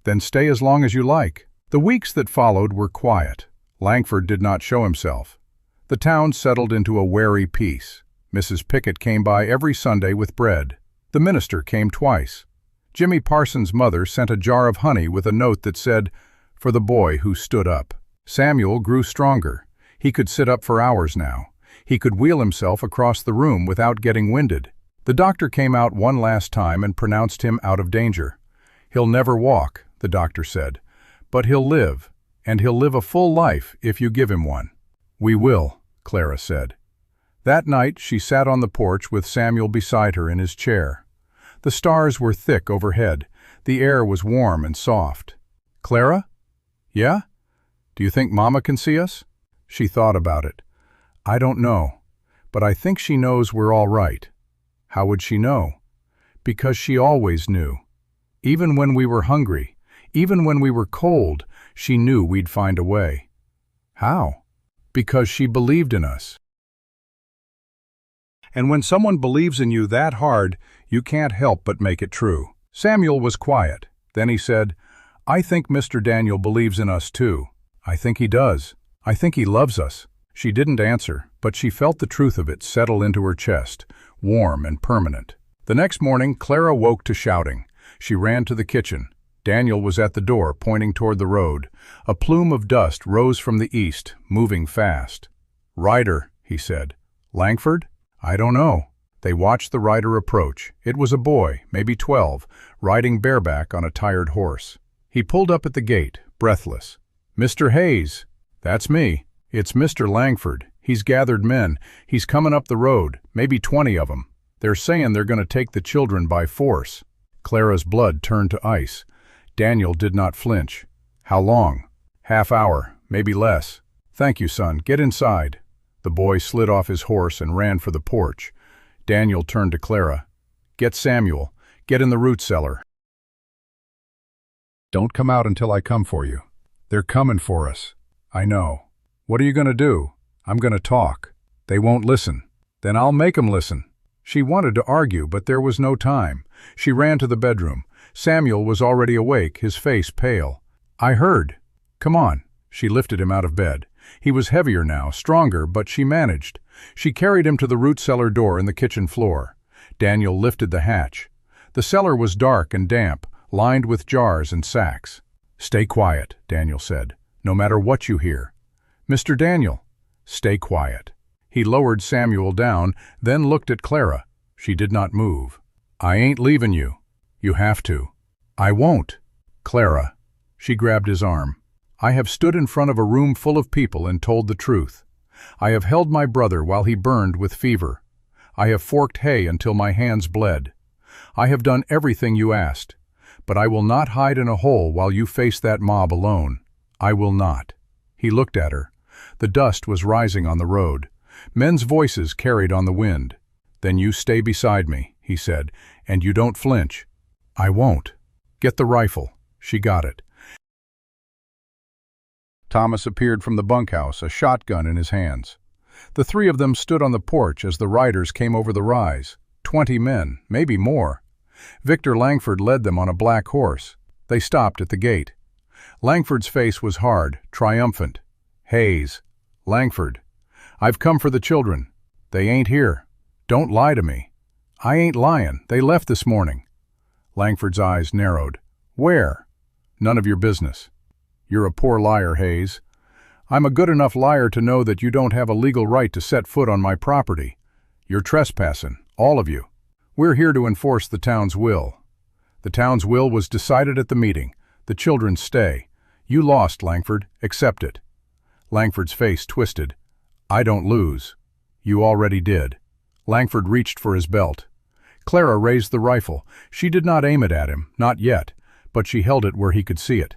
Speaker 1: Then stay as long as you like. The weeks that followed were quiet. Langford did not show himself. The town settled into a wary peace. Mrs. Pickett came by every Sunday with bread. The minister came twice. Jimmy Parsons' mother sent a jar of honey with a note that said, "For the boy who stood up." Samuel grew stronger. He could sit up for hours now. He could wheel himself across the room without getting winded. The doctor came out one last time and pronounced him out of danger. "He'll never walk," the doctor said, "but he'll live, and he'll live a full life if you give him one." "We will," Clara said. That night she sat on the porch with Samuel beside her in his chair. The stars were thick overhead. The air was warm and soft. "Clara? Yeah? Do you think Mama can see us?" She thought about it. "I don't know, but I think she knows we're all right." How would she know? Because she always knew. Even when we were hungry, even when we were cold, she knew we'd find a way. How? Because she believed in us. And when someone believes in you that hard, you can't help but make it true. Samuel was quiet. Then he said, "I think Mr. Daniel believes in us too. I think he does. I think he loves us." She didn't answer, but she felt the truth of it settle into her chest, warm and permanent. The next morning, Clara woke to shouting. She ran to the kitchen. Daniel was at the door, pointing toward the road. A plume of dust rose from the east, moving fast. "Rider," he said. "Langford?" "I don't know." They watched the rider approach. It was a boy, maybe 12, riding bareback on a tired horse. He pulled up at the gate, breathless. "Mr. Hayes." "That's me. It's Mr. Langford. He's gathered men. He's coming up the road, maybe 20 of 'em. They're saying they're going to take the children by force." Clara's blood turned to ice. Daniel did not flinch. "How long?" "Half hour, maybe less." "Thank you, son. Get inside." The boy slid off his horse and ran for the porch. Daniel turned to Clara. "Get Samuel. Get in the root cellar. Don't come out until I come for you. They're coming for us." "I know." "What are you going to do?" "I'm going to talk." "They won't listen." "Then I'll make 'em listen." She wanted to argue, but there was no time. She ran to the bedroom. Samuel was already awake, his face pale. "I heard." "Come on." She lifted him out of bed. He was heavier now, stronger, but she managed. She carried him to the root cellar door in the kitchen floor. Daniel lifted the hatch. The cellar was dark and damp, lined with jars and sacks. "Stay quiet," Daniel said, "no matter what you hear." "Mr. Daniel." "Stay quiet." He lowered Samuel down, then looked at Clara. She did not move. "I ain't leaving you. You have to." "I won't." "Clara." She grabbed his arm. "I have stood in front of a room full of people and told the truth. I have held my brother while he burned with fever. I have forked hay until my hands bled. I have done everything you asked. But I will not hide in a hole while you face that mob alone. I will not." He looked at her. The dust was rising on the road. Men's voices carried on the wind. "Then you stay beside me," he said, "and you don't flinch." "I won't." "Get the rifle." She got it. Thomas appeared from the bunkhouse, a shotgun in his hands. The three of them stood on the porch as the riders came over the rise. 20 men, maybe more. Victor Langford led them on a black horse. They stopped at the gate. Langford's face was hard, triumphant. "Hayes." "Langford." "I've come for the children." "They ain't here." "Don't lie to me." "I ain't lying. They left this morning." Langford's eyes narrowed. "Where?" "None of your business." "You're a poor liar, Hayes." "I'm a good enough liar to know that you don't have a legal right to set foot on my property. You're trespassing, all of you. We're here to enforce the town's will." "The town's will was decided at the meeting. The children stay. You lost, Langford. Accept it." Langford's face twisted. "I don't lose." "You already did." Langford reached for his belt. Clara raised the rifle. She did not aim it at him, not yet, but she held it where he could see it.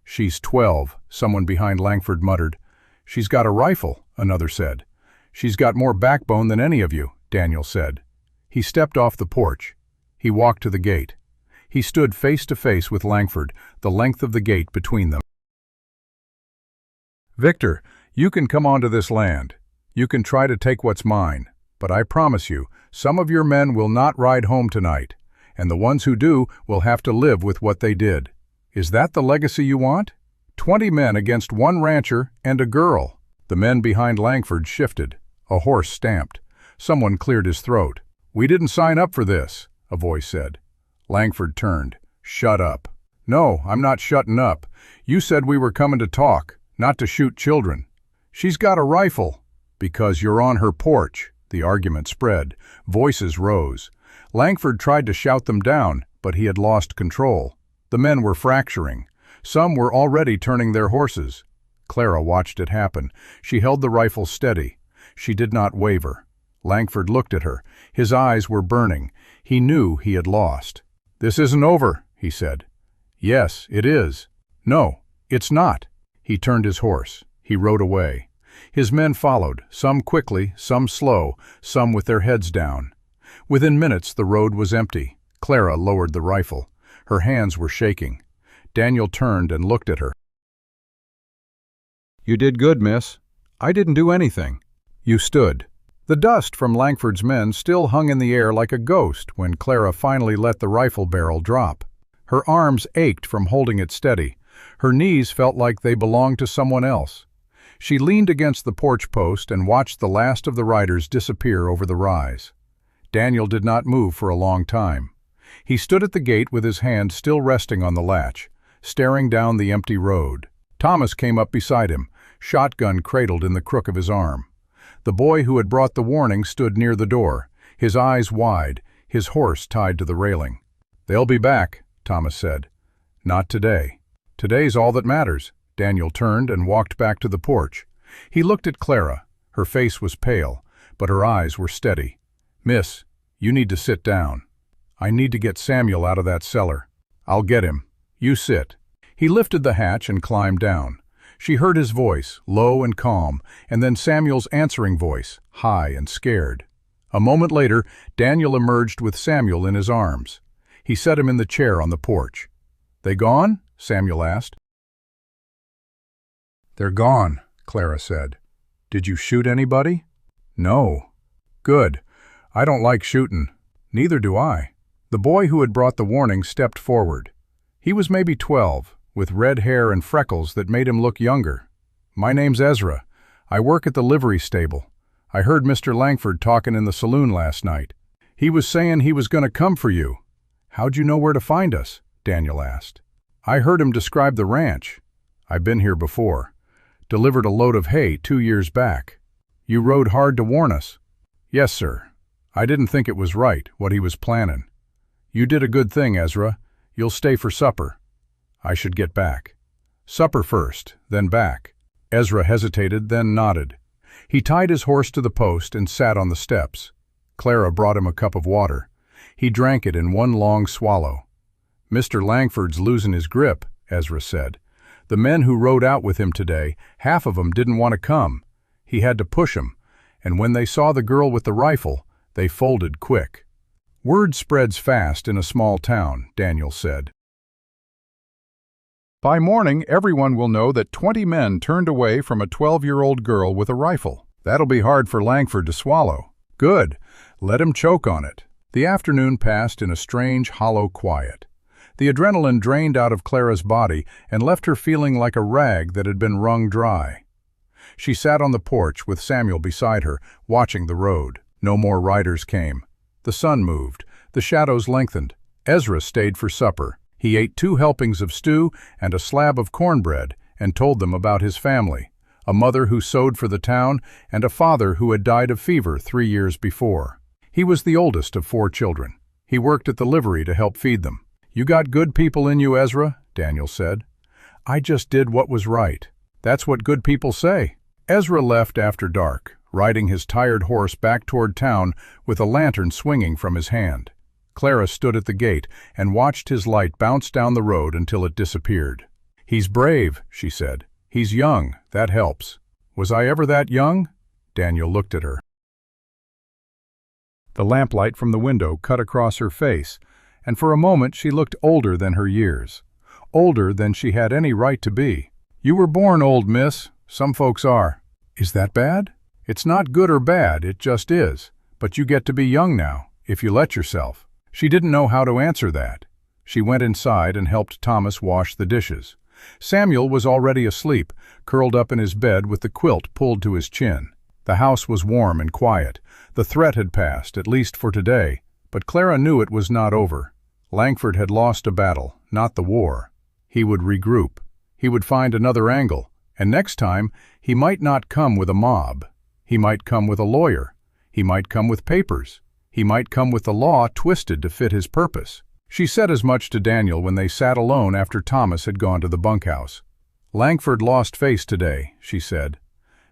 Speaker 1: "She's 12, someone behind Langford muttered. "She's got a rifle," another said. "She's got more backbone than any of you," Daniel said. He stepped off the porch. He walked to the gate. He stood face to face with Langford, the length of the gate between them. "Victor, you can come onto this land. You can try to take what's mine. but I promise you, some of your men will not ride home tonight, and the ones who do will have to live with what they did. Is that the legacy you want? 20 men against one rancher and a girl." The men behind Langford shifted. A horse stamped. Someone cleared his throat. "We didn't sign up for this," a voice said. Langford turned. "Shut up." "No, I'm not shutting up. You said we were coming to talk, not to shoot children." "She's got a rifle." "Because you're on her porch." The argument spread. Voices rose. Langford tried to shout them down, but he had lost control. The men were fracturing. Some were already turning their horses. Clara watched it happen. She held the rifle steady. She did not waver. Langford looked at her. His eyes were burning. He knew he had lost. "This isn't over," he said. "Yes, it is." "No, it's not." He turned his horse. He rode away. His men followed, some quickly, some slow, some with their heads down. Within minutes the road was empty. Clara lowered the rifle. Her hands were shaking. Daniel turned and looked at her. "You did good, miss. I didn't do anything." "You stood." The dust from Langford's men still hung in the air like a ghost when Clara finally let the rifle barrel drop. Her arms ached from holding it steady. Her knees felt like they belonged to someone else. She leaned against the porch post and watched the last of the riders disappear over the rise. Daniel did not move for a long time. He stood at the gate with his hand still resting on the latch, staring down the empty road. Thomas came up beside him, shotgun cradled in the crook of his arm. The boy who had brought the warning stood near the door, his eyes wide, his horse tied to the railing. "They'll be back," Thomas said. "Not today." "Today's all that matters." Daniel turned and walked back to the porch. He looked at Clara. Her face was pale, but her eyes were steady. "Miss, you need to sit down. I need to get Samuel out of that cellar." "I'll get him. You sit." He lifted the hatch and climbed down. She heard his voice, low and calm, and then Samuel's answering voice, high and scared. A moment later, Daniel emerged with Samuel in his arms. He set him in the chair on the porch. "They gone?" Samuel asked. "They're gone," Clara said. "Did you shoot anybody?" "No." "Good. I don't like shooting." "Neither do I." The boy who had brought the warning stepped forward. He was maybe 12, with red hair and freckles that made him look younger. "My name's Ezra. I work at the livery stable. I heard Mr. Langford talking in the saloon last night. He was saying he was going to come for you." "How'd you know where to find us?" Daniel asked. "I heard him describe the ranch. I've been here before. Delivered a load of hay 2 years back." "You rode hard to warn us." "Yes, sir. I didn't think it was right, what he was planning." "You did a good thing, Ezra. You'll stay for supper." "I should get back." "Supper first, then back." Ezra hesitated, then nodded. He tied his horse to the post and sat on the steps. Clara brought him a cup of water. He drank it in one long swallow. "Mr. Langford's losing his grip," Ezra said. "The men who rode out with him today, half of them didn't want to come. He had to push 'em, and when they saw the girl with the rifle, they folded quick." "Word spreads fast in a small town," Daniel said. "By morning, everyone will know that 20 men turned away from a 12-year-old girl with a rifle. That'll be hard for Langford to swallow." "Good. Let him choke on it." The afternoon passed in a strange, hollow quiet. The adrenaline drained out of Clara's body and left her feeling like a rag that had been wrung dry. She sat on the porch with Samuel beside her, watching the road. No more riders came. The sun moved. The shadows lengthened. Ezra stayed for supper. He ate 2 helpings of stew and a slab of cornbread and told them about his family, a mother who sewed for the town and a father who had died of fever 3 years before. He was the oldest of 4 children. He worked at the livery to help feed them. "You got good people in you, Ezra," Daniel said. "I just did what was right." "That's what good people say." Ezra left after dark, riding his tired horse back toward town with a lantern swinging from his hand. Clara stood at the gate and watched his light bounce down the road until it disappeared. "He's brave," she said. "He's young, that helps." "Was I ever that young?" Daniel looked at her. The lamplight from the window cut across her face, and for a moment she looked older than her years. Older than she had any right to be. "You were born old, miss. Some folks are." "Is that bad?" "It's not good or bad, it just is. But you get to be young now, if you let yourself. She didn't know how to answer that. She went inside and helped Thomas wash the dishes. Samuel was already asleep, curled up in his bed with the quilt pulled to his chin. The house was warm and quiet. The threat had passed, at least for today, but Clara knew it was not over. Langford had lost a battle, not the war. He would regroup. He would find another angle, and next time he might not come with a mob. He might come with a lawyer. He might come with papers. He might come with the law twisted to fit his purpose. She said as much to Daniel when they sat alone after Thomas had gone to the bunkhouse. "Langford lost face today," she said.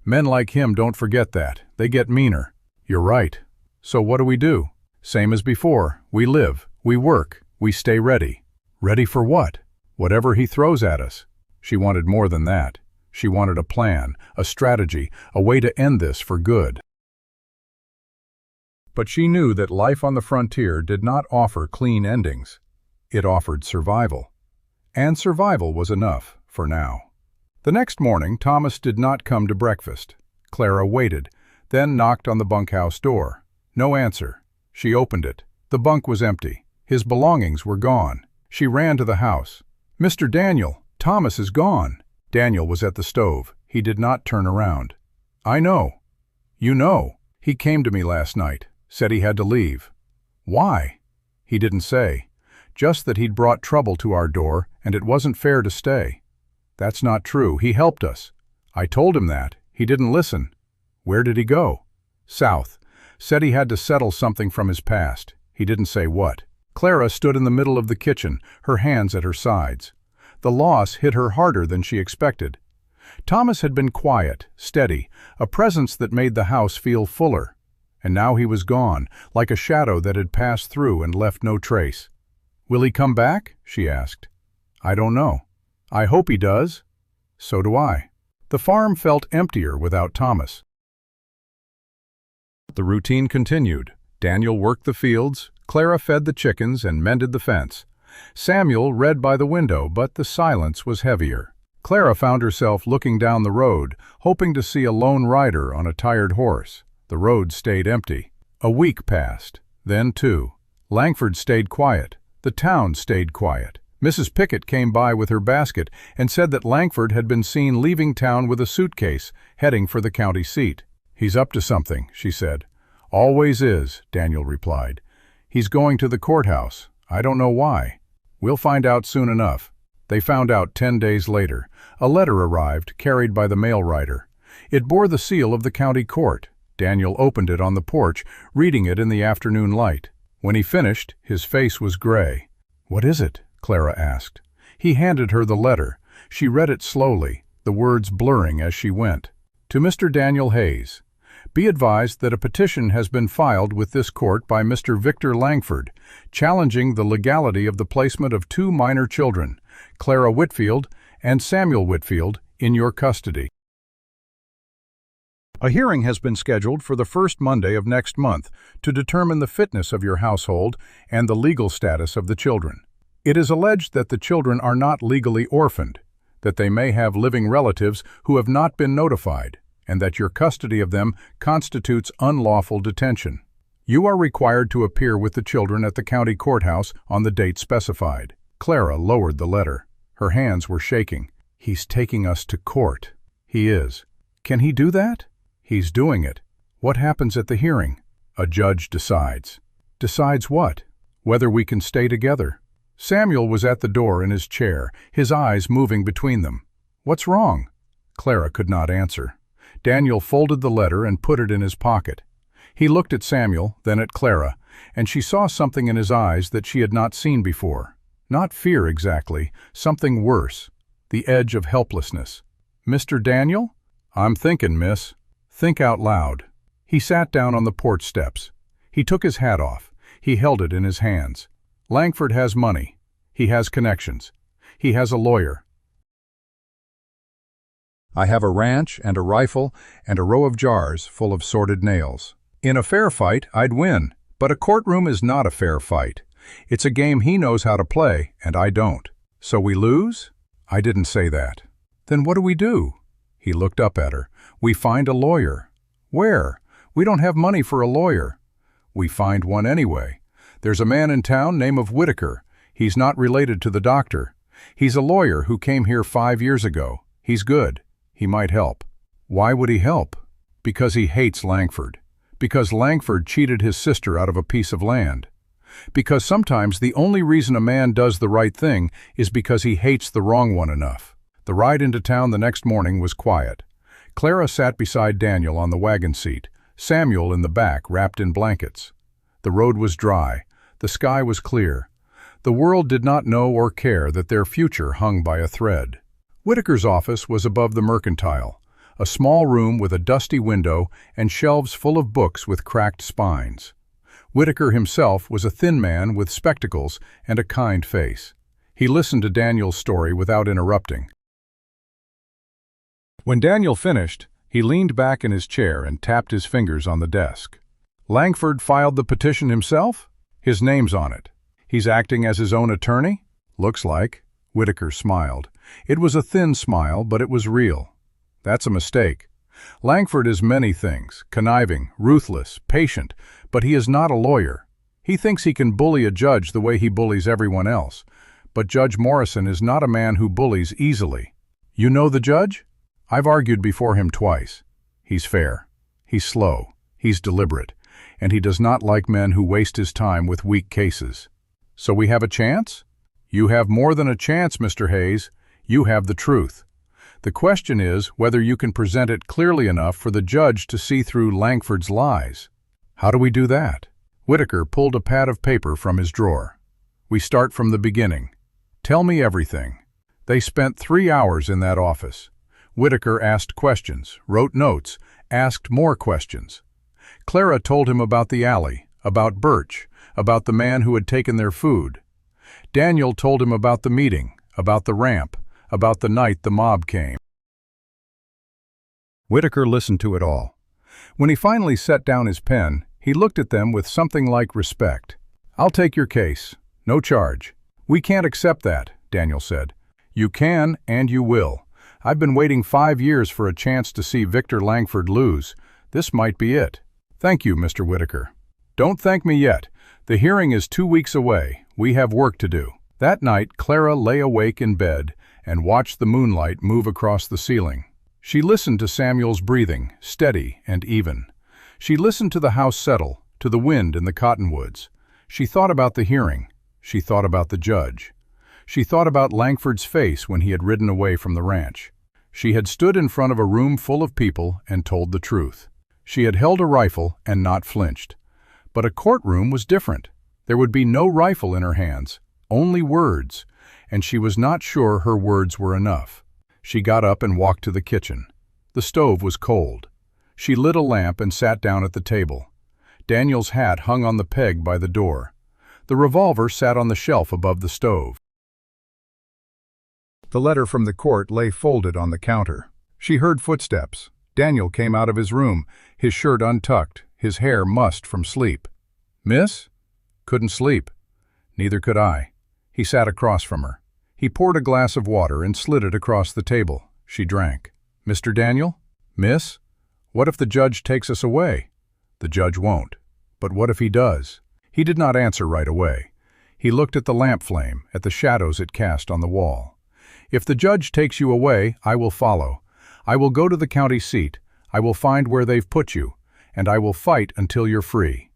Speaker 1: "Men like him don't forget that. They get meaner." "You're right. So what do? Same as before. We live, we work, we stay ready." "Ready for what?" "Whatever he throws at us." She wanted more than that. She wanted a plan, a strategy, a way to end this for good. But she knew that life on the frontier did not offer clean endings. It offered survival. And survival was enough, for now. The next morning, Thomas did not come to breakfast. Clara waited, then knocked on the bunkhouse door. No answer. She opened it. The bunk was empty. His belongings were gone. She ran to the house. "Mr. Daniel, Thomas is gone." Daniel was at the stove. He did not turn around. "I know." "You know. He came to me last night. Said he had to leave." "Why?" "He didn't say. Just that he'd brought trouble to our door and it wasn't fair to stay." "That's not true. He helped us." "I told him that. He didn't listen." "Where did he go?" "South. Said he had to settle something from his past. He didn't say what." Clara stood in the middle of the kitchen, her hands at her sides. The loss hit her harder than she expected. Thomas had been quiet, steady, a presence that made the house feel fuller. And now he was gone, like a shadow that had passed through and left no trace. "Will he come back?" she asked. "I don't know. I hope he does." "So do I." The farm felt emptier without Thomas. The routine continued. Daniel worked the fields, Clara fed the chickens and mended the fence. Samuel read by the window, but the silence was heavier. Clara found herself looking down the road, hoping to see a lone rider on a tired horse. The road stayed empty. A week passed, then 2. Langford stayed quiet. The town stayed quiet. Mrs. Pickett came by with her basket and said that Langford had been seen leaving town with a suitcase, heading for the county seat. "He's up to something," she said. "Always is," Daniel replied. "He's going to the courthouse. I don't know why. We'll find out soon enough." They found out 10 days later. A letter arrived, carried by the mail rider. It bore the seal of the county court. Daniel opened it on the porch, reading it in the afternoon light. When he finished, his face was gray. "What is it?" Clara asked. He handed her the letter. She read it slowly, the words blurring as she went. To Mr. Daniel Hayes. Be advised that a petition has been filed with this court by Mr. Victor Langford, challenging the legality of the placement of 2 minor children, Clara Whitfield and Samuel Whitfield, in your custody. A hearing has been scheduled for the first Monday of next month to determine the fitness of your household and the legal status of the children. It is alleged that the children are not legally orphaned, that they may have living relatives who have not been notified, and that your custody of them constitutes unlawful detention. You are required to appear with the children at the county courthouse on the date specified. Clara lowered the letter. Her hands were shaking. "He's taking us to court." "He is." "Can he do that?" "He's doing it." "What happens at the hearing?" "A judge decides." "Decides what?" "Whether we can stay together." Samuel was at the door in his chair, his eyes moving between them. "What's wrong?" Clara could not answer. Daniel folded the letter and put it in his pocket. He looked at Samuel, then at Clara, and she saw something in his eyes that she had not seen before. Not fear exactly, something worse, the edge of helplessness. "Mr. Daniel?" "I'm thinking, miss." "Think out loud." He sat down on the porch steps. He took his hat off. He held it in his hands. "Langford has money. He has connections. He has a lawyer. I have a ranch and a rifle and a row of jars full of sorted nails. In a fair fight, I'd win, but a courtroom is not a fair fight. It's a game he knows how to play, and I don't. So we lose?" "I didn't say that." "Then what do we do?" He looked up at her. "We find a lawyer." "Where? We don't have money for a lawyer." We find one anyway. There's a man in town named of Whitaker. He's not related to the doctor. He's a lawyer who came here 5 years ago. He's good. He might help. Why would he help? Because he hates Langford. Because Langford cheated his sister out of a piece of land. Because sometimes the only reason a man does the right thing is because he hates the wrong one enough. The ride into town the next morning was quiet. Clara sat beside Daniel on the wagon seat, Samuel in the back wrapped in blankets. The road was dry. The sky was clear. The world did not know or care that their future hung by a thread. Whitaker's office was above the mercantile, a small room with a dusty window and shelves full of books with cracked spines. Whitaker himself was a thin man with spectacles and a kind face. He listened to Daniel's story without interrupting. When Daniel finished, he leaned back in his chair and tapped his fingers on the desk. Langford filed the petition himself? His name's on it. He's acting as his own attorney? Looks like. Whitaker smiled. It was a thin smile, but it was real. That's a mistake. Langford is many things, conniving, ruthless, patient, but he is not a lawyer. He thinks he can bully a judge the way he bullies everyone else. But Judge Morrison is not a man who bullies easily. You know the judge? I've argued before him twice. He's fair. He's slow. He's deliberate. And he does not like men who waste his time with weak cases. So we have a chance? You have more than a chance, Mr. Hayes. You have the truth. The question is whether you can present it clearly enough for the judge to see through Langford's lies. How do we do that? Whitaker pulled a pad of paper from his drawer. We start from the beginning. Tell me everything. They spent 3 hours in that office. Whitaker asked questions, wrote notes, asked more questions. Clara told him about the alley, about Birch, about the man who had taken their food. Daniel told him about the meeting, about the ramp, about the night the mob came. Whitaker listened to it all. When he finally set down his pen, he looked at them with something like respect. I'll take your case. No charge. We can't accept that, Daniel said. You can and you will. I've been waiting 5 years for a chance to see Victor Langford lose. This might be it. Thank you, Mr. Whitaker. Don't thank me yet. The hearing is 2 weeks away. We have work to do. That night, Clara lay awake in bed and watched the moonlight move across the ceiling. She listened to Samuel's breathing, steady and even. She listened to the house settle, to the wind in the cottonwoods. She thought about the hearing. She thought about the judge. She thought about Langford's face when he had ridden away from the ranch. She had stood in front of a room full of people and told the truth. She had held a rifle and not flinched. But a courtroom was different. There would be no rifle in her hands, only words, and she was not sure her words were enough. She got up and walked to the kitchen. The stove was cold. She lit a lamp and sat down at the table. Daniel's hat hung on the peg by the door. The revolver sat on the shelf above the stove. The letter from the court lay folded on the counter. She heard footsteps. Daniel came out of his room, his shirt untucked, his hair mussed from sleep. Miss? Couldn't sleep. Neither could I. He sat across from her. He poured a glass of water and slid it across the table. She drank. Mr. Daniel? Miss? What if the judge takes us away? The judge won't. But what if he does? He did not answer right away. He looked at the lamp flame, at the shadows it cast on the wall. If the judge takes you away, I will follow. I will go to the county seat. I will find where they've put you, and I will fight until you're free.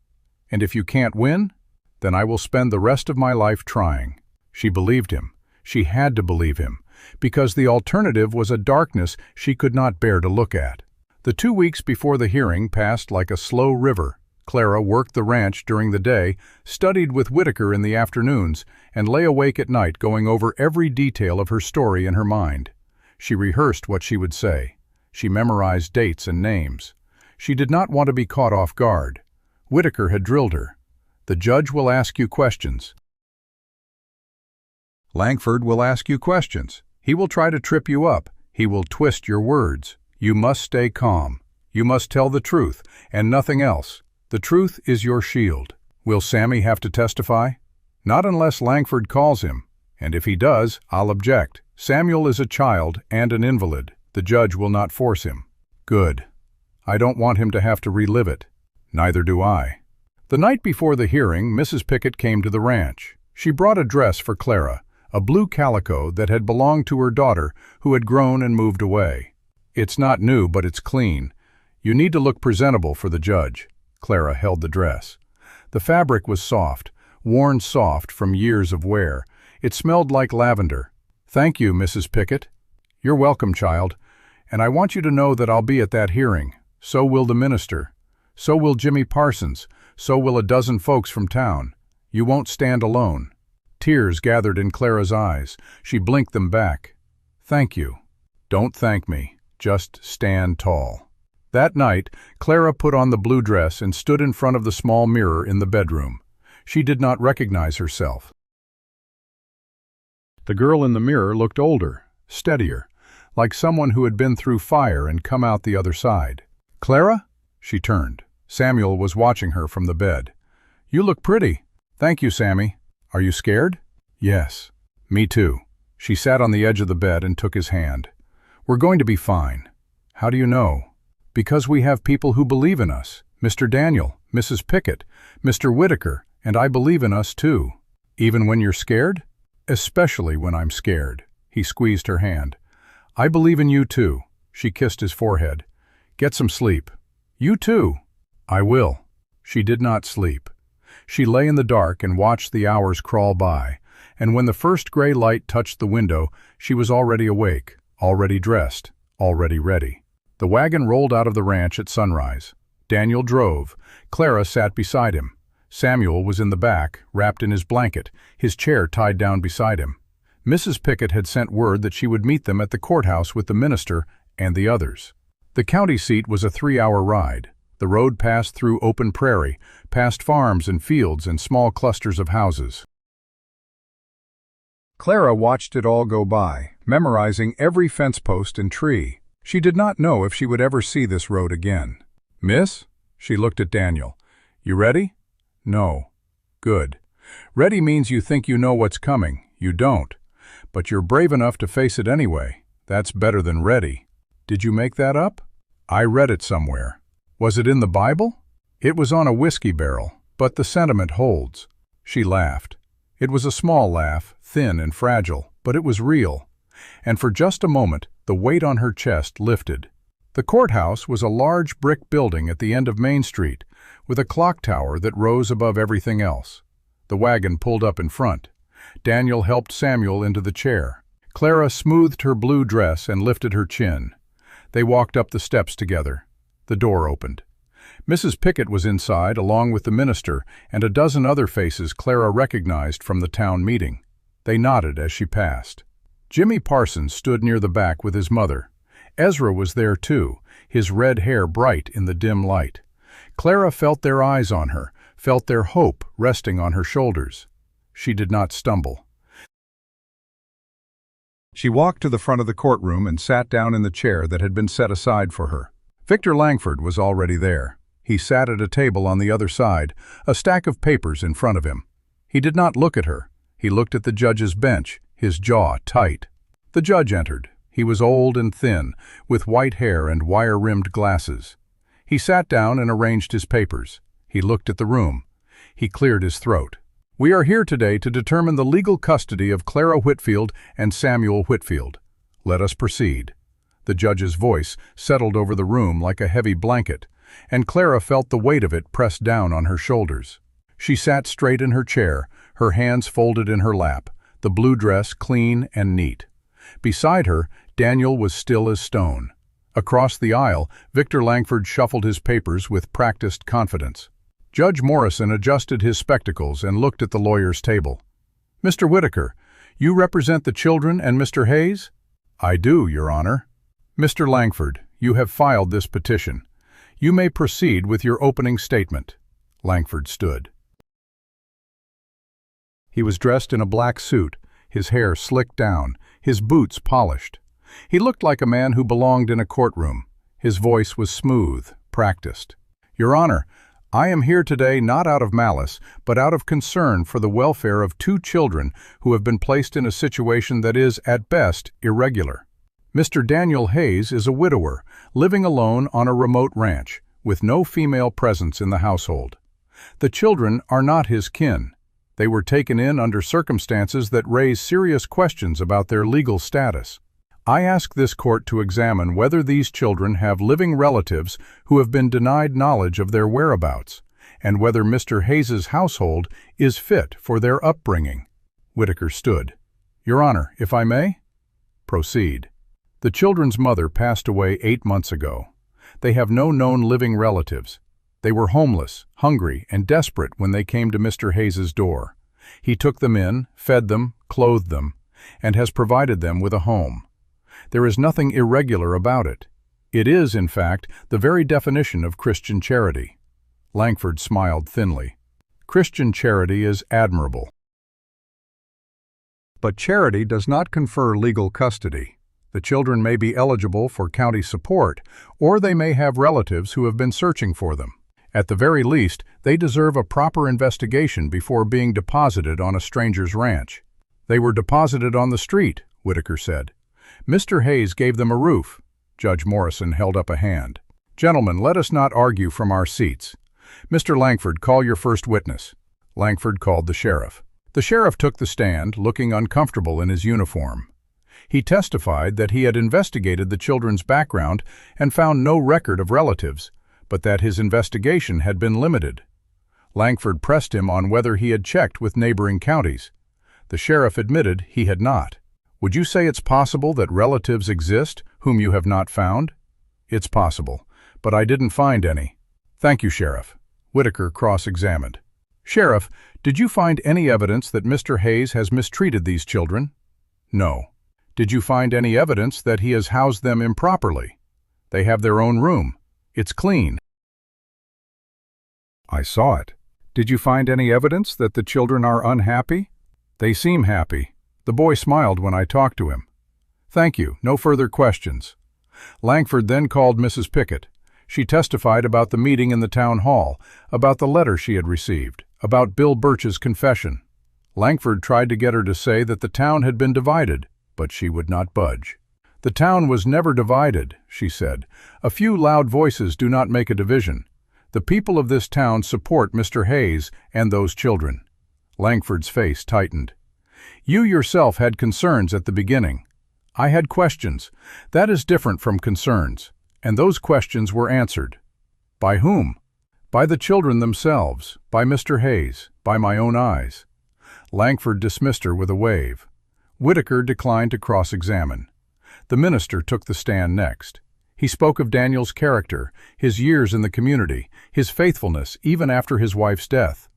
Speaker 1: And if you can't win, then I will spend the rest of my life trying. She believed him. She had to believe him, because the alternative was a darkness she could not bear to look at. The 2 weeks before the hearing passed like a slow river. Clara worked the ranch during the day, studied with Whitaker in the afternoons, and lay awake at night going over every detail of her story in her mind. She rehearsed what she would say. She memorized dates and names. She did not want to be caught off guard. Whitaker had drilled her. The judge will ask you questions. Langford will ask you questions. He will try to trip you up. He will twist your words. You must stay calm. You must tell the truth, and nothing else. The truth is your shield. Will Sammy have to testify? Not unless Langford calls him. And if he does, I'll object. Samuel is a child and an invalid. The judge will not force him. Good. I don't want him to have to relive it. Neither do I. The night before the hearing, Mrs. Pickett came to the ranch. She brought a dress for Clara, a blue calico that had belonged to her daughter who had grown and moved away. "It's not new, but it's clean. You need to look presentable for the judge." Clara held the dress. The fabric was soft, worn soft from years of wear. It smelled like lavender. "Thank you, Mrs. Pickett." "You're welcome, child. And I want you to know that I'll be at that hearing. So will the minister. So will Jimmy Parsons. So will a dozen folks from town. You won't stand alone." Tears gathered in Clara's eyes. She blinked them back. "Thank you." "Don't thank me. Just stand tall." That night, Clara put on the blue dress and stood in front of the small mirror in the bedroom. She did not recognize herself. The girl in the mirror looked older, steadier, like someone who had been through fire and come out the other side. "Clara?" She turned. Samuel was watching her from the bed. "You look pretty." "Thank you, Sammy." "Are you scared?" "Yes." "Me too." She sat on the edge of the bed and took his hand. "We're going to be fine." "How do you know?" "Because we have people who believe in us. Mr. Daniel, Mrs. Pickett, Mr. Whitaker, and I believe in us too." "Even when you're scared?" "Especially when I'm scared." He squeezed her hand. "I believe in you too." She kissed his forehead. "Get some sleep." "You too." "I will." She did not sleep. She lay in the dark and watched the hours crawl by, and when the first gray light touched the window, she was already awake, already dressed, already ready. The wagon rolled out of the ranch at sunrise. Daniel drove. Clara sat beside him. Samuel was in the back, wrapped in his blanket, his chair tied down beside him. Mrs. Pickett had sent word that she would meet them at the courthouse with the minister and the others. The county seat was a 3-hour ride. The road passed through open prairie, past farms and fields and small clusters of houses. Clara watched it all go by, memorizing every fence post and tree. She did not know if she would ever see this road again. "Miss?" She looked at Daniel. "You ready?" "No." "Good. Ready means you think you know what's coming. You don't. But you're brave enough to face it anyway. That's better than ready." "Did you make that up?" "I read it somewhere." "Was it in the Bible?" "It was on a whiskey barrel, but the sentiment holds." She laughed. It was a small laugh, thin and fragile, but it was real. And for just a moment, the weight on her chest lifted. The courthouse was a large brick building at the end of Main Street, with a clock tower that rose above everything else. The wagon pulled up in front. Daniel helped Samuel into the chair. Clara smoothed her blue dress and lifted her chin. They walked up the steps together. The door opened. Mrs. Pickett was inside, along with the minister and a dozen other faces Clara recognized from the town meeting. They nodded as she passed. Jimmy Parsons stood near the back with his mother. Ezra was there too, his red hair bright in the dim light. Clara felt their eyes on her, felt their hope resting on her shoulders. She did not stumble. She walked to the front of the courtroom and sat down in the chair that had been set aside for her. Victor Langford was already there. He sat at a table on the other side, a stack of papers in front of him. He did not look at her. He looked at the judge's bench, his jaw tight. The judge entered. He was old and thin, with white hair and wire-rimmed glasses. He sat down and arranged his papers. He looked at the room. He cleared his throat. "We are here today to determine the legal custody of Clara Whitfield and Samuel Whitfield. Let us proceed." The judge's voice settled over the room like a heavy blanket, and Clara felt the weight of it pressed down on her shoulders. She sat straight in her chair, her hands folded in her lap, the blue dress clean and neat. Beside her, Daniel was still as stone. Across the aisle, Victor Langford shuffled his papers with practiced confidence. Judge Morrison adjusted his spectacles and looked at the lawyer's table. "Mr. Whitaker, you represent the children and Mr. Hayes?" "I do, Your Honor." "Mr. Langford, you have filed this petition. You may proceed with your opening statement." Langford stood. He was dressed in a black suit, his hair slicked down, his boots polished. He looked like a man who belonged in a courtroom. His voice was smooth, practiced. "Your Honor, I am here today not out of malice, but out of concern for the welfare of 2 children who have been placed in a situation that is, at best, irregular. Mr. Daniel Hayes is a widower, living alone on a remote ranch, with no female presence in the household. The children are not his kin. They were taken in under circumstances that raise serious questions about their legal status. I ask this court to examine whether these children have living relatives who have been denied knowledge of their whereabouts, and whether Mr. Hayes's household is fit for their upbringing. Whitaker stood. Your Honor, if I may? Proceed. The children's mother passed away 8 months ago. They have no known living relatives. They were homeless, hungry, and desperate when they came to Mr. Hayes's door. He took them in, fed them, clothed them, and has provided them with a home. There is nothing irregular about it. It is, in fact, the very definition of Christian charity. Langford smiled thinly. Christian charity is admirable. But charity does not confer legal custody. The children may be eligible for county support, or they may have relatives who have been searching for them. At the very least, they deserve a proper investigation before being deposited on a stranger's ranch. They were deposited on the street, Whitaker said. Mr. Hayes gave them a roof. Judge Morrison held up a hand. Gentlemen, let us not argue from our seats. Mr. Langford, call your first witness. Langford called the sheriff. The sheriff took the stand, looking uncomfortable in his uniform. He testified that he had investigated the children's background and found no record of relatives, but that his investigation had been limited. Langford pressed him on whether he had checked with neighboring counties. The sheriff admitted he had not. Would you say it's possible that relatives exist whom you have not found? It's possible, but I didn't find any. Thank you, Sheriff. Whitaker cross-examined. Sheriff, did you find any evidence that Mr. Hayes has mistreated these children? No. Did you find any evidence that he has housed them improperly? They have their own room. It's clean. I saw it. Did you find any evidence that the children are unhappy? They seem happy. The boy smiled when I talked to him. Thank you. No further questions. Langford then called Mrs. Pickett. She testified about the meeting in the town hall, about the letter she had received, about Bill Birch's confession. Langford tried to get her to say that the town had been divided, but she would not budge. The town was never divided, she said. A few loud voices do not make a division. The people of this town support Mr. Hayes and those children. Langford's face tightened. You yourself had concerns at the beginning. I had questions. That is different from concerns. And those questions were answered. By whom? By the children themselves, by Mr. Hayes, by my own eyes. Langford dismissed her with a wave. Whitaker declined to cross-examine. The minister took the stand next. He spoke of Daniel's character, his years in the community, his faithfulness even after his wife's death.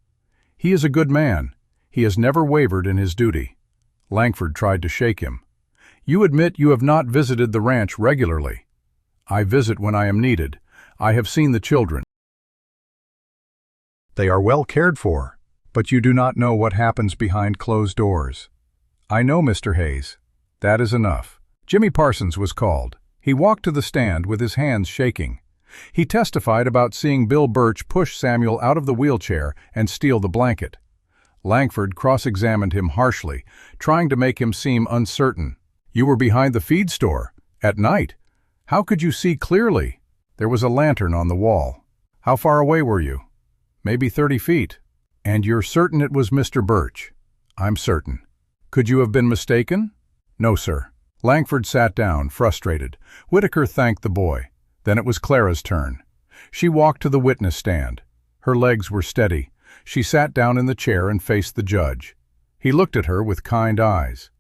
Speaker 1: He is a good man. He has never wavered in his duty. Langford tried to shake him. You admit you have not visited the ranch regularly. I visit when I am needed. I have seen the children. They are well cared for, but you do not know what happens behind closed doors. I know, Mr. Hayes. That is enough. Jimmy Parsons was called. He walked to the stand with his hands shaking. He testified about seeing Bill Birch push Samuel out of the wheelchair and steal the blanket. Langford cross-examined him harshly, trying to make him seem uncertain. You were behind the feed store, at night. How could you see clearly? There was a lantern on the wall. How far away were you? Maybe 30 feet. And you're certain it was Mr. Birch? I'm certain. Could you have been mistaken? No, sir. Langford sat down, frustrated. Whitaker thanked the boy. Then it was Clara's turn. She walked to the witness stand. Her legs were steady. She sat down in the chair and faced the judge. He looked at her with kind eyes.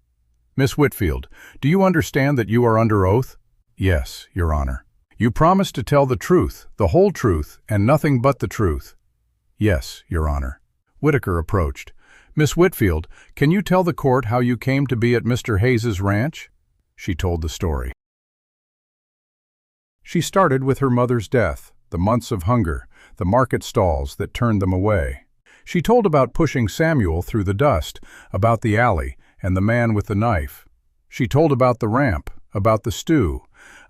Speaker 1: Miss Whitfield, do you understand that you are under oath? Yes, Your Honor. You promise to tell the truth, the whole truth, and nothing but the truth? Yes, Your Honor. Whitaker approached. Miss Whitfield, can you tell the court how you came to be at Mr. Hayes's ranch? She told the story. She started with her mother's death, the months of hunger, the market stalls that turned them away. She told about pushing Samuel through the dust, about the alley, and the man with the knife. She told about the ramp, about the stew,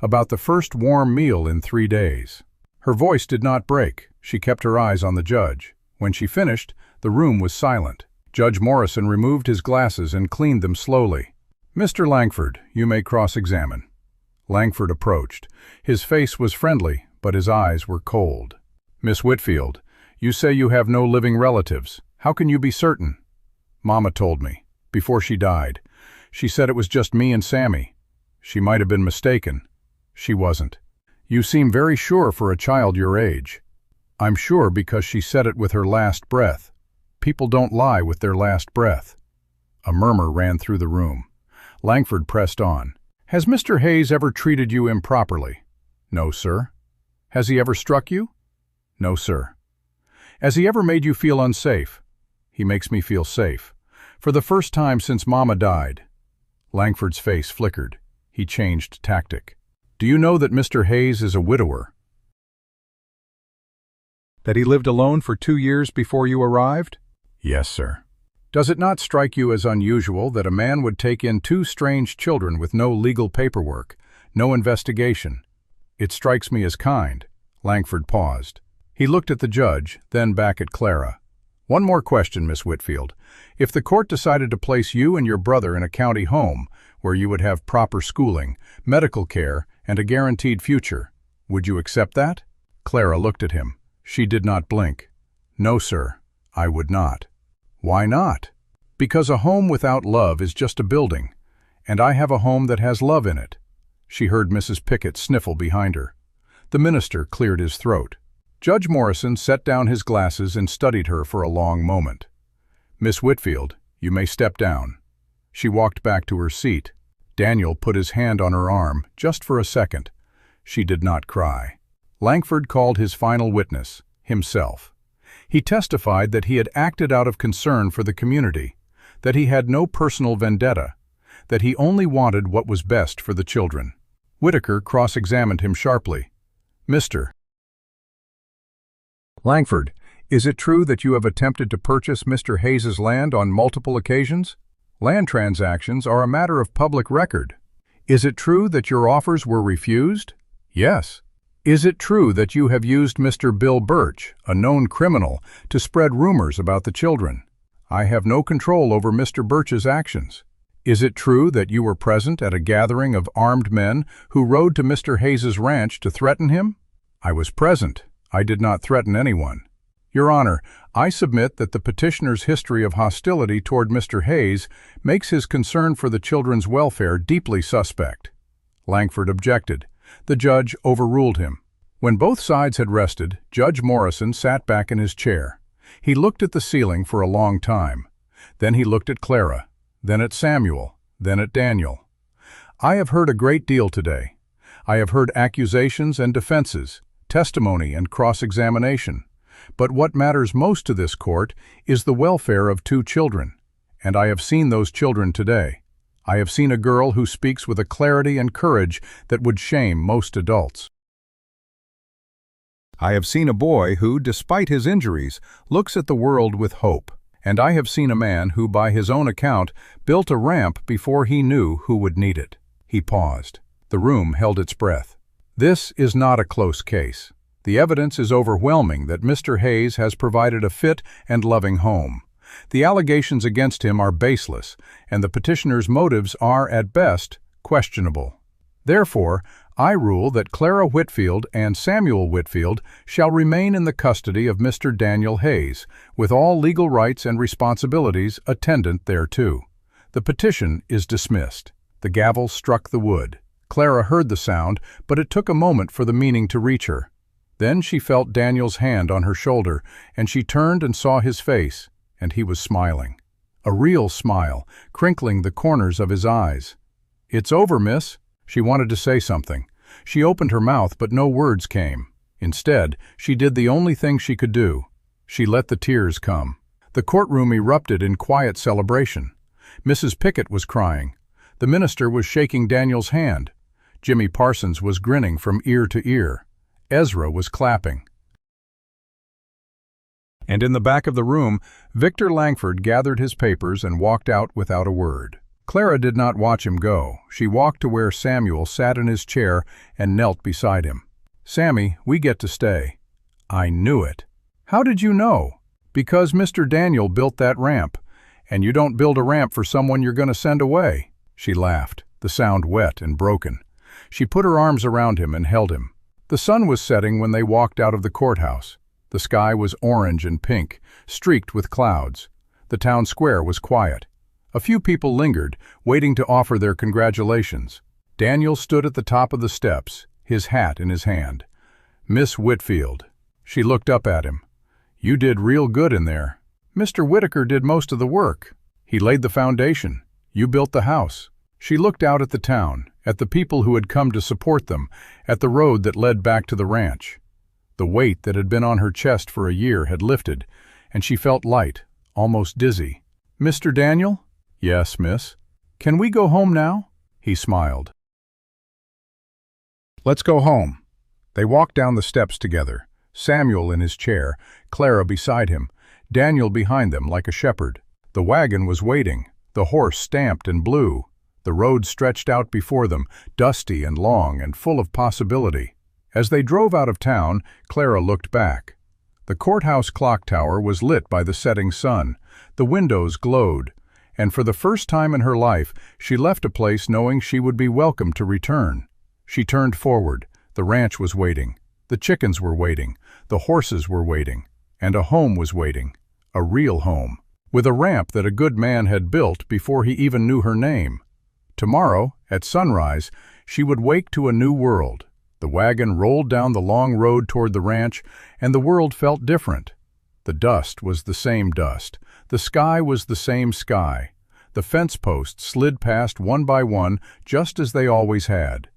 Speaker 1: about the first warm meal in 3 days. Her voice did not break. She kept her eyes on the judge. When she finished, the room was silent. Judge Morrison removed his glasses and cleaned them slowly. Mr. Langford, you may cross-examine. Langford approached. His face was friendly, but his eyes were cold. Miss Whitfield, You say you have no living relatives. How can you be certain? Mama told me, before she died. She said it was just me and Sammy. She might have been mistaken. She wasn't. You seem very sure for a child your age. I'm sure because she said it with her last breath. People don't lie with their last breath. A murmur ran through the room. Langford pressed on. Has Mr. Hayes ever treated you improperly? No, sir. Has he ever struck you? No, sir. Has he ever made you feel unsafe? He makes me feel safe. For the first time since Mama died. Langford's face flickered. He changed tactic. Do you know that Mr. Hayes is a widower? That he lived alone for 2 years before you arrived? Yes, sir. Does it not strike you as unusual that a man would take in 2 strange children with no legal paperwork, no investigation? It strikes me as kind. Langford paused. He looked at the judge, then back at Clara. One more question, Miss Whitfield. If the court decided to place you and your brother in a county home, where you would have proper schooling, medical care, and a guaranteed future, would you accept that? Clara looked at him. She did not blink. No, sir, I would not. Why not? Because a home without love is just a building, and I have a home that has love in it. She heard Mrs. Pickett sniffle behind her. The minister cleared his throat. Judge Morrison set down his glasses and studied her for a long moment. Miss Whitfield, you may step down. She walked back to her seat. Daniel put his hand on her arm, just for a second. She did not cry. Langford called his final witness, himself. He testified that he had acted out of concern for the community, that he had no personal vendetta, that he only wanted what was best for the children. Whitaker cross-examined him sharply. Mr. Langford, is it true that you have attempted to purchase Mr. Hayes's land on multiple occasions? Land transactions are a matter of public record. Is it true that your offers were refused? Yes. Is it true that you have used Mr. Bill Birch, a known criminal, to spread rumors about the children? I have no control over Mr. Birch's actions. Is it true that you were present at a gathering of armed men who rode to Mr. Hayes's ranch to threaten him? I was present. I did not threaten anyone. Your Honor, I submit that the petitioner's history of hostility toward Mr. Hayes makes his concern for the children's welfare deeply suspect. Langford objected. The judge overruled him. When both sides had rested, Judge Morrison sat back in his chair. He looked at the ceiling for a long time. Then he looked at Clara, then at Samuel, then at Daniel. I have heard a great deal today. I have heard accusations and defenses, testimony and cross-examination. But what matters most to this court is the welfare of 2 children, and I have seen those children today. I have seen a girl who speaks with a clarity and courage that would shame most adults. I have seen a boy who, despite his injuries, looks at the world with hope. And I have seen a man who, by his own account, built a ramp before he knew who would need it. He paused. The room held its breath. This is not a close case. The evidence is overwhelming that Mr. Hayes has provided a fit and loving home. The allegations against him are baseless, and the petitioner's motives are, at best, questionable. Therefore, I rule that Clara Whitfield and Samuel Whitfield shall remain in the custody of Mr. Daniel Hayes, with all legal rights and responsibilities attendant thereto. The petition is dismissed. The gavel struck the wood. Clara heard the sound, but it took a moment for the meaning to reach her. Then she felt Daniel's hand on her shoulder, and she turned and saw his face, and he was smiling. A real smile, crinkling the corners of his eyes. "It's over, miss." She wanted to say something. She opened her mouth, but no words came. Instead, she did the only thing she could do. She let the tears come. The courtroom erupted in quiet celebration. Mrs. Pickett was crying. The minister was shaking Daniel's hand. Jimmy Parsons was grinning from ear to ear. Ezra was clapping. And in the back of the room, Victor Langford gathered his papers and walked out without a word. Clara did not watch him go. She walked to where Samuel sat in his chair and knelt beside him. "Sammy, we get to stay." "I knew it." "How did you know?" "Because Mr. Daniel built that ramp, and you don't build a ramp for someone you're going to send away." She laughed, the sound wet and broken. She put her arms around him and held him. The sun was setting when they walked out of the courthouse. The sky was orange and pink, streaked with clouds. The town square was quiet. A few people lingered, waiting to offer their congratulations. Daniel stood at the top of the steps, his hat in his hand. "Miss Whitfield." She looked up at him. "You did real good in there. Mr. Whitaker did most of the work. He laid the foundation. You built the house." She looked out at the town, at the people who had come to support them, at the road that led back to the ranch. The weight that had been on her chest for a year had lifted, and she felt light, almost dizzy. "Mr. Daniel?" "Yes, miss." "Can we go home now?" He smiled. "Let's go home." They walked down the steps together, Samuel in his chair, Clara beside him, Daniel behind them like a shepherd. The wagon was waiting, the horse stamped and blew. The road stretched out before them, dusty and long and full of possibility. As they drove out of town, Clara looked back. The courthouse clock tower was lit by the setting sun. The windows glowed, and for the first time in her life, she left a place knowing she would be welcome to return. She turned forward. The ranch was waiting. The chickens were waiting. The horses were waiting. And a home was waiting. A real home. With a ramp that a good man had built before he even knew her name. Tomorrow, at sunrise, she would wake to a new world. The wagon rolled down the long road toward the ranch, and the world felt different. The dust was the same dust. The sky was the same sky. The fence posts slid past one by one, just as they always had.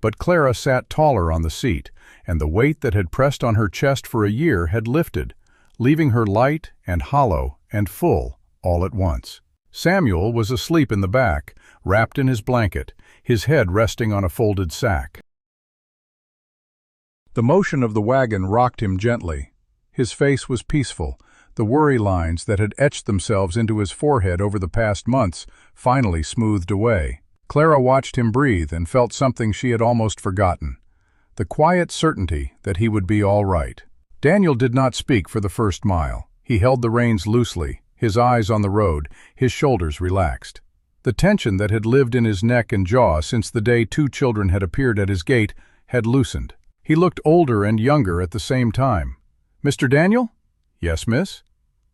Speaker 1: But Clara sat taller on the seat, and the weight that had pressed on her chest for a year had lifted, leaving her light and hollow and full all at once. Samuel was asleep in the back, wrapped in his blanket, his head resting on a folded sack. The motion of the wagon rocked him gently. His face was peaceful. The worry lines that had etched themselves into his forehead over the past months finally smoothed away. Clara watched him breathe and felt something she had almost forgotten. The quiet certainty that he would be all right. Daniel did not speak for the first mile. He held the reins loosely, his eyes on the road, his shoulders relaxed. The tension that had lived in his neck and jaw since the day 2 children had appeared at his gate had loosened. He looked older and younger at the same time. "Mr. Daniel?" "Yes, miss."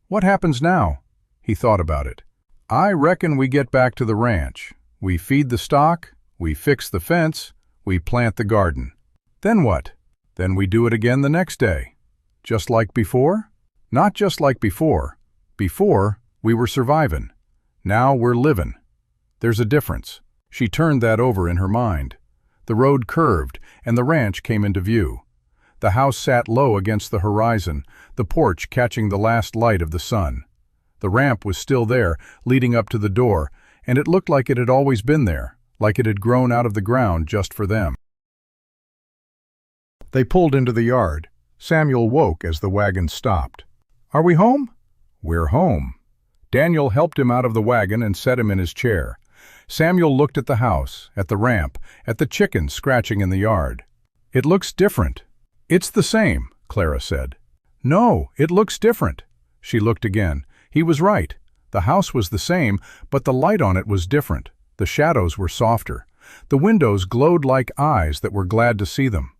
Speaker 1: "What happens now?" He thought about it. "I reckon we get back to the ranch. We feed the stock, we fix the fence, we plant the garden. Then what? Then we do it again the next day. Just like before? Not just like before. Before, we were surviving. Now we're living. There's a difference." She turned that over in her mind. The road curved, and the ranch came into view. The house sat low against the horizon, the porch catching the last light of the sun. The ramp was still there, leading up to the door, and it looked like it had always been there, like it had grown out of the ground just for them. They pulled into the yard. Samuel woke as the wagon stopped. "Are we home?" "We're home." Daniel helped him out of the wagon and set him in his chair. Samuel looked at the house, at the ramp, at the chickens scratching in the yard. "It looks different." "It's the same," Clara said. "No, it looks different." She looked again. He was right. The house was the same, but the light on it was different. The shadows were softer. The windows glowed like eyes that were glad to see them.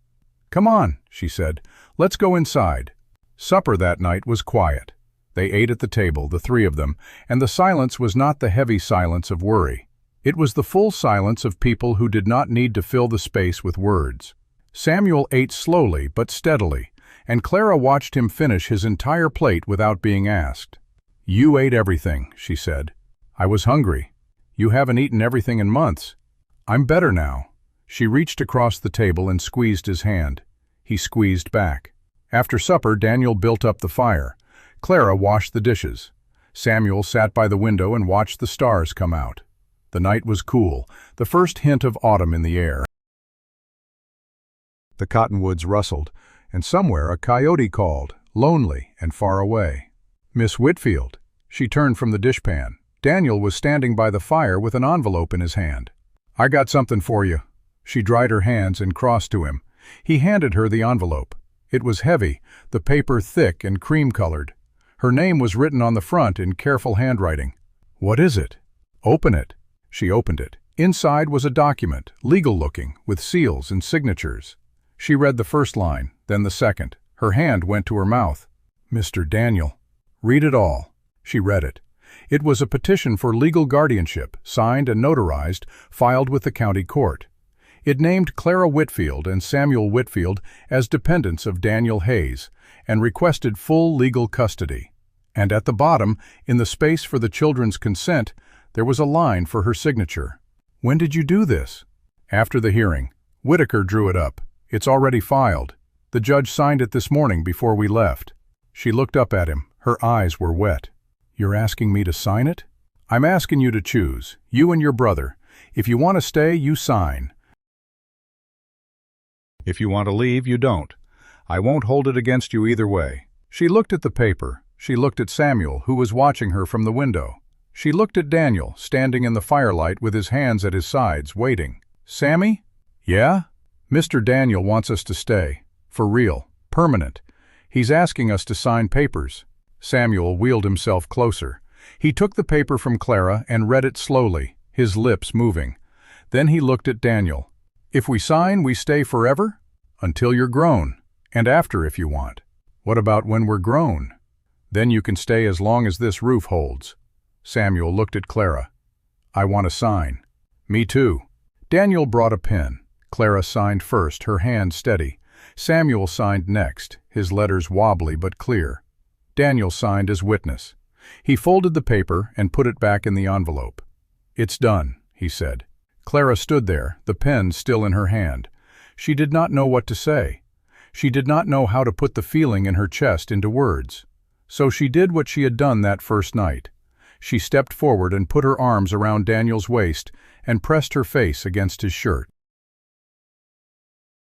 Speaker 1: "Come on," she said. "Let's go inside." Supper that night was quiet. They ate at the table, the 3 of them, and the silence was not the heavy silence of worry. It was the full silence of people who did not need to fill the space with words. Samuel ate slowly but steadily, and Clara watched him finish his entire plate without being asked. "You ate everything," she said. "I was hungry. You haven't eaten everything in months." "I'm better now." She reached across the table and squeezed his hand. He squeezed back. After supper, Daniel built up the fire. Clara washed the dishes. Samuel sat by the window and watched the stars come out. The night was cool, the first hint of autumn in the air. The cottonwoods rustled, and somewhere a coyote called, lonely and far away. "Miss Whitfield." She turned from the dishpan. Daniel was standing by the fire with an envelope in his hand. "I got something for you." She dried her hands and crossed to him. He handed her the envelope. It was heavy, the paper thick and cream-colored. Her name was written on the front in careful handwriting. "What is it?" "Open it." She opened it. Inside was a document, legal-looking, with seals and signatures. She read the first line, then the second. Her hand went to her mouth. "Mr. Daniel." "Read it all." She read it. It was a petition for legal guardianship, signed and notarized, filed with the county court. It named Clara Whitfield and Samuel Whitfield as dependents of Daniel Hayes and requested full legal custody. And at the bottom, in the space for the children's consent, there was a line for her signature. "When did you do this?" "After the hearing. Whitaker drew it up. It's already filed. The judge signed it this morning before we left." She looked up at him. Her eyes were wet. "You're asking me to sign it?" "I'm asking you to choose, you and your brother. If you want to stay, you sign. If you want to leave, you don't. I won't hold it against you either way." She looked at the paper. She looked at Samuel, who was watching her from the window. She looked at Daniel, standing in the firelight with his hands at his sides, waiting. "Sammy?" "Yeah?" "Mr. Daniel wants us to stay. For real. Permanent. He's asking us to sign papers." Samuel wheeled himself closer. He took the paper from Clara and read it slowly, his lips moving. Then he looked at Daniel. "If we sign, we stay forever?" "Until you're grown. And after if you want." "What about when we're grown?" "Then you can stay as long as this roof holds." Samuel looked at Clara. "I want to sign." "Me too." Daniel brought a pen. Clara signed first, her hand steady. Samuel signed next, his letters wobbly but clear. Daniel signed as witness. He folded the paper and put it back in the envelope. "It's done," he said. Clara stood there, the pen still in her hand. She did not know what to say. She did not know how to put the feeling in her chest into words. So she did what she had done that first night. She stepped forward and put her arms around Daniel's waist and pressed her face against his shirt.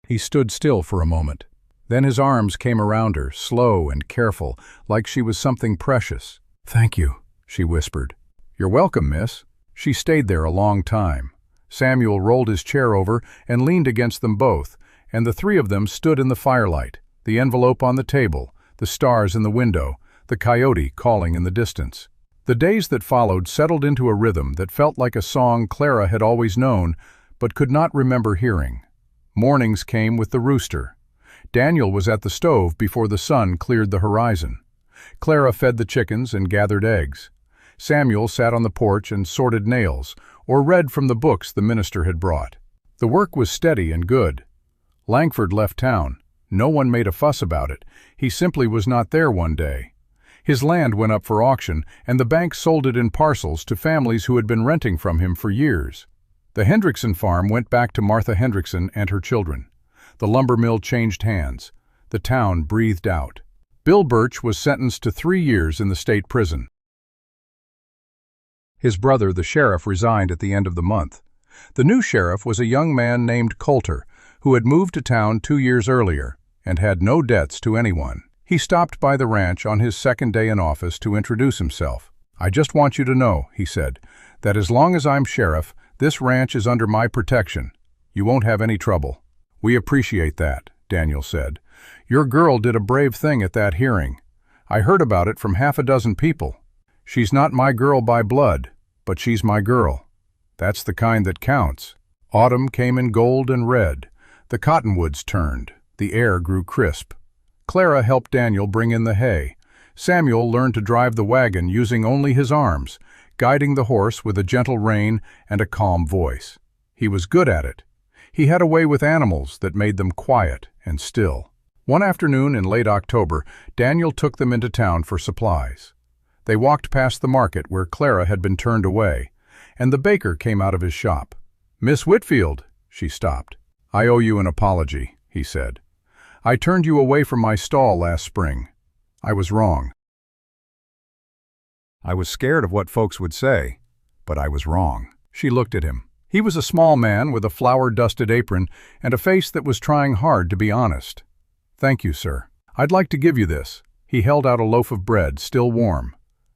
Speaker 1: He stood still for a moment. Then his arms came around her, slow and careful, like she was something precious. "Thank you," she whispered. "You're welcome, miss." She stayed there a long time. Samuel rolled his chair over and leaned against them both, and the three of them stood in the firelight, the envelope on the table, the stars in the window, the coyote calling in the distance. The days that followed settled into a rhythm that felt like a song Clara had always known, but could not remember hearing. Mornings came with the rooster. Daniel was at the stove before the sun cleared the horizon. Clara fed the chickens and gathered eggs. Samuel sat on the porch and sorted nails, or read from the books the minister had brought. The work was steady and good. Langford left town. No one made a fuss about it. He simply was not there one day. His land went up for auction, and the bank sold it in parcels to families who had been renting from him for years. The Hendrickson farm went back to Martha Hendrickson and her children. The lumber mill changed hands. The town breathed out. Bill Birch was sentenced to 3 years in the state prison. His brother, the sheriff, resigned at the end of the month. The new sheriff was a young man named Coulter, who had moved to town 2 years earlier and had no debts to anyone. He stopped by the ranch on his second day in office to introduce himself. "I just want you to know," he said, "that as long as I'm sheriff, this ranch is under my protection. You won't have any trouble." "We appreciate that," Daniel said. "Your girl did a brave thing at that hearing. I heard about it from 6 people. She's not my girl by blood, but she's my girl. That's the kind that counts." Autumn came in gold and red. The cottonwoods turned. The air grew crisp. Clara helped Daniel bring in the hay. Samuel learned to drive the wagon using only his arms, guiding the horse with a gentle rein and a calm voice. He was good at it. He had a way with animals that made them quiet and still. One afternoon in late October, Daniel took them into town for supplies. They walked past the market where Clara had been turned away, and the baker came out of his shop. "Miss Whitfield," she stopped. "I owe you an apology," he said. "I turned you away from my stall last spring. I was wrong. I was scared of what folks would say, but I was wrong." She looked at him. He was a small man with a flour-dusted apron and a face that was trying hard to be honest. "Thank you, sir. I'd like to give you this." He held out a loaf of bread, still warm.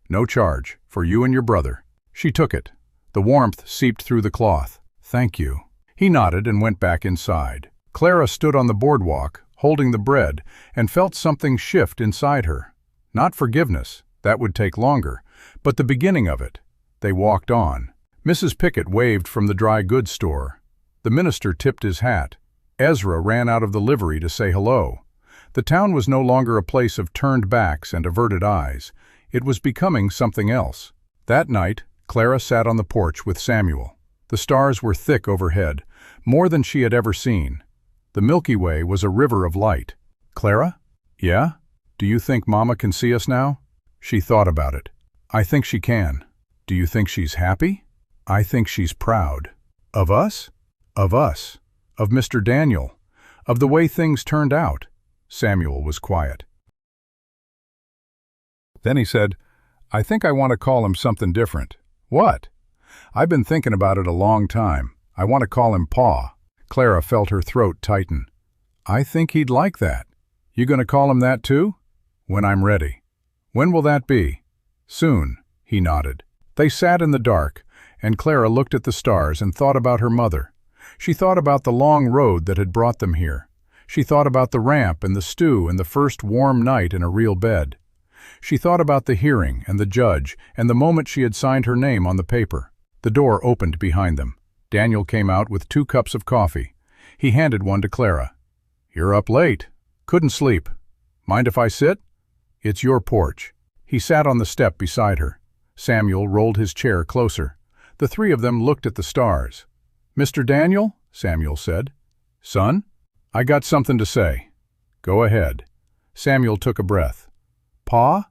Speaker 1: "No charge, for you and your brother." She took it. The warmth seeped through the cloth. "Thank you." He nodded and went back inside. Clara stood on the boardwalk, holding the bread, and felt something shift inside her. Not forgiveness, that would take longer, but the beginning of it. They walked on. Mrs. Pickett waved from the dry goods store. The minister tipped his hat. Ezra ran out of the livery to say hello. The town was no longer a place of turned backs and averted eyes. It was becoming something else. That night, Clara sat on the porch with Samuel. The stars were thick overhead, more than she had ever seen. The Milky Way was a river of light. "Clara? Yeah? Do you think Mama can see us now?" She thought about it. "I think she can." "Do you think she's happy?" "I think she's proud." "Of us?" "Of us. Of Mr. Daniel. Of the way things turned out." Samuel was quiet. Then he said, "I think I want to call him something different." "What?" "I've been thinking about it a long time. I want to call him Pa." Clara felt her throat tighten. "I think he'd like that." "You going to call him that too?" "When I'm ready." "When will that be?" "Soon," he nodded. They sat in the dark, and Clara looked at the stars and thought about her mother. She thought about the long road that had brought them here. She thought about the ramp and the stew and the first warm night in a real bed. She thought about the hearing and the judge and the moment she had signed her name on the paper. The door opened behind them. Daniel came out with 2 cups of coffee. He handed one to Clara. "You're up late. Couldn't sleep. Mind if I sit?" "It's your porch." He sat on the step beside her. Samuel rolled his chair closer. The 3 of them looked at the stars. "Mr. Daniel," Samuel said. "Son, I got something to say." "Go ahead." Samuel took a breath. "Pa?"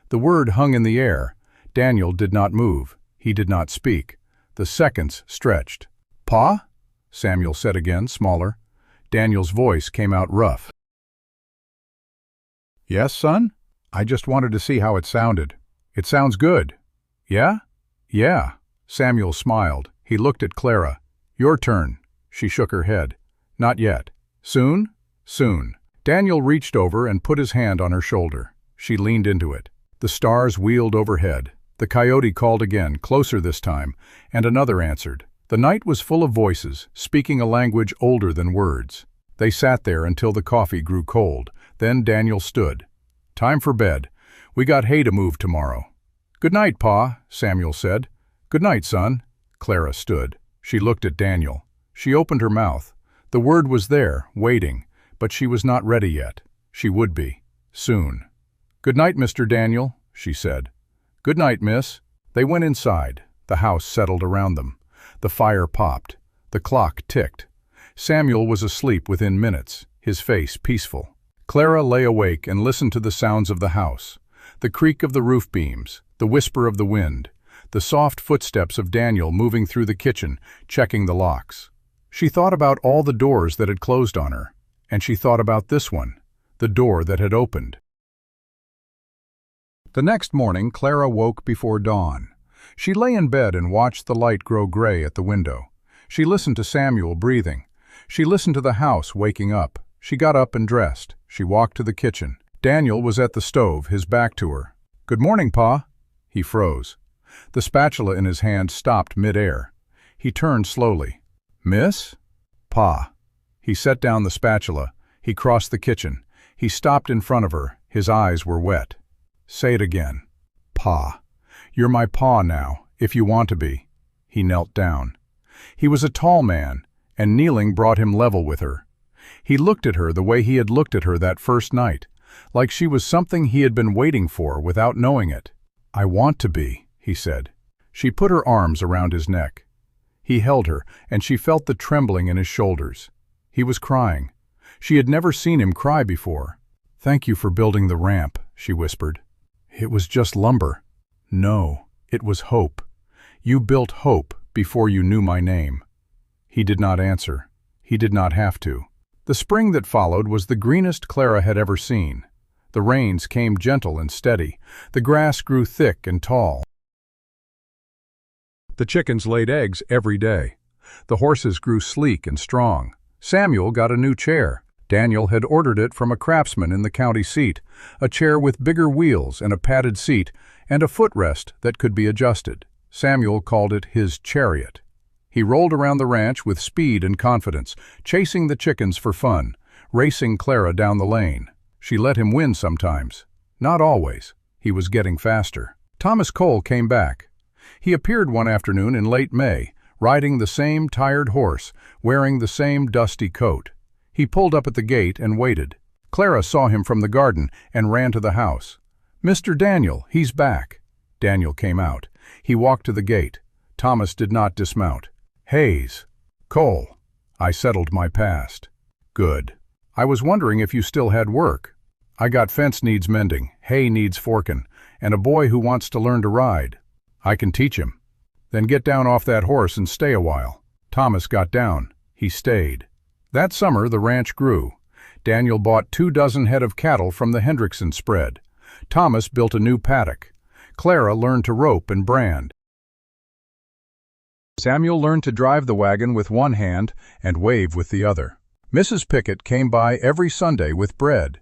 Speaker 1: The word hung in the air. Daniel did not move. He did not speak. The seconds stretched. "Pa?" Samuel said again, smaller. Daniel's voice came out rough. "Yes, son? I just wanted to see how it sounded." "It sounds good." "Yeah?" "Yeah." Samuel smiled. He looked at Clara. "Your turn." She shook her head. "Not yet." "Soon?" "Soon." Daniel reached over and put his hand on her shoulder. She leaned into it. The stars wheeled overhead. The coyote called again, closer this time, and another answered. The night was full of voices, speaking a language older than words. They sat there until the coffee grew cold. Then Daniel stood. "Time for bed. We got hay to move tomorrow." "Good night, Pa," Samuel said. "Good night, son." Clara stood. She looked at Daniel. She opened her mouth. The word was there, waiting, but she was not ready yet. She would be. Soon. "Good night, Mr. Daniel," she said. "Good night, miss." They went inside. The house settled around them. The fire popped. The clock ticked. Samuel was asleep within minutes, his face peaceful. Clara lay awake and listened to the sounds of the house. The creak of the roof beams, the whisper of the wind, the soft footsteps of Daniel moving through the kitchen, checking the locks. She thought about all the doors that had closed on her, and she thought about this one, the door that had opened. The next morning, Clara woke before dawn. She lay in bed and watched the light grow gray at the window. She listened to Samuel breathing. She listened to the house waking up. She got up and dressed. She walked to the kitchen. Daniel was at the stove, his back to her. "Good morning, Pa." He froze. The spatula in his hand stopped mid-air. He turned slowly. "Miss?" "Pa." He set down the spatula. He crossed the kitchen. He stopped in front of her. His eyes were wet. "Say it again." "Pa. You're my pa now, if you want to be." He knelt down. He was a tall man, and kneeling brought him level with her. He looked at her the way he had looked at her that first night, like she was something he had been waiting for without knowing it. "I want to be," he said. She put her arms around his neck. He held her, and she felt the trembling in his shoulders. He was crying. She had never seen him cry before. "Thank you for building the ramp," she whispered. "It was just lumber." "No, it was hope. You built hope before you knew my name." He did not answer. He did not have to. The spring that followed was the greenest Clara had ever seen. The rains came gentle and steady. The grass grew thick and tall. The chickens laid eggs every day. The horses grew sleek and strong. Samuel got a new chair. Daniel had ordered it from a craftsman in the county seat, a chair with bigger wheels and a padded seat, and a footrest that could be adjusted. Samuel called it his chariot. He rolled around the ranch with speed and confidence, chasing the chickens for fun, racing Clara down the lane. She let him win sometimes. Not always. He was getting faster. Thomas Cole came back. He appeared one afternoon in late May, riding the same tired horse, wearing the same dusty coat. He pulled up at the gate and waited. Clara saw him from the garden and ran to the house. "Mr. Daniel, he's back." Daniel came out. He walked to the gate. Thomas did not dismount. "Hayes. Cole. I settled my past." "Good. I was wondering if you still had work. I got fence needs mending, hay needs forking, and a boy who wants to learn to ride. I can teach him." "Then get down off that horse and stay a while." Thomas got down. He stayed. That summer the ranch grew. Daniel bought 24 head of cattle from the Hendrickson spread. Thomas built a new paddock. Clara learned to rope and brand. Samuel learned to drive the wagon with one hand and wave with the other. Mrs. Pickett came by every Sunday with bread.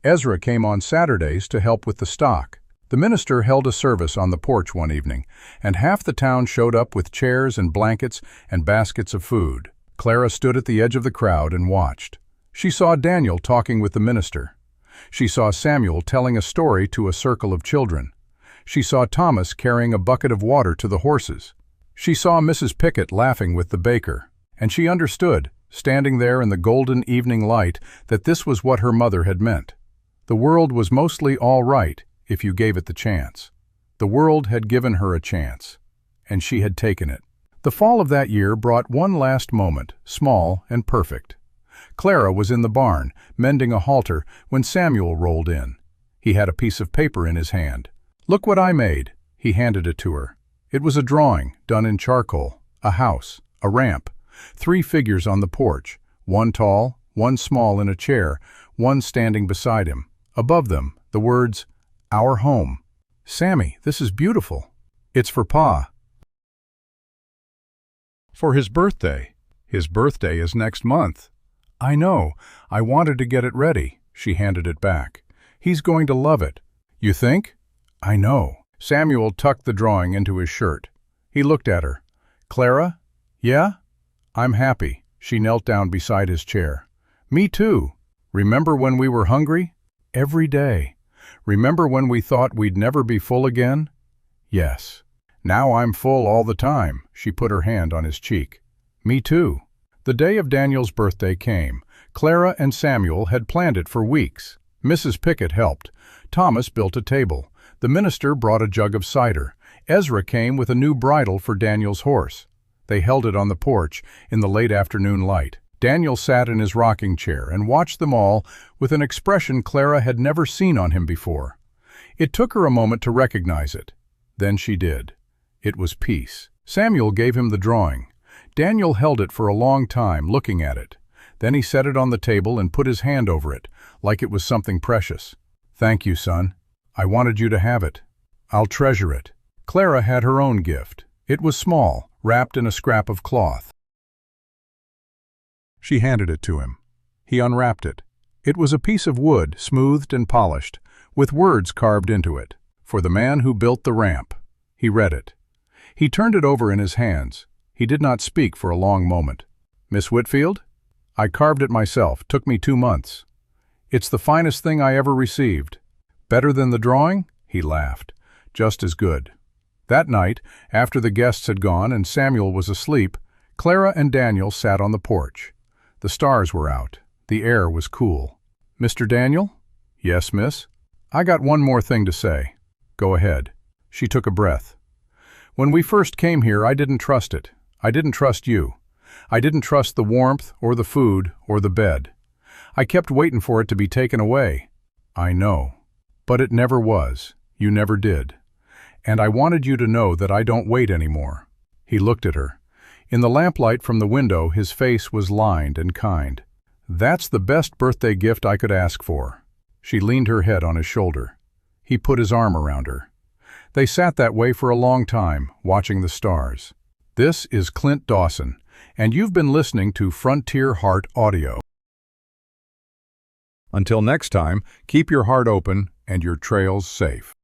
Speaker 1: Ezra came on Saturdays to help with the stock. The minister held a service on the porch one evening, and half the town showed up with chairs and blankets and baskets of food. Clara stood at the edge of the crowd and watched. She saw Daniel talking with the minister. She saw Samuel telling a story to a circle of children. She saw Thomas carrying a bucket of water to the horses. She saw Mrs. Pickett laughing with the baker, and she understood, standing there in the golden evening light, that this was what her mother had meant. The world was mostly all right if you gave it the chance. The world had given her a chance, and she had taken it. The fall of that year brought one last moment, small and perfect. Clara was in the barn, mending a halter, when Samuel rolled in. He had a piece of paper in his hand. "Look what I made." He handed it to her. It was a drawing, done in charcoal, a house, a ramp, 3 figures on the porch, one tall, one small in a chair, one standing beside him. Above them, the words, "Our home." "Sammy, this is beautiful." "It's for Pa. For his birthday." "His birthday is next month." "I know. I wanted to get it ready." She handed it back. "He's going to love it." "You think?" "I know." Samuel tucked the drawing into his shirt. He looked at her. "Clara? Yeah? I'm happy." She knelt down beside his chair. "Me too. Remember when we were hungry? Every day. Remember when we thought we'd never be full again?" "Yes. Now I'm full all the time." She put her hand on his cheek. "Me too." The day of Daniel's birthday came. Clara and Samuel had planned it for weeks. Mrs. Pickett helped. Thomas built a table. The minister brought a jug of cider. Ezra came with a new bridle for Daniel's horse. They held it on the porch in the late afternoon light. Daniel sat in his rocking chair and watched them all with an expression Clara had never seen on him before. It took her a moment to recognize it. Then she did. It was peace. Samuel gave him the drawing. Daniel held it for a long time, looking at it. Then he set it on the table and put his hand over it, like it was something precious. "Thank you, son. I wanted you to have it. I'll treasure it." Clara had her own gift. It was small, wrapped in a scrap of cloth. She handed it to him. He unwrapped it. It was a piece of wood, smoothed and polished, with words carved into it. "For the man who built the ramp." He read it. He turned it over in his hands. He did not speak for a long moment. "Miss Whitfield? I carved it myself. Took me 2 months. It's the finest thing I ever received." "Better than the drawing?" He laughed. "Just as good." That night, after the guests had gone and Samuel was asleep, Clara and Daniel sat on the porch. The stars were out. The air was cool. "Mr. Daniel?" "Yes, miss?" "I got one more thing to say." "Go ahead." She took a breath. "When we first came here, I didn't trust it. I didn't trust you. I didn't trust the warmth or the food or the bed. I kept waiting for it to be taken away." "I know. But it never was. You never did. And I wanted you to know that I don't wait anymore." He looked at her. In the lamplight from the window, his face was lined and kind. "That's the best birthday gift I could ask for." She leaned her head on his shoulder. He put his arm around her. They sat that way for a long time, watching the stars. This is Clint Dawson, and you've been listening to Frontier Heart Audio. Until next time, keep your heart open and your trails safe.